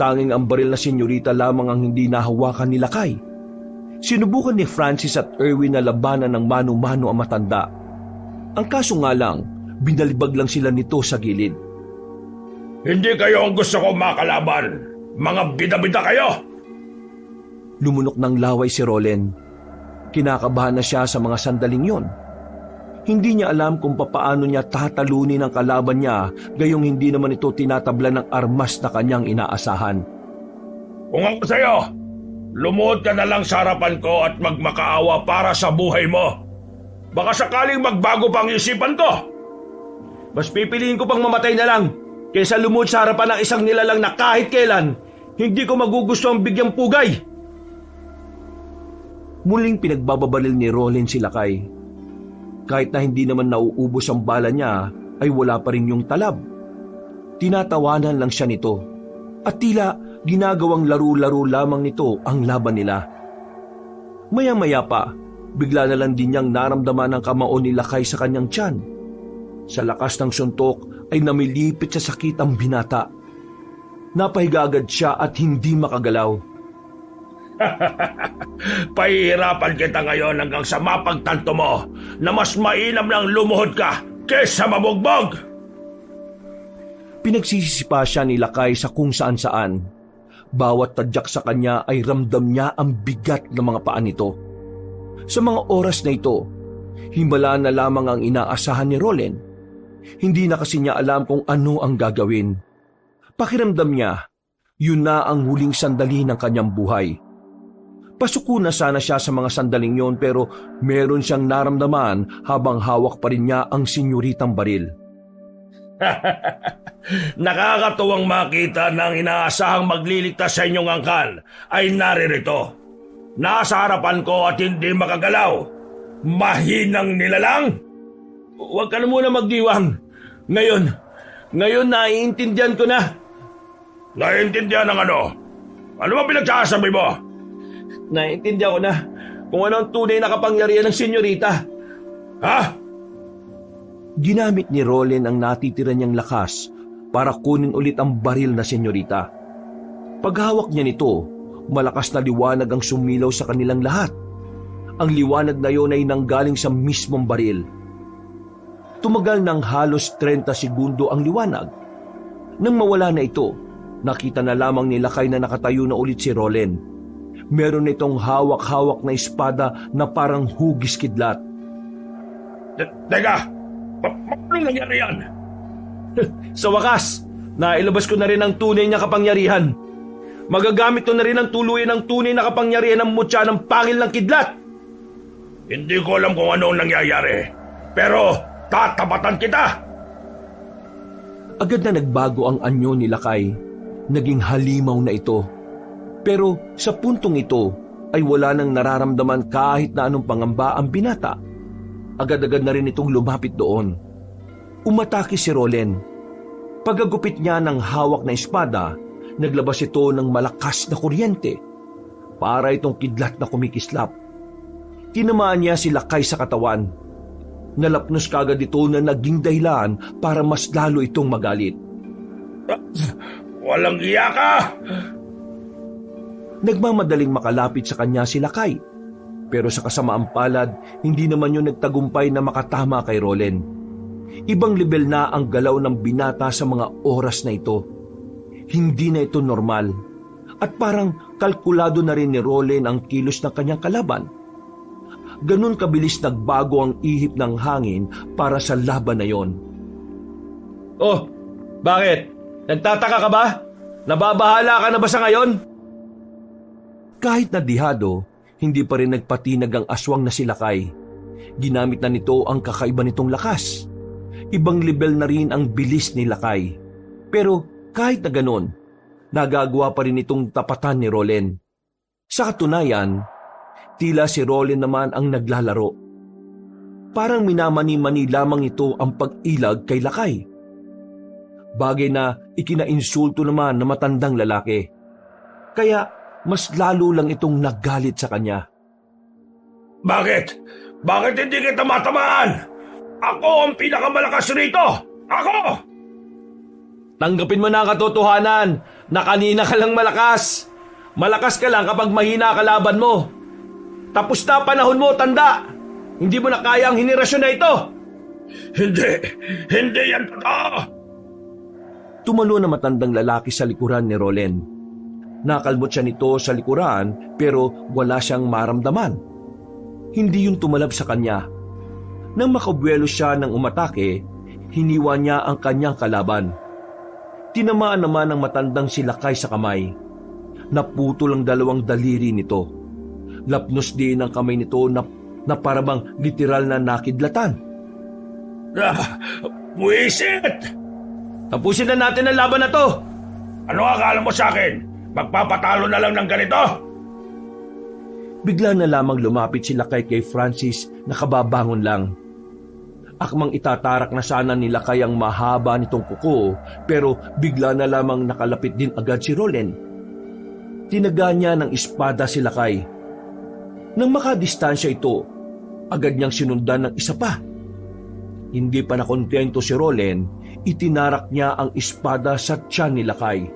Tanging ang baril na senyorita lamang ang hindi nahawakan ni Lakay. Sinubukan ni Francis at Erwin na labanan ng mano-mano ang matanda. Ang kaso nga lang, binalibag lang sila nito sa gilid. Hindi kayo ang gusto kong makalaban. Mga bida-bida kayo! Lumunok ng laway si Rolen. Kinakabahan na siya sa mga sandaling yon. Hindi niya alam kung papaano niya tatalunin ang kalaban niya, gayong hindi naman ito tinatabla ng armas na kanyang inaasahan. Kung ako sa'yo, lumuhod ka na lang sa harapan ko at magmakaawa para sa buhay mo. Baka sakaling magbago pang isipan ko. Mas pipiliin ko pang mamatay na lang kaysa lumuhod sa harapan ng isang nilalang na kahit kailan hindi ko magugusto ang bigyang pugay. Muling pinagbababaril ni Rolen si Lakay. Kahit na hindi naman nauubos ang bala niya, ay wala pa rin yung talab. Tinatawanan lang siya nito at tila ginagawang laro-laro lamang nito ang laban nila. Maya-maya pa, bigla na lang din niyang naramdaman ang kamao ni Lakay sa kanyang tiyan. Sa lakas ng suntok ay namilipit sa sakit ang binata. Napahiga agad siya at hindi makagalaw. Pahihirapan kita ngayon hanggang sa mapagtanto mo na mas mainam lang lumuhod ka kesa mabugbog. Pinagsisisipa siya ni Lakay sa kung saan-saan. Bawat tadyak sa kanya ay ramdam niya ang bigat ng mga paa nito. Sa mga oras na ito, himala na lamang ang inaasahan ni Rolen. Hindi na kasi niya alam kung ano ang gagawin. Pakiramdam niya, yun na ang huling sandali ng kanyang buhay. Pasuko na sana siya sa mga sandaling yon pero meron siyang naramdaman habang hawak pa rin niya ang senyoritang baril. Nakakatuwang makita na ang inaasahang magliligtas sa inyong angkan ay naririto. Nasa harapan ko at hindi makagalaw. Mahinang nilalang. Huwag ka na muna magdiwang. Ngayon naiintindihan ko na. Naiintindihan ng ano? Ano ba pinagsasabi mo? Naiintindihan ko na kung ano ang tunay na kapangyarihan ng senyorita. Ha? Ginamit ni Rolen ang natitira niyang lakas para kunin ulit ang baril na senyorita. Paghawak niya nito, malakas na liwanag ang sumilaw sa kanilang lahat. Ang liwanag na iyon ay nanggaling sa mismong baril. Tumagal ng halos 30 segundo ang liwanag. Nang mawala na ito, nakita na lamang ni Lakay na nakatayo na ulit si Rolen. Meron itong hawak-hawak na espada na parang hugis kidlat. Teka! Paano nangyari yan? Sa wakas, nailabas ko na rin ang tunay na kapangyarihan. Magagamit ko na rin ang tuluyan ng tunay na kapangyarihan ng mutya ng pangil ng kidlat. Hindi ko alam kung ano ang nangyayari. Pero tatapatan kita! Agad na nagbago ang anyo ni Lakay. Naging halimaw na ito. Pero sa puntong ito ay wala nang nararamdaman kahit na anong pangamba ang binata. Agad-agad na rin itong lumapit doon. Umatake si Rolen. Pagagupit niya ng hawak na espada, naglabas ito ng malakas na kuryente. Para itong kidlat na kumikislap. Tinamaan niya si Lakay sa katawan. Nalapnos kagad ito na naging dahilan para mas lalo itong magalit. Walang iya ka! Nagmamadaling makalapit sa kanya si Lakay. Pero sa kasamaang palad, hindi naman yun nagtagumpay na makatama kay Rolen. Ibang level na ang galaw ng binata sa mga oras na ito. Hindi na ito normal. At parang kalkulado na rin ni Rolen ang kilos ng kanyang kalaban. Ganun kabilis nagbago ang ihip ng hangin para sa laban na yon. Oh, bakit? Nagtataka ka ba? Nababahala ka na ba sa ngayon? Kahit na dihado, hindi pa rin nagpatinag ang aswang na si Lakay. Ginamit na nito ang kakaiba nitong lakas. Ibang level na rin ang bilis ni Lakay. Pero kahit na ganon, nagagawa pa rin itong tapatan ni Rolen. Sa katunayan, tila si Rolen naman ang naglalaro. Parang minamani-mani lamang ito ang pag-ilag kay Lakay. Bagay na ikinainsulto naman na matandang lalaki. Kaya mas lalo lang itong naggalit sa kanya. Bakit? Bakit hindi kita matamaan? Ako ang pinakamalakas rito! Ako! Tanggapin mo na ang katotohanan na kanina ka lang malakas. Malakas ka lang kapag mahina kalaban mo. Tapos na panahon mo, tanda. Hindi mo na kaya ang henerasyon na ito. Hindi yan totoo! Tumalo na matandang lalaki sa likuran ni Rolen. Nakalmot siya nito sa likuran pero wala siyang maramdaman. Hindi yung tumalab sa kanya. Nang makabuelo siya ng umatake, hiniwa niya ang kanyang kalaban. Tinamaan naman ng matandang si Lakay sa kamay. Naputol ang dalawang daliri nito. Lapnos din ang kamay nito na parabang literal na nakidlatan. Buwisit! Tapusin na natin ang laban na to. Ano akala mo sa akin? Magpapatalo na lang ng ganito? Bigla na lamang lumapit si Lakay kay Francis na kababangon lang. Akmang itatarak na sana ni Lakay ang mahaba nitong kuko pero bigla na lamang nakalapit din agad si Rolen. Tinaga niya ng espada si Lakay. Nang makadistansya ito, agad niyang sinundan ng isa pa. Hindi pa nakontento si Rolen, itinarak niya ang espada sa tiyan ni Lakay.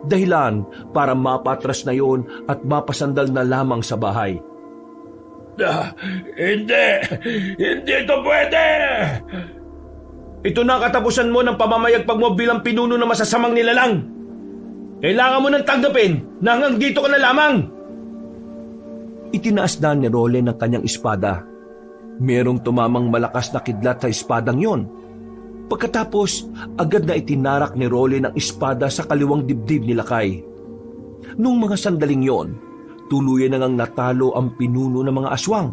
Dahilan para mapatras na yon at mapasandal na lamang sa bahay. Hindi! Hindi ito pwede! Ito na ang katapusan mo ng pamamayagpag mo bilang pinuno ng masasamang nilalang. Kailangan mo nang tanggapin na hanggang dito ka na lamang. Itinaas na ni Rolen ang kanyang espada. Merong tumamang malakas na kidlat sa espadang yon. Pagkatapos, agad na itinarak ni Rolen ang espada sa kaliwang dibdib ni Lakay. Nung mga sandaling yon, tuluyan na ngang natalo ang pinuno ng mga aswang.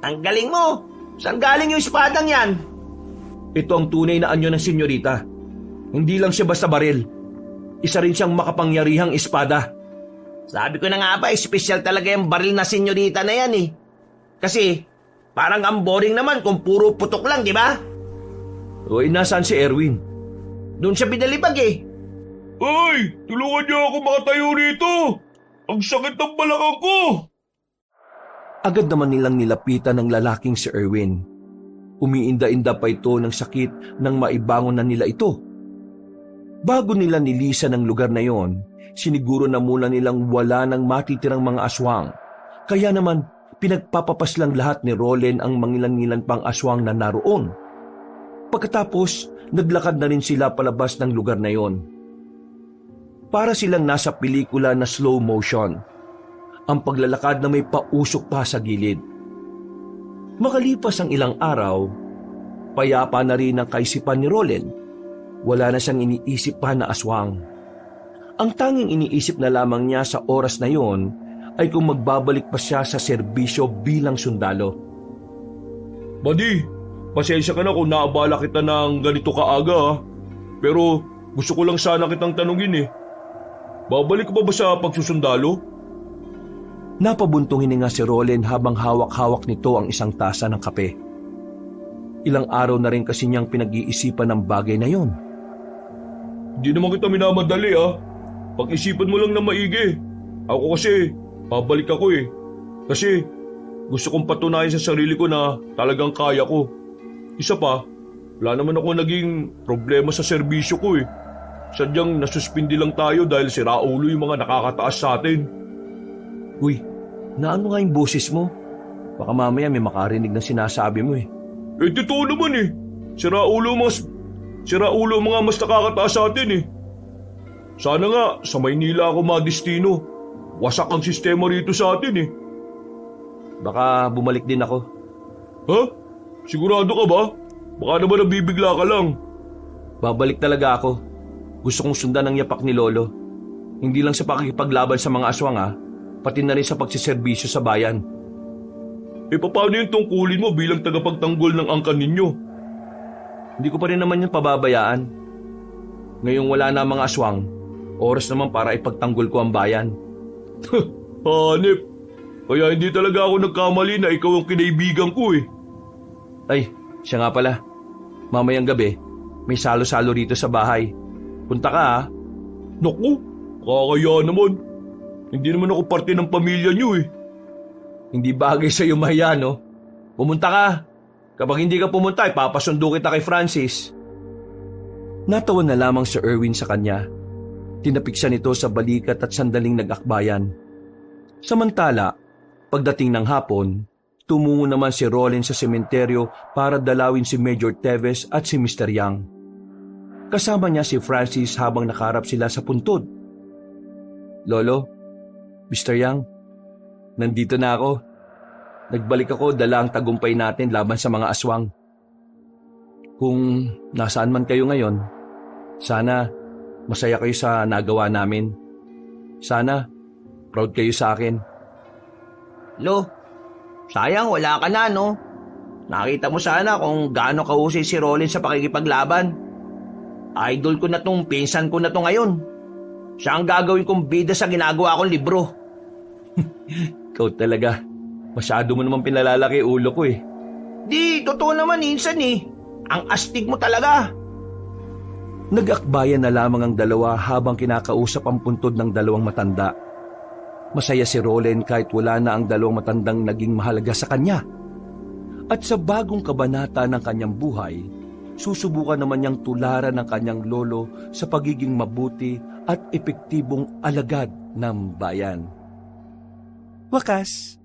Ang galing mo! Saan galing yung espadang yan? Ito ang tunay na anyo ng senyorita. Hindi lang siya basta baril. Isa rin siyang makapangyarihang espada. Sabi ko na nga ba, espesyal talaga yung baril na senyorita na yan eh. Kasi parang ang boring naman kung puro putok lang, di ba? O nasaan si Erwin? Doon siya binalibag eh. Ay! Tulungan niyo ako makatayo rito! Ang sakit ng balakang ko! Agad naman nilang nilapitan ng lalaking si Erwin. Umiinda-inda pa ito ng sakit nang maibangon na nila ito. Bago nila nilisan ang lugar na yon, siniguro na muna nilang wala nang matitirang mga aswang. Kaya naman, pinagpapapas lang lahat ni Rolen ang mangilan-ngilan pang aswang na naroon. Pagkatapos, naglakad na rin sila palabas ng lugar na yon. Para silang nasa pelikula na slow motion. Ang paglalakad na may pausok pa sa gilid. Makalipas ang ilang araw, payapa na rin ang kaisipan ni Rolen. Wala na siyang iniisip pa na aswang. Ang tanging iniisip na lamang niya sa oras na yon ay kung magbabalik pa siya sa serbisyo bilang sundalo. Buddy, pasensya ka na kung naabala kita ng ganito kaaga ha. Pero gusto ko lang sana kitang tanungin eh. Babalik ka ba sa pagsusundalo? Napabuntong hininga si Rolen habang hawak-hawak nito ang isang tasa ng kape. Ilang araw na rin kasi niyang pinag-iisipan ng bagay na yon. Hindi naman kita minamadali ha. Pag-isipan mo lang na maigi. Ako kasi, babalik ako eh. Kasi gusto kong patunayan sa sarili ko na talagang kaya ko. Isa pa, wala naman ako naging problema sa serbisyo ko eh. Sadyang nasuspindi lang tayo dahil siraulo yung mga nakakataas sa atin. Uy, naano nga yung boses mo? Baka mamaya may makarinig ng sinasabi mo eh. Eh, totoo naman eh. Siraulo mga mas nakakataas sa atin eh. Sana nga sa Maynila ako madestino. Wasak ang sistema rito sa atin eh. Baka bumalik din ako. Ha? Sigurado ka ba? Baka naman nabibigla ka lang. Babalik talaga ako. Gusto kong sundan ang yapak ni Lolo. Hindi lang sa pakikipaglaban sa mga aswang ha, pati na rin sa pagsiservisyo sa bayan. Eh paano yung tungkulin mo bilang tagapagtanggol ng angkan ninyo? Hindi ko pa rin naman yung pababayaan. Ngayong wala na ang mga aswang, oras naman para ipagtanggol ko ang bayan. Hanip, kaya hindi talaga ako nagkamali na ikaw ang kinaibigan ko eh. Ay, siya nga pala. Mamayang gabi, may salo-salo rito sa bahay. Punta ka ha. Naku, kakaya naman. Hindi naman ako parte ng pamilya niyo eh. Hindi bagay sa'yo mahiya, no? Pumunta ka. Kapag hindi ka pumunta, ipapasundo kita kay Francis. Natawa na lamang si Erwin sa kanya. Tinapik siya nito sa balikat at sandaling nag-akbayan. Samantala, pagdating ng hapon, tumungo naman si Rolen sa sementeryo para dalawin si Major Teves at si Mr. Yang. Kasama niya si Francis habang nakaharap sila sa puntod. Lolo, Mr. Yang, nandito na ako. Nagbalik ako dala ang tagumpay natin laban sa mga aswang. Kung nasaan man kayo ngayon, sana masaya kayo sa nagawa namin. Sana proud kayo sa akin. Lo, sayang wala ka na no. Nakita mo sana kung gaano kahusay si Rolen sa pakikipaglaban. Idol ko na tong pinsan ko na to ngayon. Siya ang gagawin kong bida sa ginagawa kong libro. Ikaw talaga. Masyado mo naman pinalalaki ulo ko eh. Di, totoo naman insan eh. Ang astig mo talaga. Nag-akbayan na lamang ang dalawa habang kinakausap ang puntod ng dalawang matanda. Masaya si Rolen kahit wala na ang dalawang matandang naging mahalaga sa kanya. At sa bagong kabanata ng kanyang buhay, susubukan naman niyang tularan ng kanyang lolo sa pagiging mabuti at epektibong alagad ng bayan. Wakas,